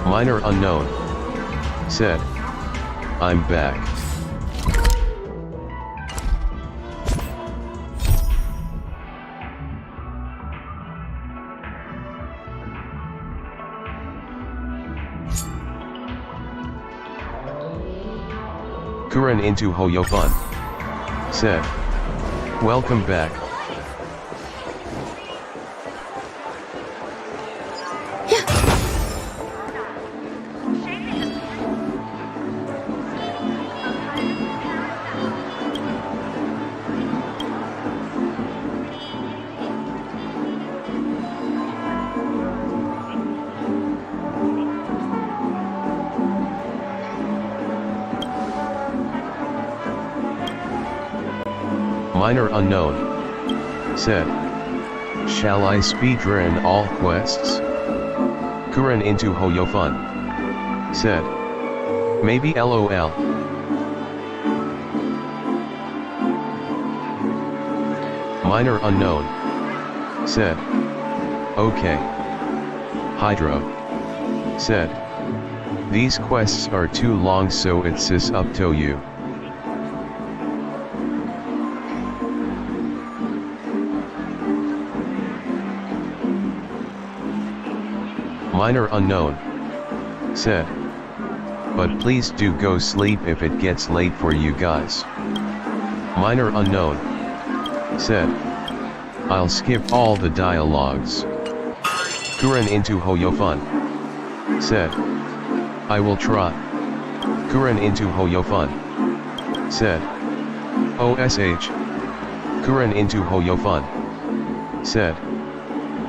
Minor unknown. Said. I'm back. Kuren into Hoyofun. Said. Welcome back. Minor unknown. Said. Shall I speedrun all quests? Kuren into Hoyofun. Said. Maybe LOL. Minor unknown. Said. Okay. Hydro. Said. These quests are too long, so it's up to you. Minor unknown. Said. But please do go sleep if it gets late for you guys. Minor unknown. Said. I'll skip all the dialogues. Kuren into Hoyofun. Said. I will try. Kuren into Hoyofun. Said. OSH. Kuren into Hoyofun. Said.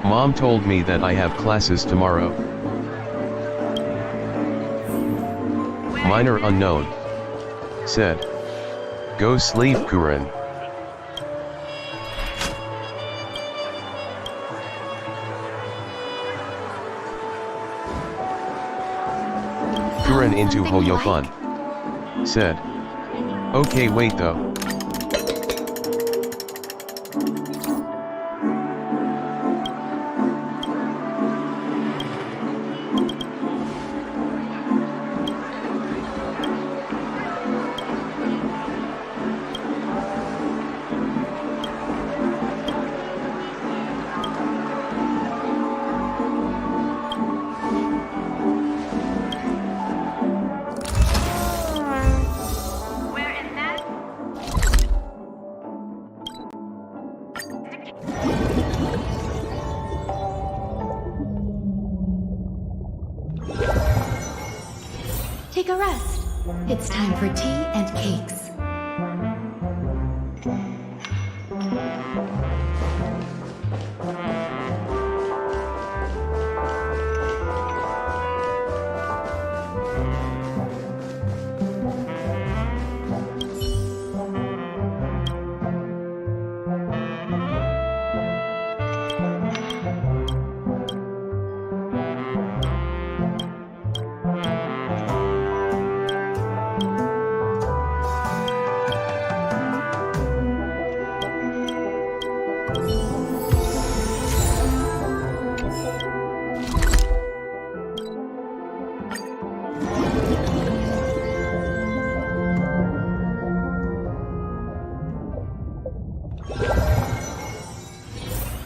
Mom told me that I have classes tomorrow. Minor unknown. Said. Go sleep, Kuren. Kuren into Hoyofun. Said. Okay, wait though. Take a rest. It's time for tea and cakes.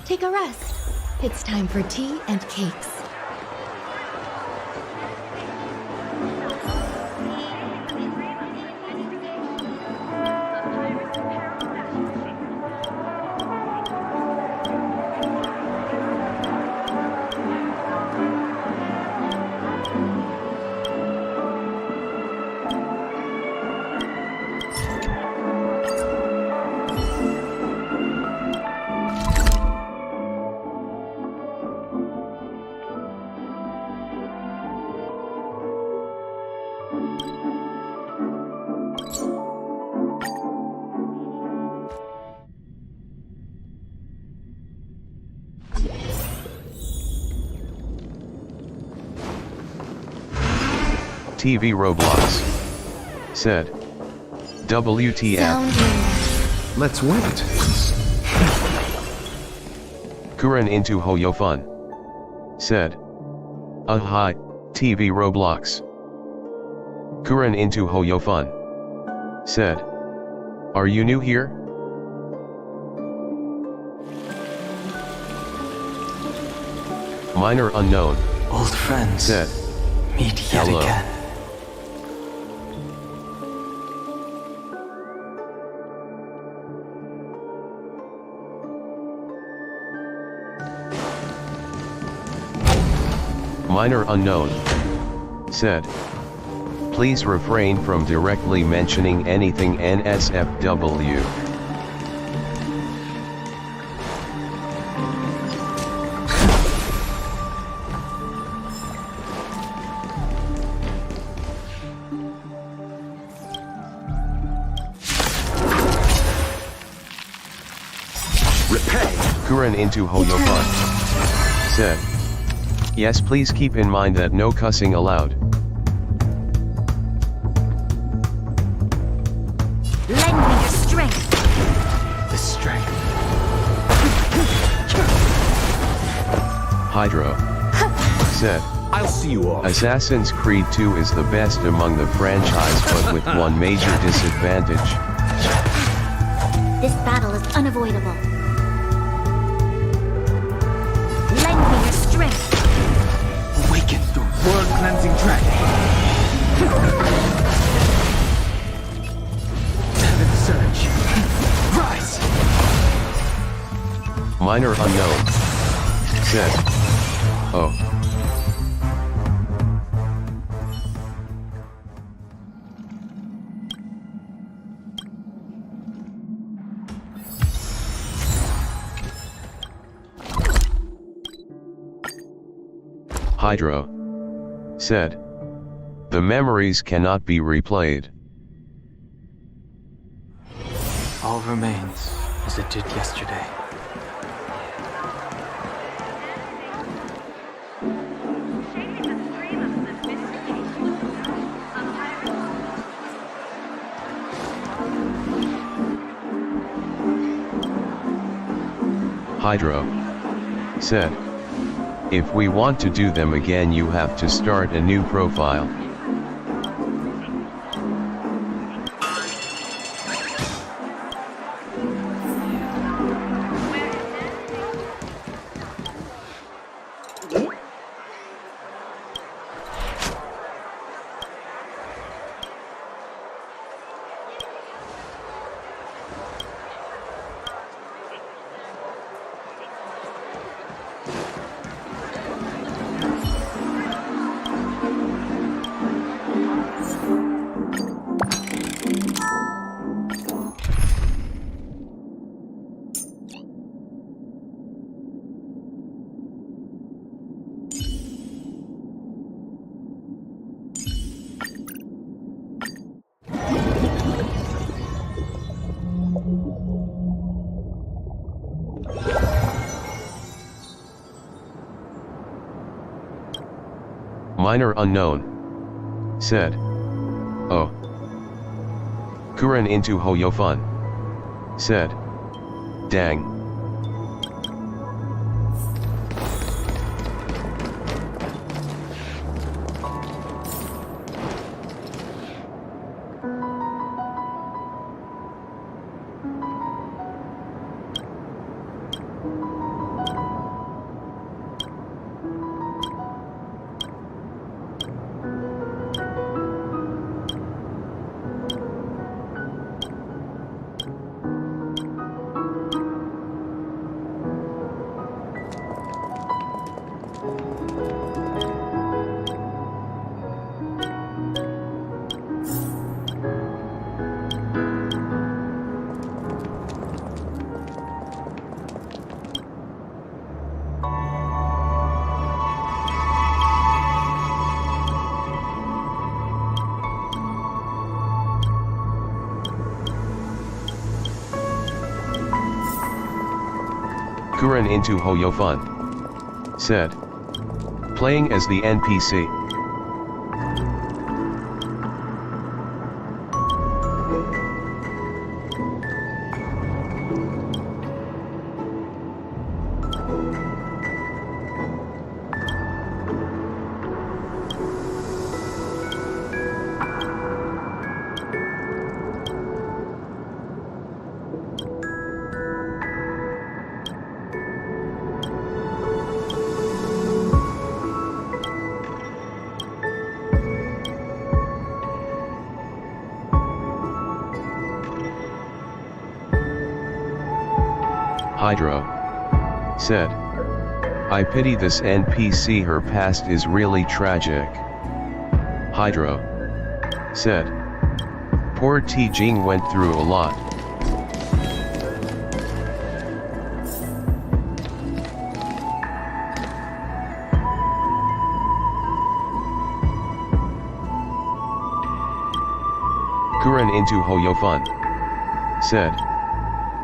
Take a rest. It's time for tea and cakes. TV Roblox. Said. WTF. Let's wait. Kuren into Hoyofun. Said. Hi, TV Roblox. Kuren into Hoyofun. Said. Are you new here? Minor unknown. Old friends. Said. Meet yet Hello. again. Minor unknown. Said. Please refrain from directly mentioning anything NSFW. Kuren into Hoyofun. Said. Yes, please keep in mind that no cussing allowed. Lend me your strength. The strength. Hydro. Said. I'll see you off. Assassin's Creed 2 is the best among the franchise, but with one major disadvantage. This battle is unavoidable. Lend me your strength. Awaken the world-cleansing dragon. Seventh surge. Rise. Minor unknown. Said. Oh. Hydro. Said. The memories cannot be replayed. All remains as it did yesterday. Hydro. Said. If we want to do them again, you have to start a new profile. Minor unknown. Said. Oh. Kuren into Hoyofun. Said. Dang. Kuren into Hoyofun. Said. Playing as the NPC. Hydro said, I pity this NPC, her past is really tragic. Hydro said, poor T-Jing went through a lot. Kuren into Hoyofun said,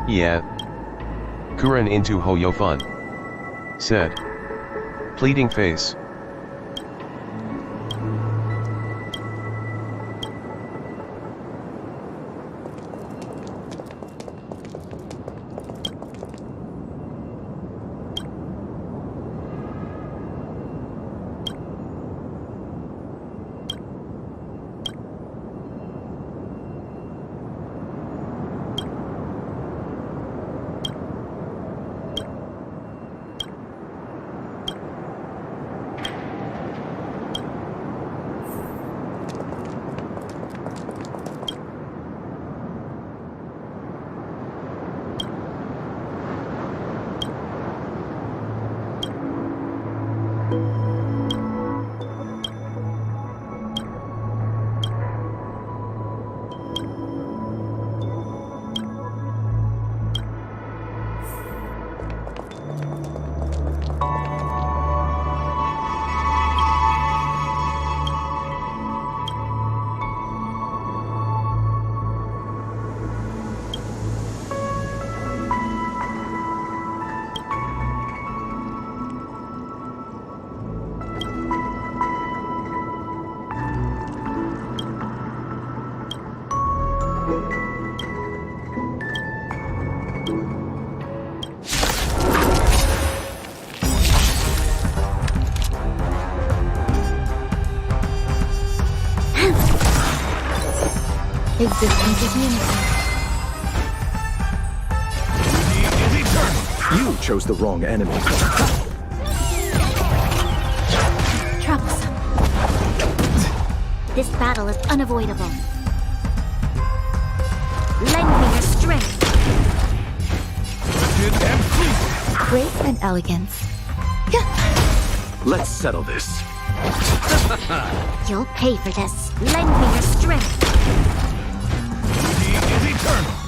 yeah. Kuren into Hoyofun said, pleading face. Existence is meaningful. You chose the wrong enemy. Troublesome. This battle is unavoidable. Lend me your strength. Grace and elegance. Let's settle this. You'll pay for this. Lend me your strength. Is eternal.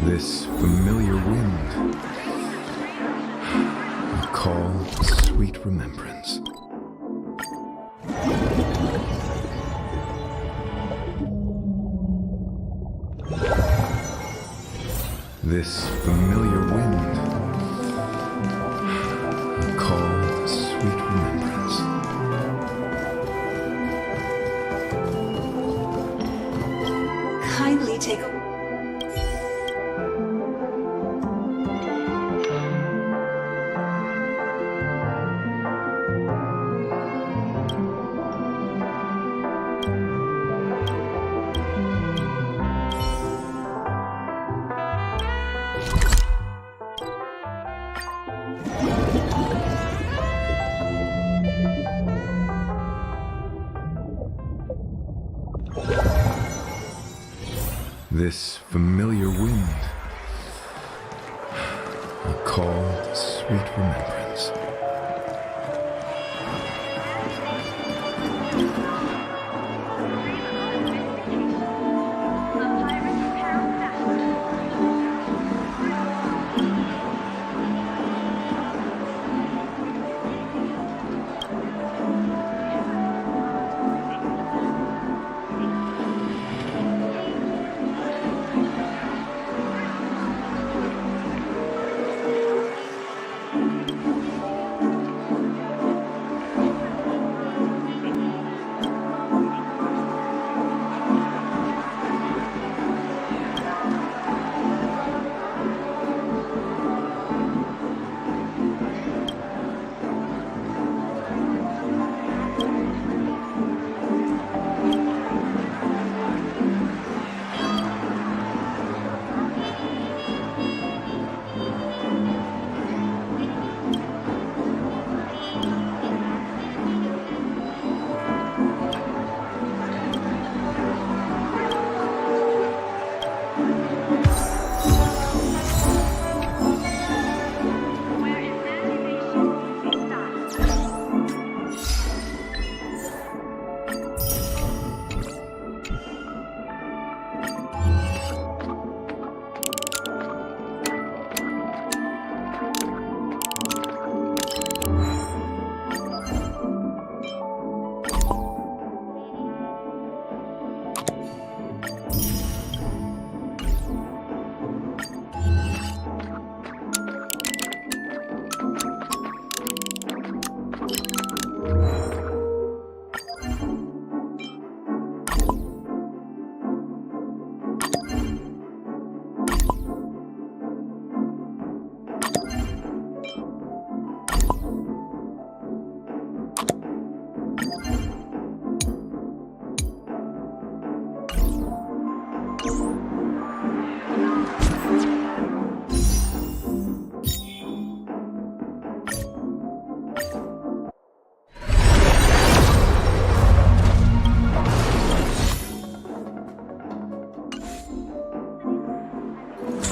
This familiar wind, a call of sweet remembrance. This familiar wind, a call of sweet remembrance. Kindly take a... This familiar wind, a call to sweet remembrance.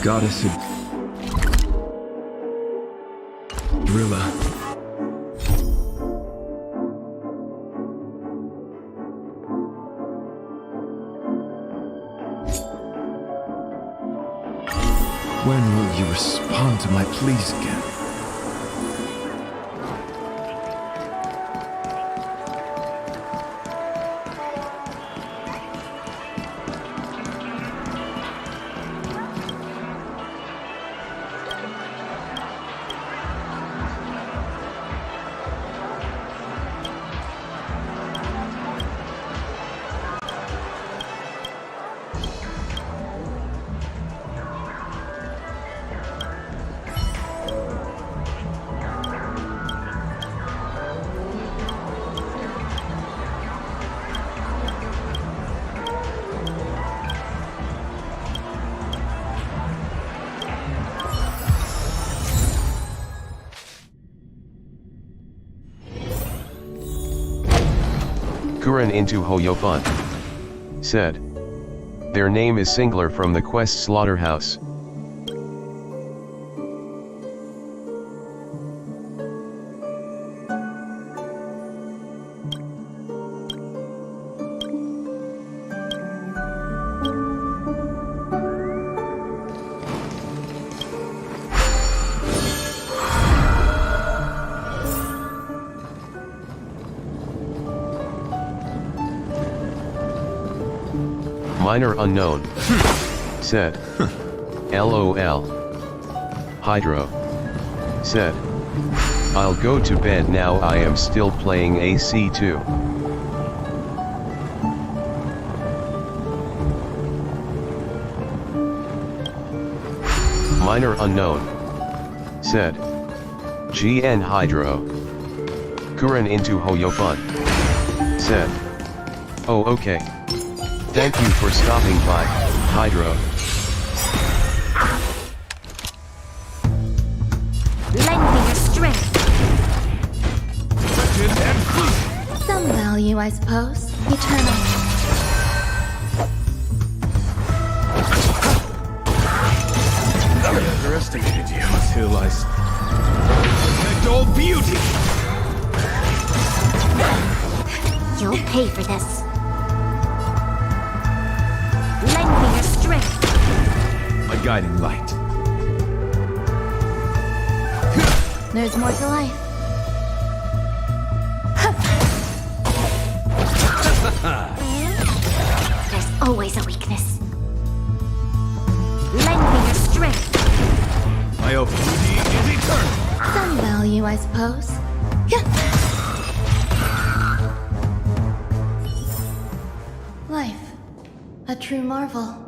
goddess of Drilla. When will you respond to my pleas again? Kuren into Hoyofun. Said. Their name is Singler from the Quest Slaughterhouse. Minor unknown. Said. LOL. Hydro. Said. I'll go to bed now, I am still playing AC2. Minor unknown. Said. GN Hydro. Kuren into Hoyofun. Said. Oh okay. Thank you for stopping by, Hydro. Lend me your strength. Some value, I suppose. Eternal. I underestimated you until I protect all beauty. You'll pay for this. Lend me your strength. A guiding light. There's more to life. There's always a weakness. Lend me your strength. My oath of duty is eternal. Some value, I suppose. Life. A true marvel.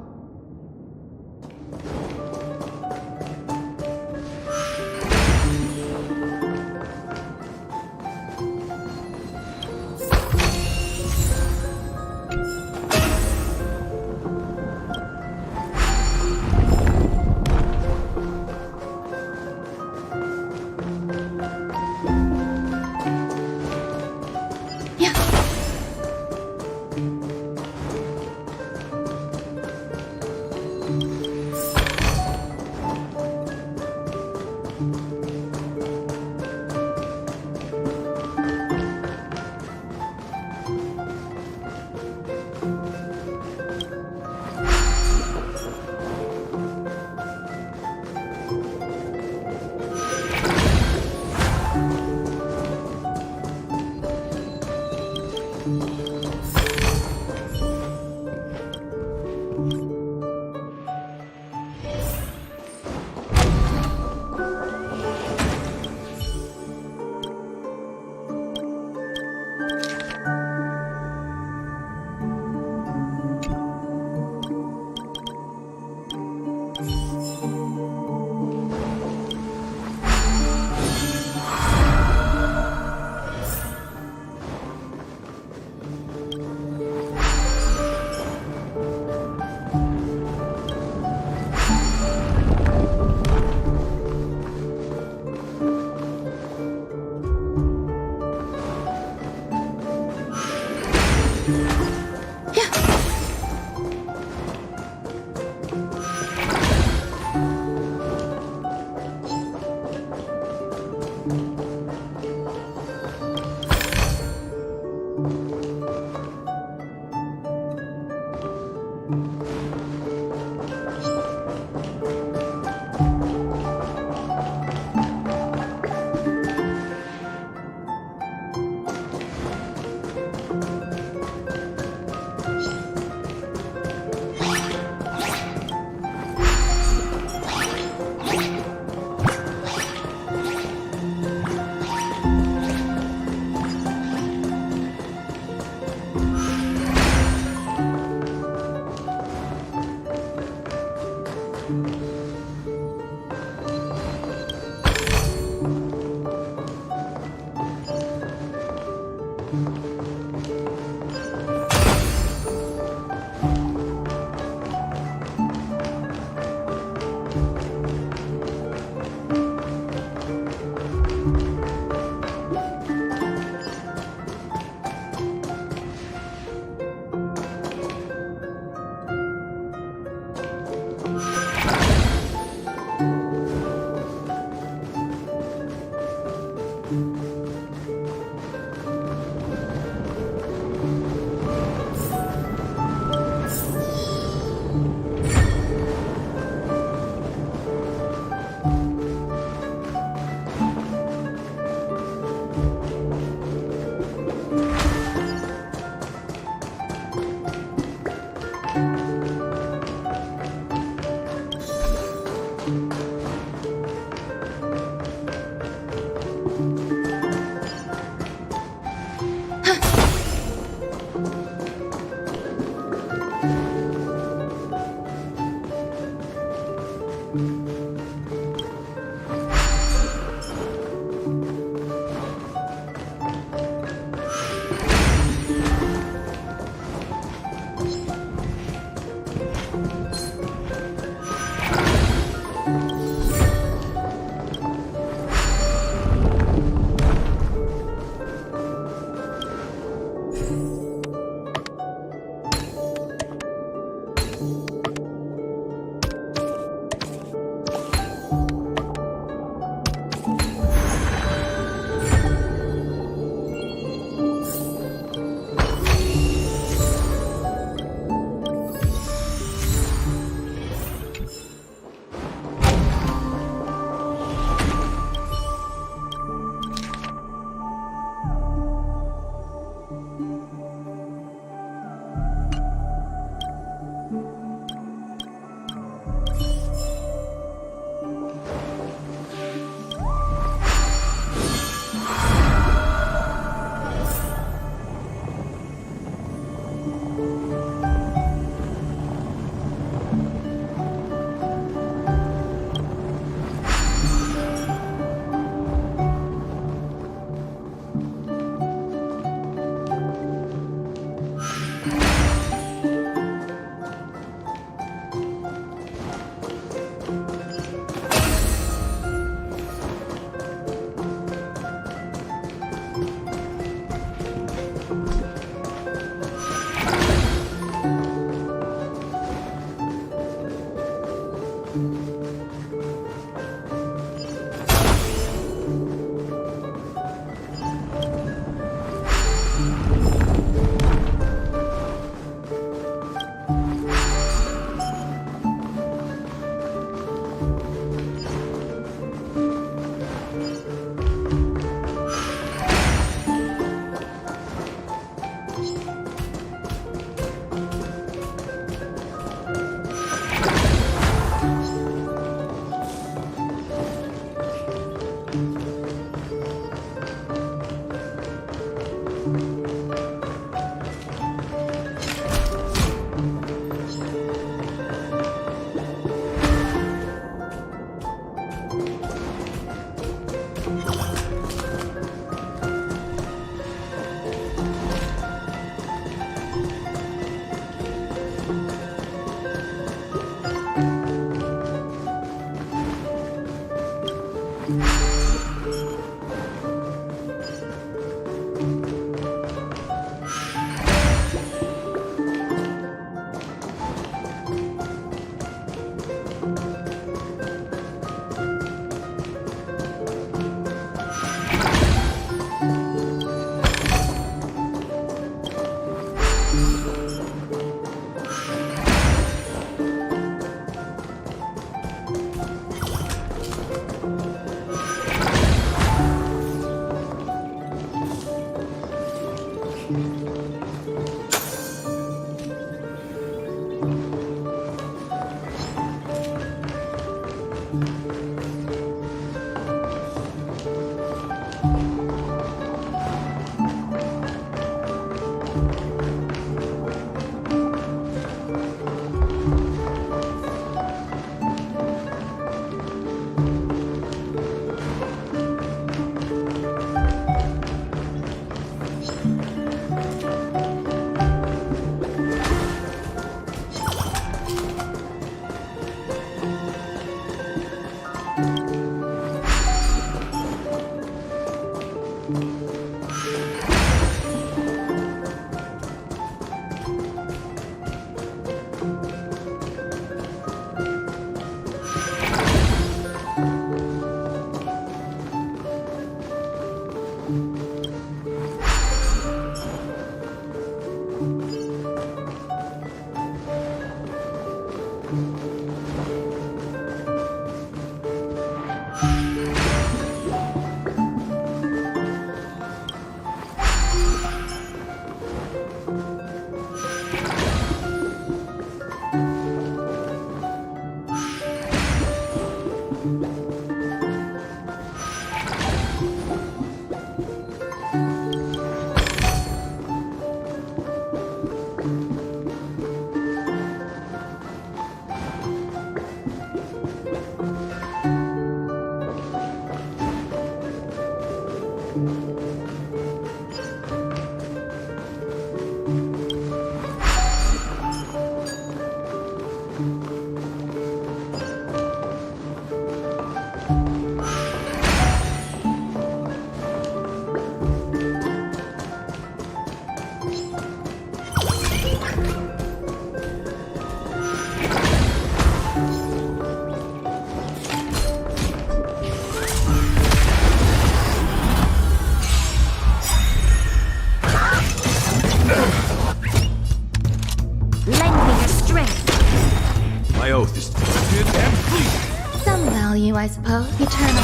Lend me your strength. My oath is good and fleeting. Some value, I suppose. Eternal.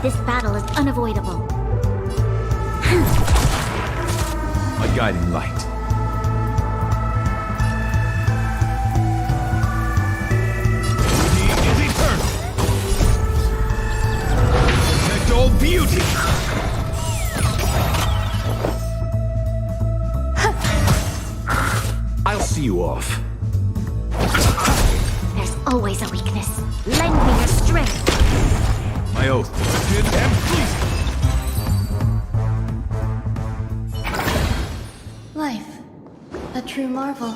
This battle is unavoidable. My guiding light. Beauty is eternal. Protect all beauty. I'll see you off. There's always a weakness. Lend me your strength. My oath, good and fleeting. Life. A true marvel.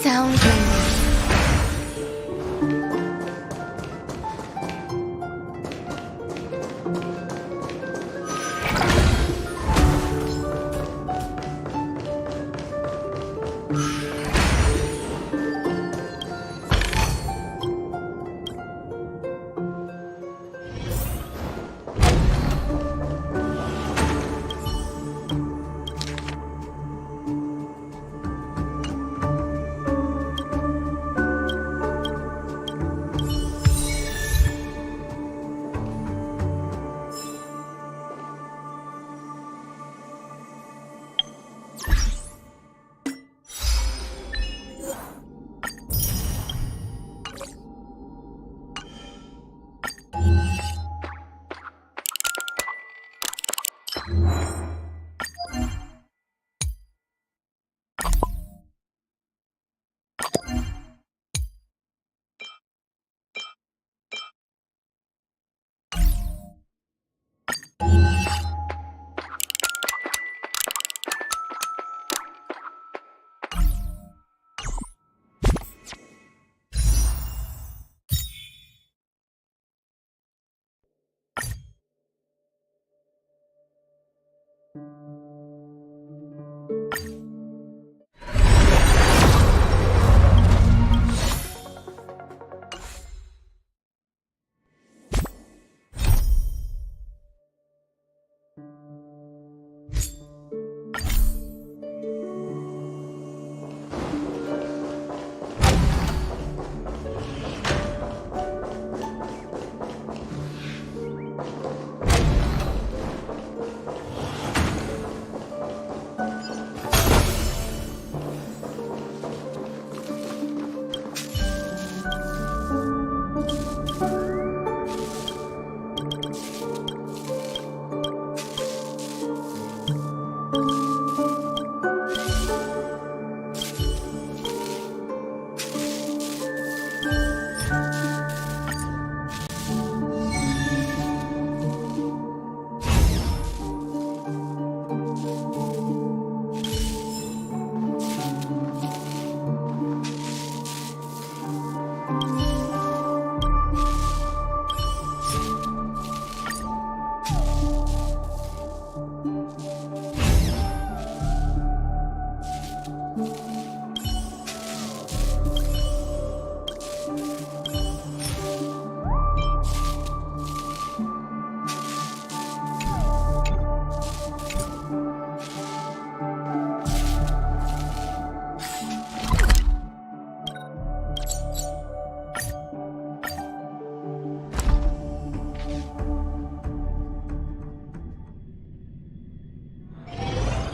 Sound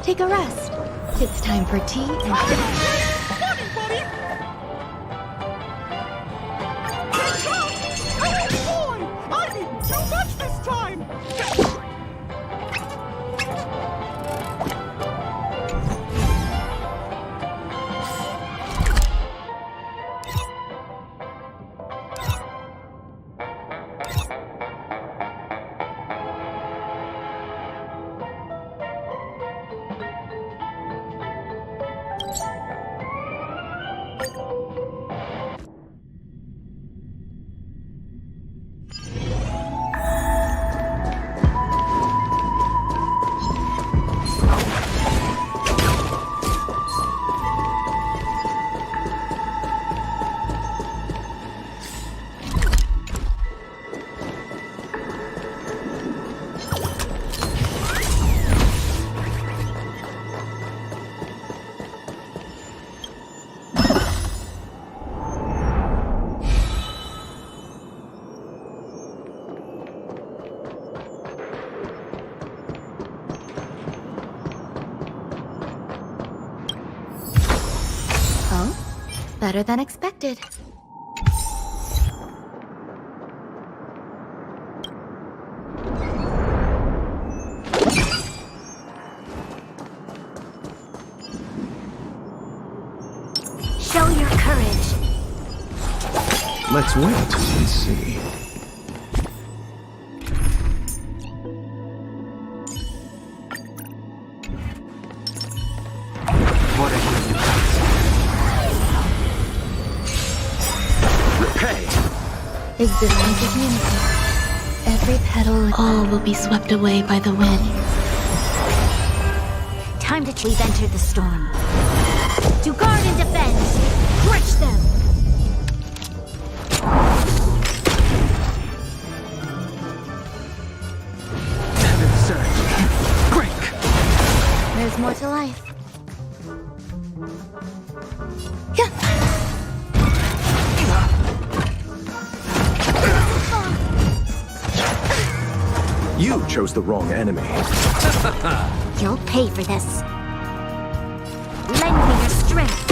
Take a rest. It's time for tea and... Better than expected. Show your courage. Let's wait and see. What are you doing? Repay! Existence is unity. Every petal, all will be swept away by the wind. Time to we've entered the storm. To guard and defend! Crush them! Heaven surge. Break! There's more to life. You chose the wrong enemy. You'll pay for this. Lend me your strength.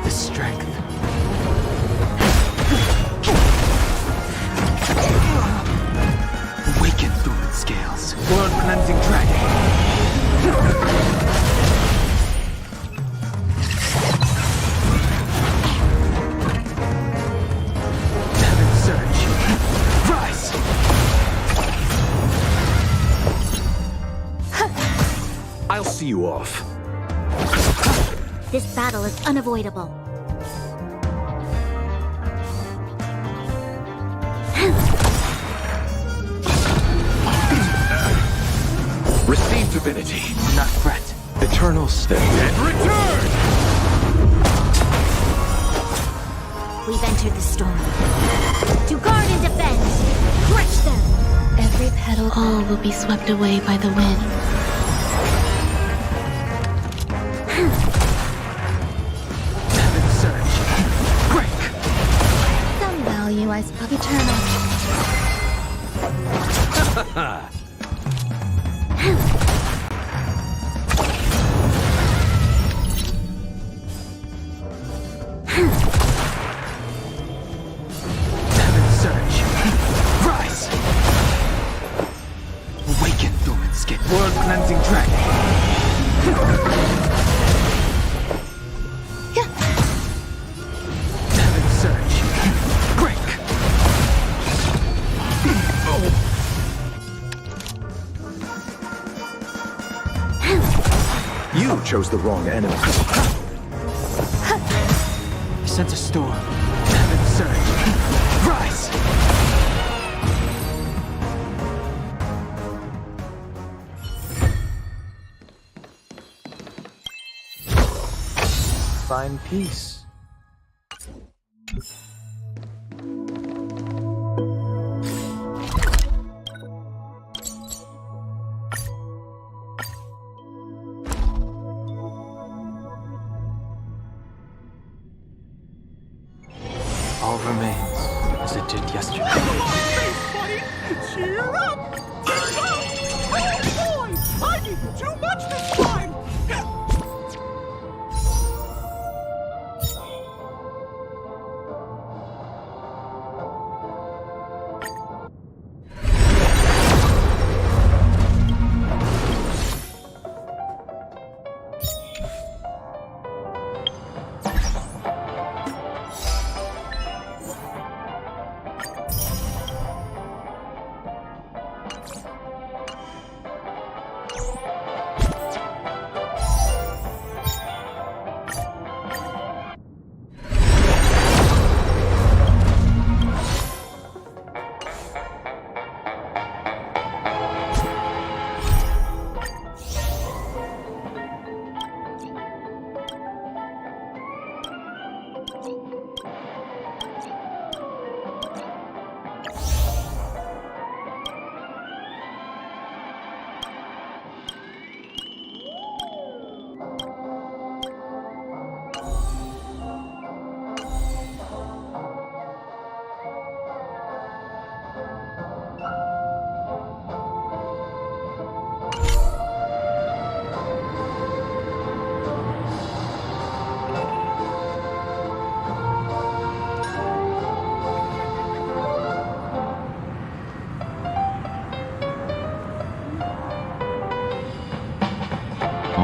The strength. Awaken through its scales. World cleansing dragon. Heaven surge. Rise! I'll see you off. This battle is unavoidable. Receive divinity. Not fret. Eternal stay. And return! We've entered the storm. To guard and defend! Crush them! Every petal, all will be swept away by the wind. Heaven surge. Break! Some value, I suppose. Eternal. Heaven surge. Rise! Awaken through its skin. World cleansing dragon. Heaven surge. Break! You chose the wrong enemy. I sense a storm. Heaven surge. Rise! Find peace. All remains as it did yesterday. Cheer up! Oh boy! I did too much this time!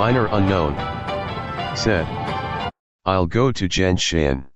minor unknown, said, "I'll go to Genshin."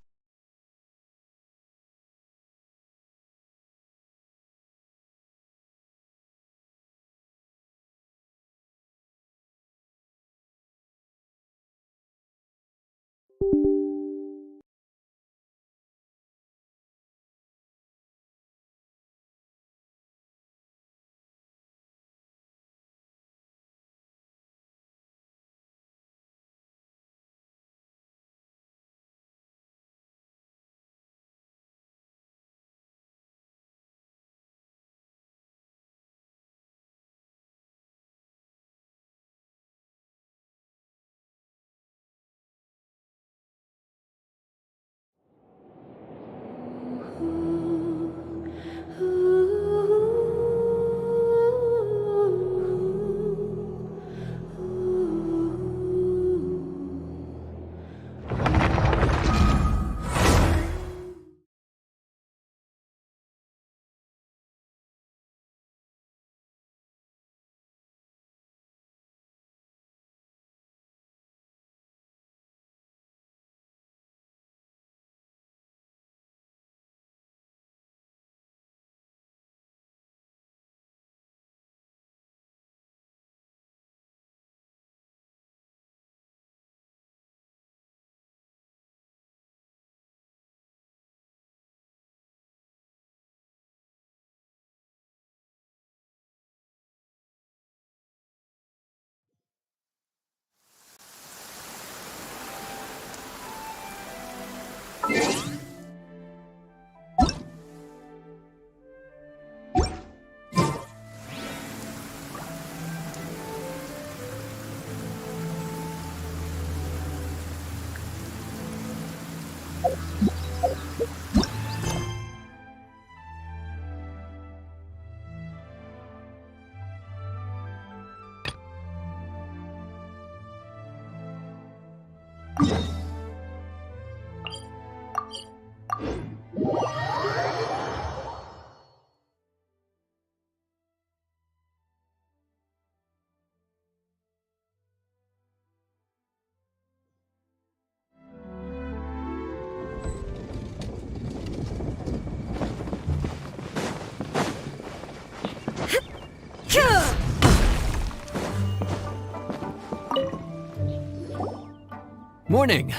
Morning.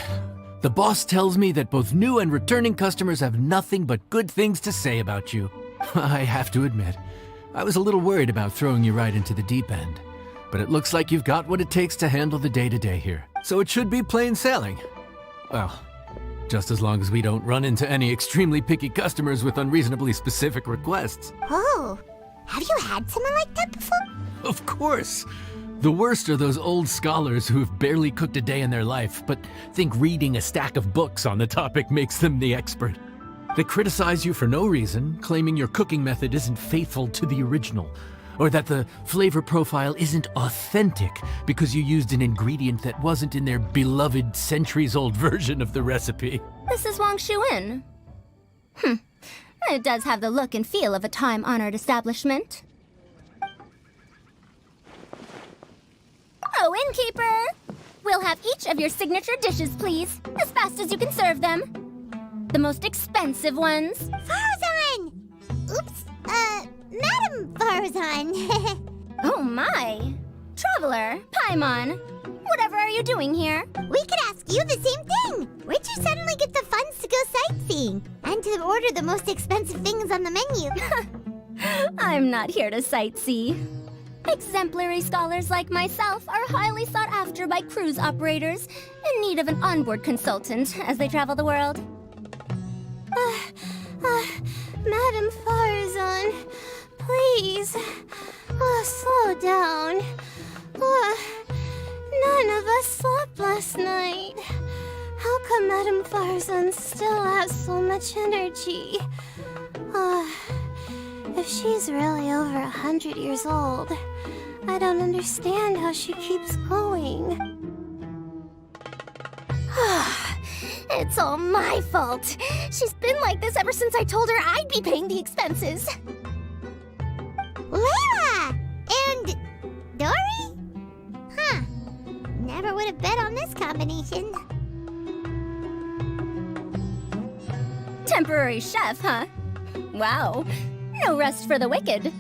The boss tells me that both new and returning customers have nothing but good things to say about you. I have to admit, I was a little worried about throwing you right into the deep end, but it looks like you've got what it takes to handle the day-to-day here. So it should be plain sailing. Well, just as long as we don't run into any extremely picky customers with unreasonably specific requests. Oh, have you had someone like that before? Of course. The worst are those old scholars who've barely cooked a day in their life, but think reading a stack of books on the topic makes them the expert. They criticize you for no reason, claiming your cooking method isn't faithful to the original, or that the flavor profile isn't authentic because you used an ingredient that wasn't in their beloved centuries-old version of the recipe. This is Wang Shuin. It does have the look and feel of a time-honored establishment. Oh, innkeeper! We'll have each of your signature dishes, please, as fast as you can serve them. The most expensive ones. Farzan! Oops, Madam Farzan. Oh my! Traveler, Paimon, whatever are you doing here? We could ask you the same thing. Where'd you suddenly get the funds to go sightseeing? And to order the most expensive things on the menu? I'm not here to sightsee. Exemplary scholars like myself are highly sought after by cruise operators in need of an onboard consultant as they travel the world. Madam Farzan, please, slow down. None of us slept last night. How come Madam Farzan still has so much energy? If she's really over 100 years old, I don't understand how she keeps going. It's all my fault. She's been like this ever since I told her I'd be paying the expenses. Layla! And Dory? Huh. this combination. Temporary chef, huh? Wow. No rest for the wicked.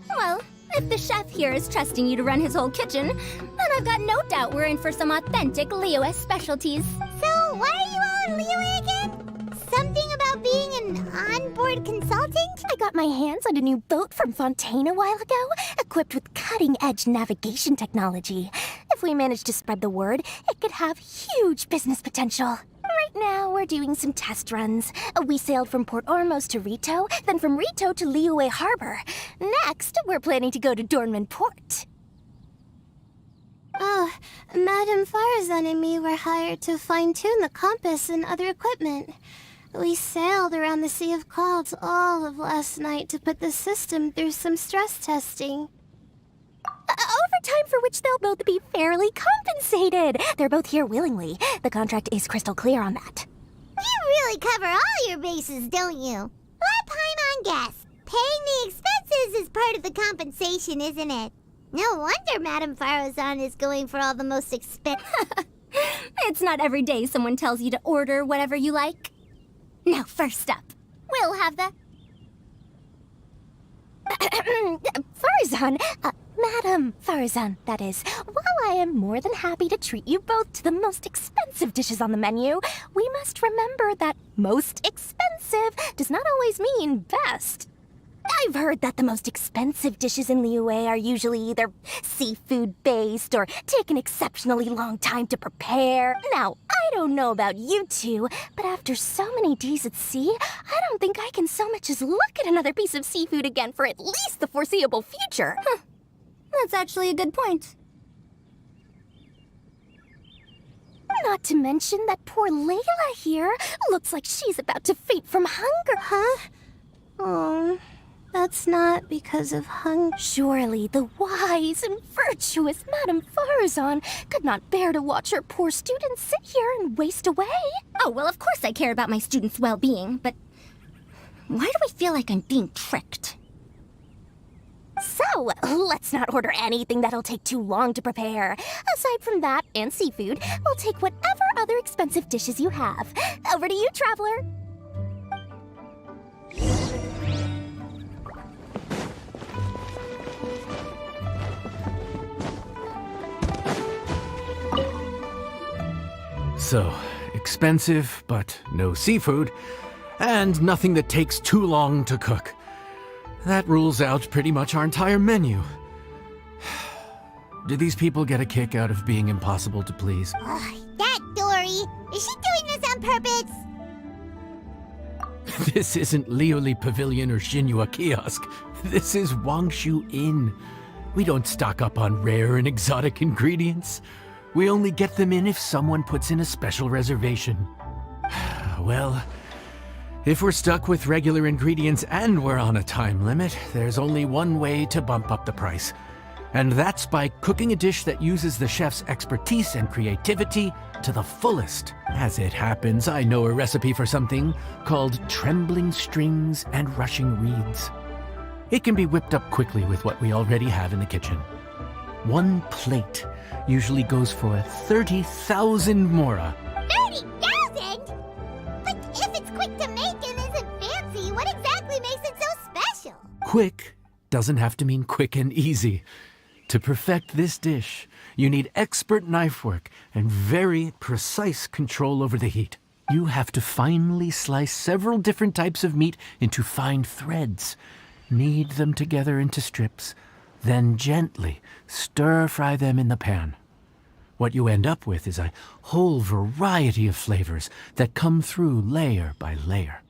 Well, if the chef here is trusting you to run his whole kitchen, then I've got no doubt we're in for some authentic Liyue specialties. So, why are you all in Liyue again? Something about being an onboard consultant? I got my hands on a new boat from Fontaine a while ago, equipped with cutting-edge navigation technology. If we manage to spread the word, it could have huge business potential. Right now, we're doing some test runs. We sailed from Port Ormos to Rito, then from Rito to Liyue Harbor. Next, we're planning to go to Dornman Port. Oh, Madame Farazan and me were hired to fine-tune the compass and other equipment. We sailed around the Sea of Clouds all of last night to put the system through some stress testing. Overtime for which they'll both be fairly compensated. They're both here willingly. The contract is crystal clear on that. You really cover all your bases, don't you? Let Paimon guess. Paying the expenses is part of the compensation, isn't it? No wonder Madame Farazan is going for all the most expensive. It's not every day someone tells you to order whatever you like. Now, first up, we'll have the... Farazan, Madame Farazan, that is. While I am more than happy to treat you both to the most expensive dishes on the menu, we must remember that most expensive does not always mean best. I've heard that the most expensive dishes in Liyue are usually either seafood-based or take an exceptionally long time to prepare. Now, I don't know about you two, but after so many days at sea, I don't think I can so much as look at another piece of seafood again for at least the foreseeable future. Huh. That's actually a good point. Not to mention that poor Layla here looks like she's about to faint from hunger. Huh? Oh... That's not because of hunger. Surely the wise and virtuous Madame Farazan could not bear to watch her poor students sit here and waste away. Oh, well, of course I care about my students' well-being, but why do I feel like I'm being tricked? So, let's not order anything that'll take too long to prepare. Aside from that and seafood, we'll take whatever other expensive dishes you have. Over to you, Traveler. So, expensive, but no seafood, and nothing that takes too long to cook. That rules out pretty much our entire menu. Do these people get a kick out of being impossible to please? That Dory! Is she doing this on purpose? This isn't Lioli Pavilion or Xinhua Kiosk. This is Wangshu Inn. We don't stock up on rare and exotic ingredients. We only get them in if someone puts in a special reservation. Well, if we're stuck with regular ingredients and we're on a time limit, there's only one way to bump up the price. And that's by cooking a dish that uses the chef's expertise and creativity to the fullest. As it happens, I know a recipe for something called trembling strings and rushing reeds. It can be whipped up quickly with what we already have in the kitchen. One plate usually goes for 30,000 mora. 30,000? But if it's quick to make and isn't fancy, what exactly makes it so special? Quick doesn't have to mean quick and easy. To perfect this dish, you need expert knife work and very precise control over the heat. You have to finely slice several different types of meat into fine threads, knead them together into strips, then gently stir-fry them in the pan. What you end up with is a whole variety of flavors that come through layer by layer.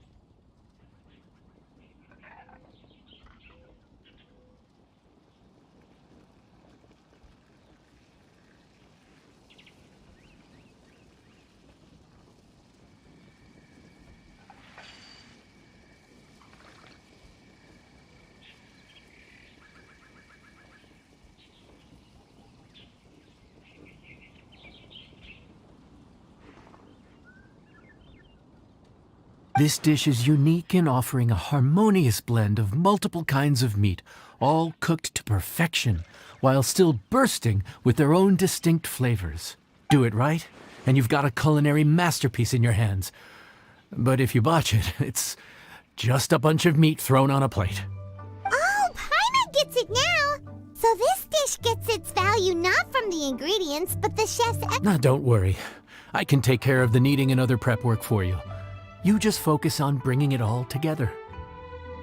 This dish is unique in offering a harmonious blend of multiple kinds of meat, all cooked to perfection, while still bursting with their own distinct flavors. Do it right, and you've got a culinary masterpiece in your hands. But if you botch it, it's just a bunch of meat thrown on a plate. Oh, Paimon gets it now! So this dish gets its value not from the ingredients, but the chef's... Now, don't worry. I can take care of the kneading and other prep work for you. You just focus on bringing it all together.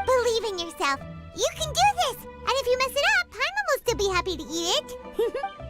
Believe in yourself. You can do this! And if you mess it up, Paimon will still be happy to eat it.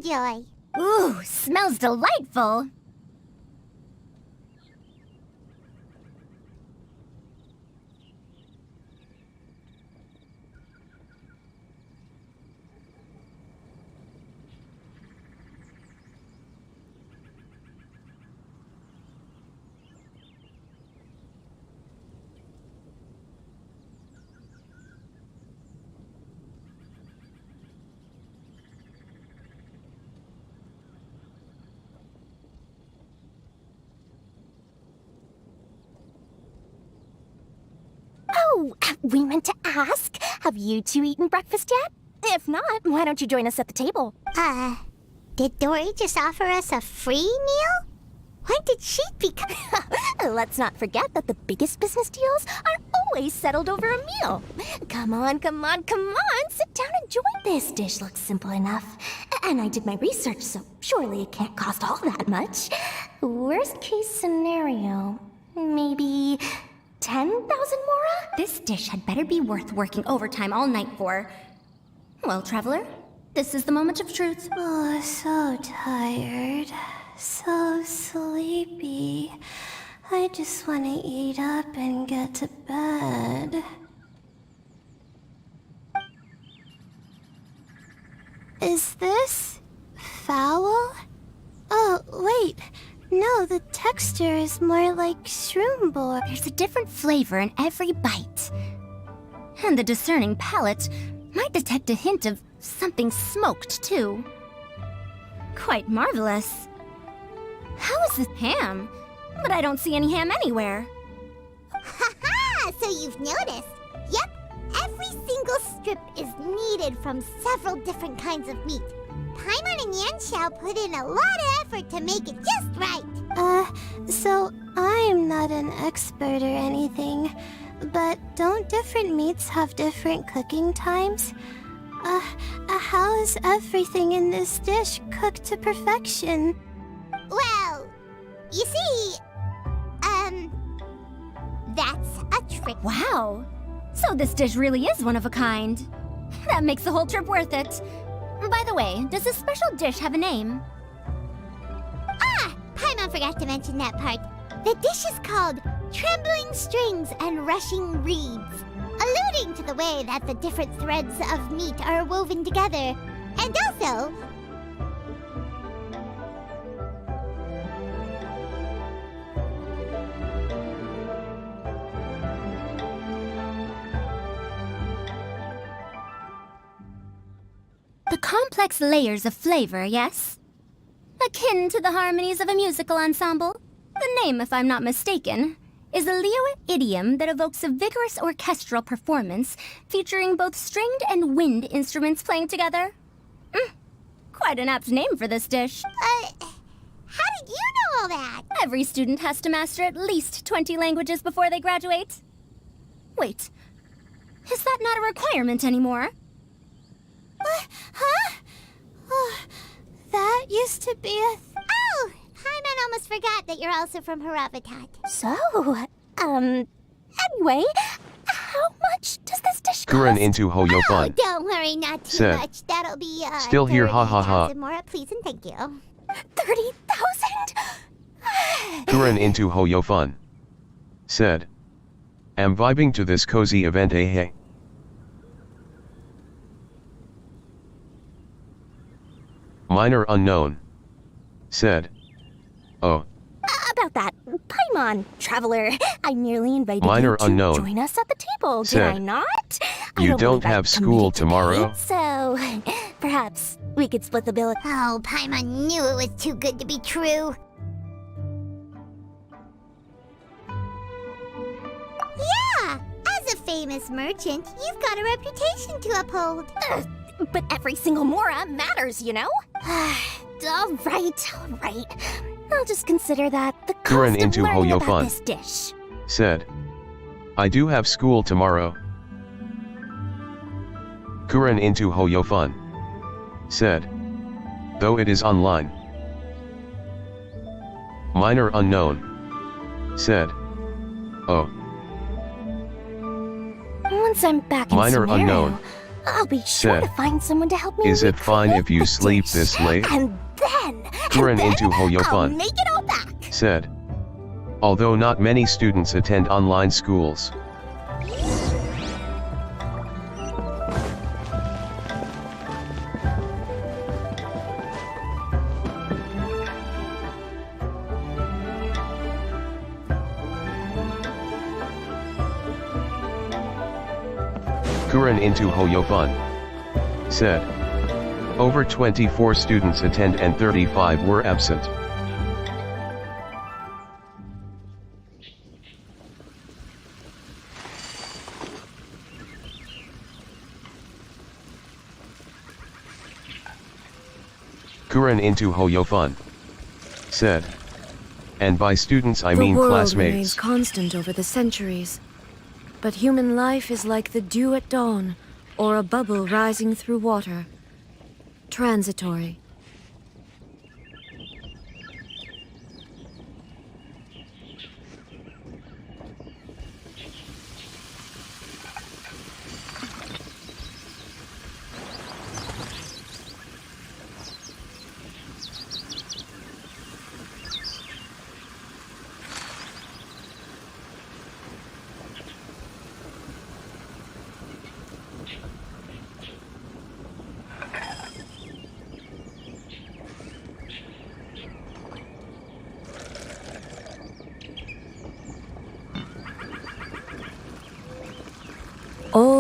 Enjoy. Ooh, smells delightful. Oh, we meant to ask, have you two eaten breakfast yet? If not, why don't you join us at the table? Did Dory just offer us a free meal? When did she become... Let's not forget that the biggest business deals are always settled over a meal. Come on, come on, come on, sit down and join. This dish looks simple enough. And I did my research, so surely it can't cost all that much. Worst case scenario, maybe 10,000 mora? This dish had better be worth working overtime all night for. Well, traveler, this is the moment of truth. Oh, so tired. So sleepy. I just want to eat up and get to bed. Is this foul? Oh, wait. No, the texture is more like shroom board. There's a different flavor in every bite. And the discerning palate might detect a hint of something smoked, too. Quite marvelous. How is this ham? But I don't see any ham anywhere. Ha-ha! So you've noticed. Yep, every single strip is needed from several different kinds of meat. Paimon and Yanxiao put in a lot of effort to make it just right. So I'm not an expert or anything, but don't different meats have different cooking times? How is everything in this dish cooked to perfection? Well, you see, that's a trick. Wow! So this dish really is one of a kind. That makes the whole trip worth it. By the way, does this special dish have a name? Ah! Paimon forgot to mention that part. The dish is called Trembling Strings and Rushing Reeds, alluding to the way that the different threads of meat are woven together. And also, the complex layers of flavor, yes? Akin to the harmonies of a musical ensemble. The name, if I'm not mistaken, is a Liyue idiom that evokes a vigorous orchestral performance featuring both stringed and wind instruments playing together. Quite an apt name for this dish. how did you know all that? Every student has to master at least 20 languages before they graduate. Wait, is that not a requirement anymore? Huh? Oh, that used to be a... Oh! Paimon almost forgot that you're also from Harabatat. So, anyway, how much does this dish Kuren cost? into Hoyo Oh, Fun. don't worry, not too Said. much. That'll be, Still here, ha ha ha. 30,000 more, please and thank you. 30,000? Kuren into Hoyo Fun. Said. Am vibing to this cozy event, eh hey. Minor unknown. Said. Oh. About that, Paimon, traveler, I merely invited Minor you to unknown. join us at the table, did Said. I not? You don't believe I have school committed to tomorrow? pay, so perhaps we could split the bill. Oh, Paimon knew it was too good to be true. Yeah, as a famous merchant, you've got a reputation to uphold. But every single mora matters, you know? all right. I'll just consider that the Kuren cost of into learning Hoyo about Fun. this dish. Said. I do have school tomorrow. Kuren into Hoyo Fun. Said. Though it is online. Minor unknown. Said. Oh. Once I'm back in Minor Sumeru, unknown. I'll be sure Said. to find someone to help me. Is it fine if you recreate the sleep dish. this late? And then, Kuren into Hoyo I'll Fun. make it all back. Said. Although not many students attend online schools. Kuren into Hoyo Fun. Said. Over 24 students attend and 35 were absent. Kuren into Hoyo Fun. Said. And by students I mean The world classmates. remains constant over the centuries. But human life is like the dew at dawn, or a bubble rising through water. Transitory.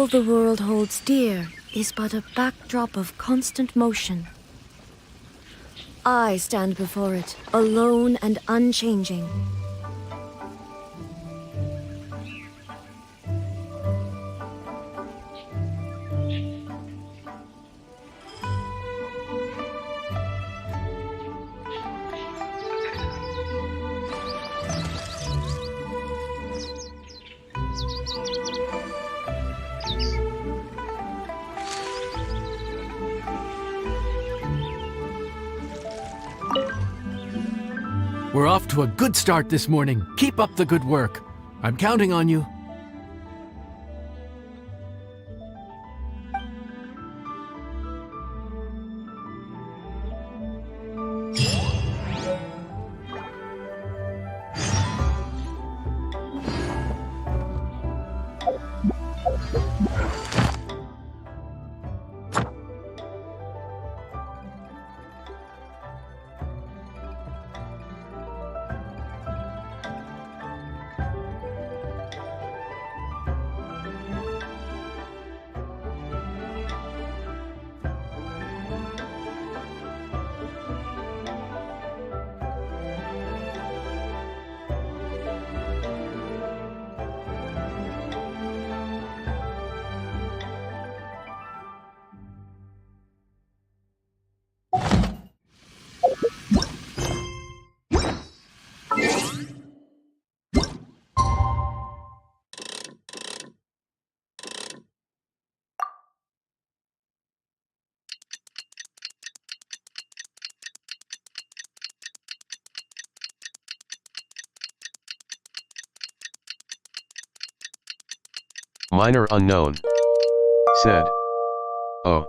all the world holds dear is but a backdrop of constant motion. I stand before it, alone and unchanging. We're off to a good start this morning. Keep up the good work. I'm counting on you. Minor unknown. Said. Oh.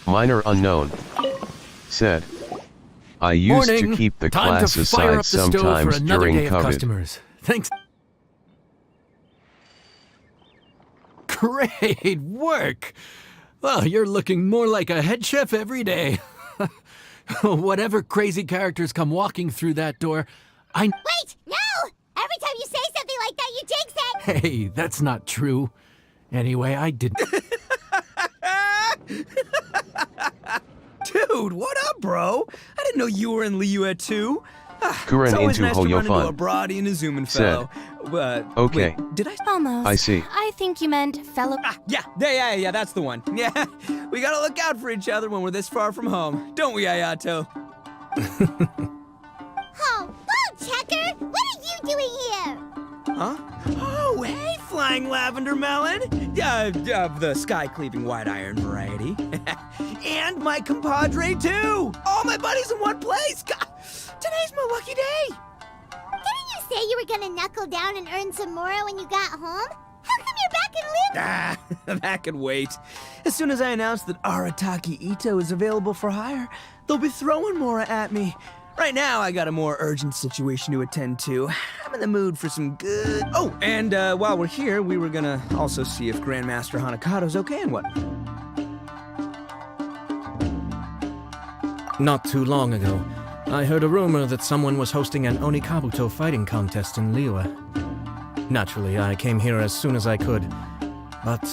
Minor unknown. Said. I used Morning. to keep the Time class to fire aside up the stove for sometimes another during day of COVID. customers. Thanks. Great work! Well, you're looking more like a head chef every day. Whatever crazy characters come walking through that door, Wait! No! Every time you say something like that, you jinx it! Hey, that's not true. Anyway, I didn't. Dude, what up, bro? I didn't know you were in Liyue too. Kuren It's always into nice to run into Hoyofun. a Brody and a Zoomin Said. fellow. But Okay. wait, did I? Almost. I see. I think you meant fellow. Yeah, that's the one. Yeah, we gotta look out for each other when we're this far from home, don't we, Ayato? Oh, Checker! What are you doing here? Huh? Oh, hey, Flying Lavender Melon! Of the sky-cleaving white iron variety. And my compadre, too! All my buddies in one place! God, today's my lucky day! Didn't you say you were gonna knuckle down and earn some more when you got home? How come you're back in Lim? That could wait. As soon as I announce that Arataki Ito is available for hire, they'll be throwing Mora at me. Right now, I got a more urgent situation to attend to. I'm in the mood for some good... Oh, and while we're here, we were gonna also see if Grandmaster Hanakado's okay and what. Not too long ago, I heard a rumor that someone was hosting an Onikabuto fighting contest in Liyue. Naturally, I came here as soon as I could, but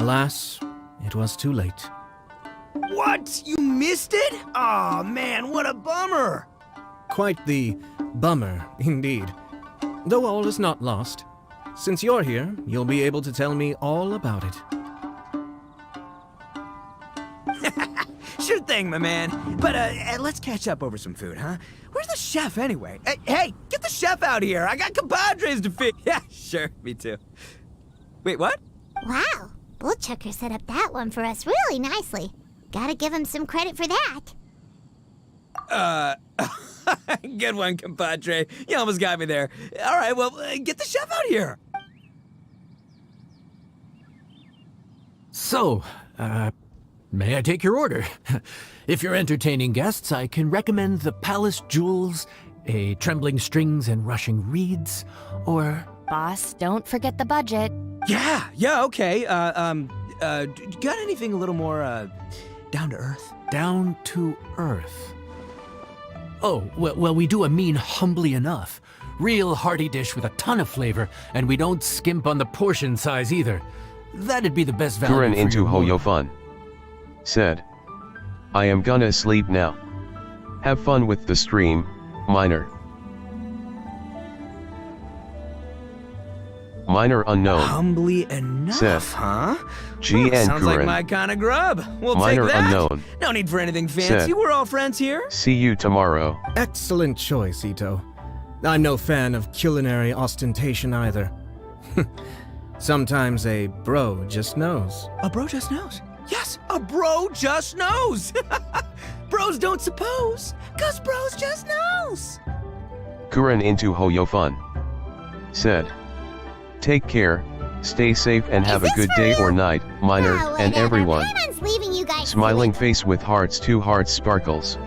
alas, it was too late. What? You missed it? Aw, man, what a bummer! Quite the bummer, indeed. Though all is not lost. Since you're here, you'll be able to tell me all about it. Sure thing, my man. But let's catch up over some food, huh? Where's the chef, anyway? Hey, get the chef out here! I got compadres to feed! Yeah, sure, me too. Wait, what? Wow, Bullchucker set up that one for us really nicely. Gotta give him some credit for that. Good one, compadre. You almost got me there. All right, well, get the chef out here. So, may I take your order? If you're entertaining guests, I can recommend the Palace Jewels A trembling strings and rushing reeds? Or... Boss, don't forget the budget. Yeah, okay. Got anything a little more, down to earth? Down to earth? Oh, well, we do a mean humbly enough. Real hearty dish with a ton of flavor, and we don't skimp on the portion size either. That'd be the best value Kuren for into your money. Hoyofun said, I am gonna sleep now. Have fun with the stream, Minor. Minor unknown Humbly enough, said, huh? GN Sounds like Kuren. my kind of grub. We'll Minor take that. unknown No need for anything fancy. said, We're all friends here. See you tomorrow. Excellent choice, Ito. I'm no fan of culinary ostentation either. Sometimes a bro just knows. A bro just knows. Yes, a bro just knows. Bros don't suppose, 'cause bros just knows. Kuren into Hoyofun said, take care, stay safe and have a good day or night, Minor, Oh, and whatever. everyone. Paimon's leaving you guys. Smiling face with hearts, 2 hearts sparkles.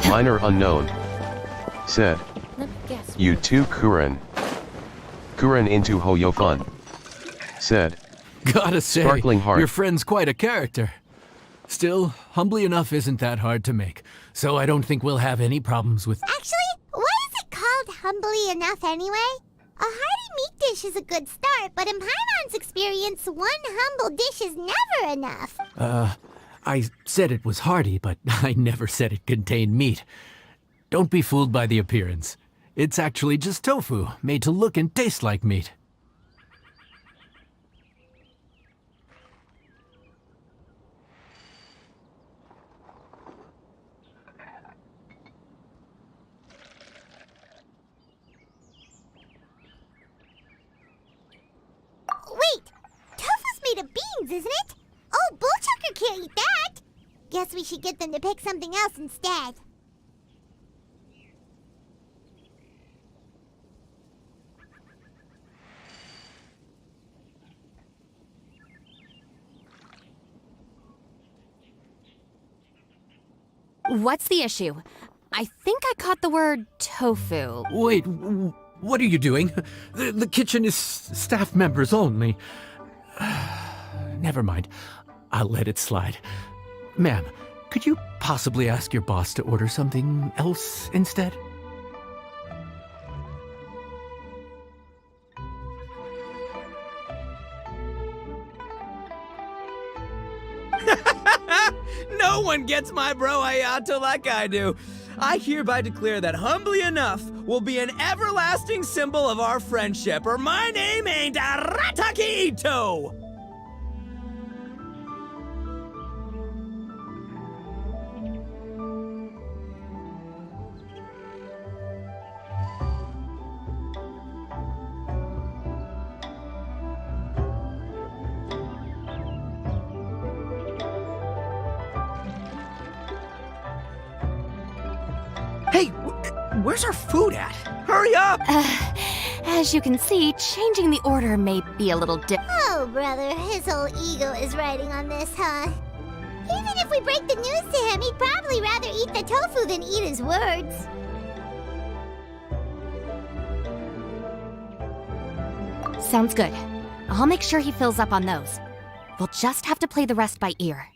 Minor unknown said, you too Kuren. Kuren into Hoyofun said, Gotta say, sparkling heart. your friend's quite a character. Still, humbly enough isn't that hard to make, so I don't think we'll have any problems with... Actually, why is it called humbly enough anyway? A hearty meat dish is a good start, but in Paimon's experience, one humble dish is never enough. I said it was hearty, but I never said it contained meat. Don't be fooled by the appearance. It's actually just tofu, made to look and taste like meat. Wait, tofu's made of beans, isn't it? Oh, Bullchucker can't eat that. Guess we should get them to pick something else instead. What's the issue? I think I caught the word tofu. Wait, what are you doing? The kitchen is staff members only. Never mind. I'll let it slide. Ma'am, could you possibly ask your boss to order something else instead? No one gets my bro Ayato like I do. I hereby declare that humbly enough will be an everlasting symbol of our friendship, or my name ain't Arataki Ito! Hey, where's our food at? Hurry up! As you can see, changing the order may be a little Oh, brother, his whole ego is riding on this, huh? Even if we break the news to him, he'd probably rather eat the tofu than eat his words. Sounds good. I'll make sure he fills up on those. We'll just have to play the rest by ear.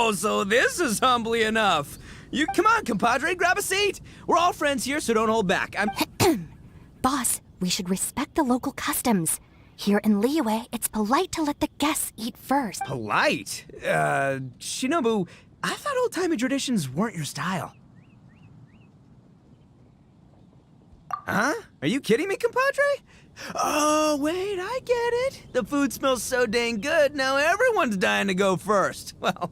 Oh, so this is humbly enough. You come on, compadre, grab a seat. We're all friends here, so don't hold back. Boss, we should respect the local customs. Here in Liyue, it's polite to let the guests eat first. Polite? Shinobu, I thought old-timey traditions weren't your style. Huh? Are you kidding me, compadre? Oh, wait, I get it. The food smells so dang good, now everyone's dying to go first. Well,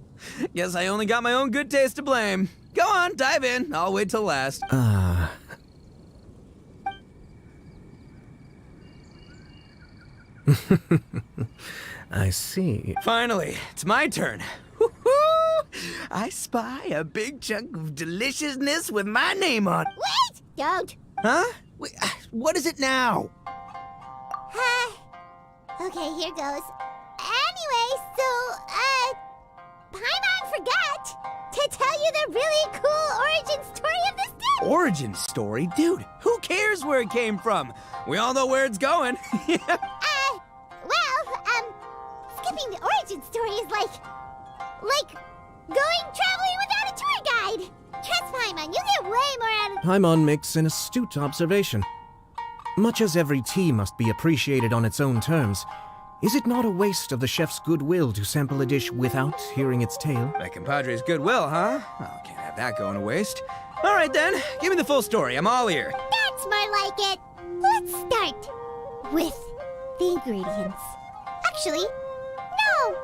guess I only got my own good taste to blame. Go on, dive in. I'll wait till last. I see. Finally, it's my turn. Woo-hoo! I spy a big chunk of deliciousness with my name on it. Wait! Don't. Huh? Wait, what is it now? Okay, here goes. Anyway, Paimon forgot to tell you the really cool origin story of this dish. Origin story? Dude, who cares where it came from? We all know where it's going. Skipping the origin story is like going traveling without a tour guide. Trust Paimon, you get way more out of... Paimon makes an astute observation. Much as every tea must be appreciated on its own terms, is it not a waste of the chef's goodwill to sample a dish without hearing its tale? My compadre's goodwill, huh? Well, can't have that going to waste. All right then, give me the full story. I'm all ear. That's more like it. Let's start with the ingredients. Actually, no.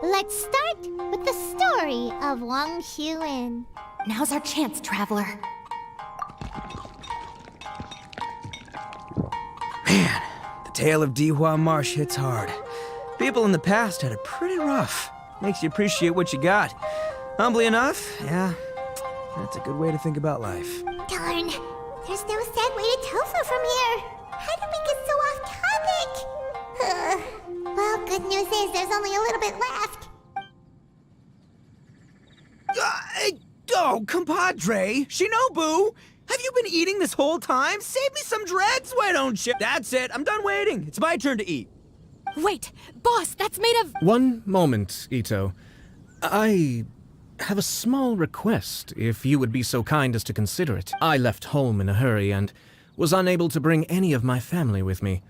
Let's start with the story of Wang Xuan. Now's our chance, traveler. Man, the tale of Dihua Marsh hits hard. People in the past had it pretty rough. Makes you appreciate what you got. Humbly enough, yeah, that's a good way to think about life. Darn, there's no segue to tofu from here. How did we get so off topic? Well, good news is there's only a little bit left. Oh, compadre, Shinobu, have you been eating this whole time? Save me some dregs, why don't you? That's it, I'm done waiting. It's my turn to eat. Wait, boss, that's made of... One moment, Ito. I have a small request, if you would be so kind as to consider it. I left home in a hurry and was unable to bring any of my family with me.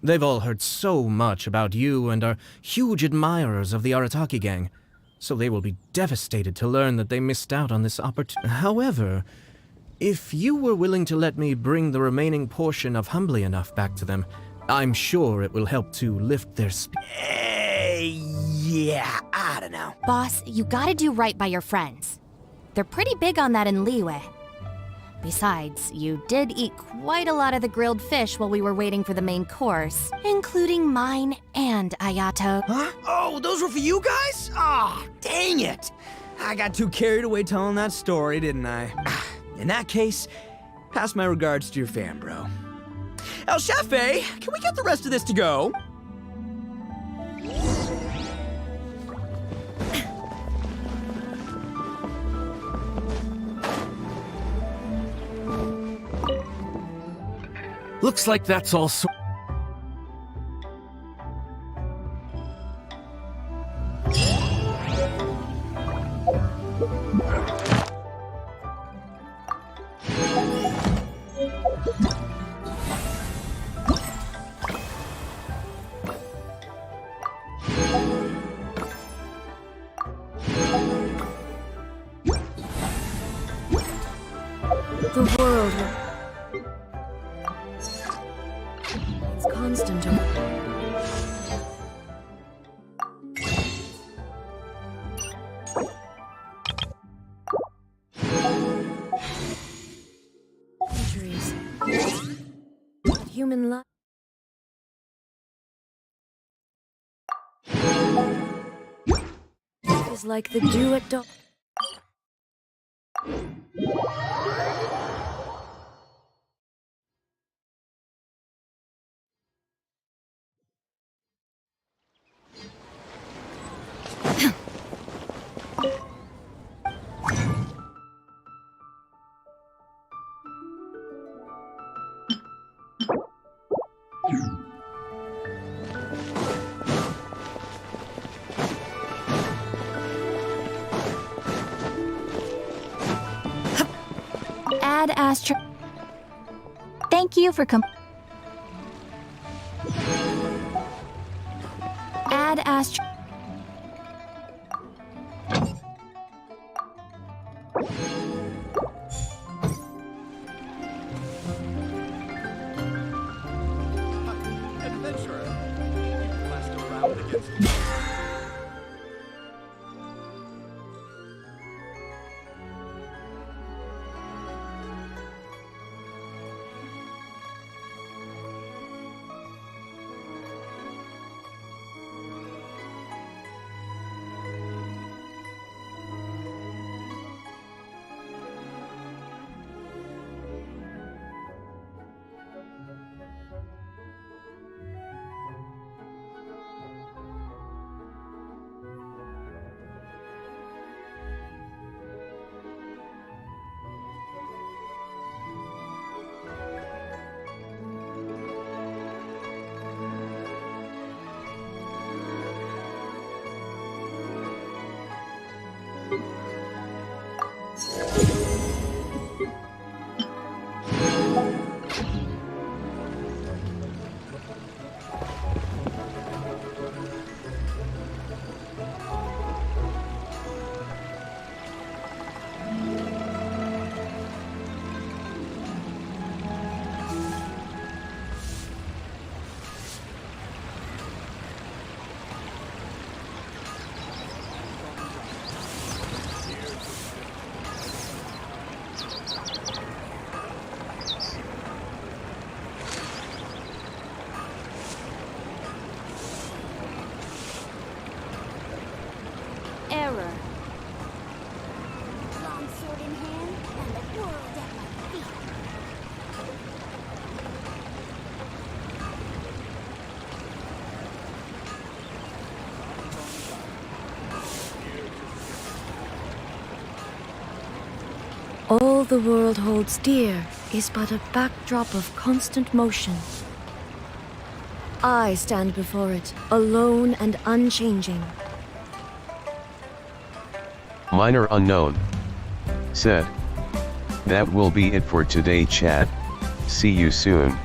They've all heard so much about you and are huge admirers of the Arataki gang, so they will be devastated to learn that they missed out on this opportunity. However, if you were willing to let me bring the remaining portion of Humbly Enough back to them, I'm sure it will help to lift their yeah, I don't know. Boss, you gotta do right by your friends. They're pretty big on that in Liyue. Besides, you did eat quite a lot of the grilled fish while we were waiting for the main course, including mine and Ayato. Huh? Oh, those were for you guys? Ah, oh, dang it. I got too carried away telling that story, didn't I? In that case, pass my regards to your fan, bro. El Chefe, can we get the rest of this to go? Looks like that's all The world. It's constant. Centuries. Human life. Is like the dew at dawn. Add Astro. Thank you for Add Astro. Adventurer. Last around against Error. Longsword in hand and the world at my feet. All the world holds dear is but a backdrop of constant motion. I stand before it, alone and unchanging. Minor unknown. Said. That will be it for today, chat. See you soon.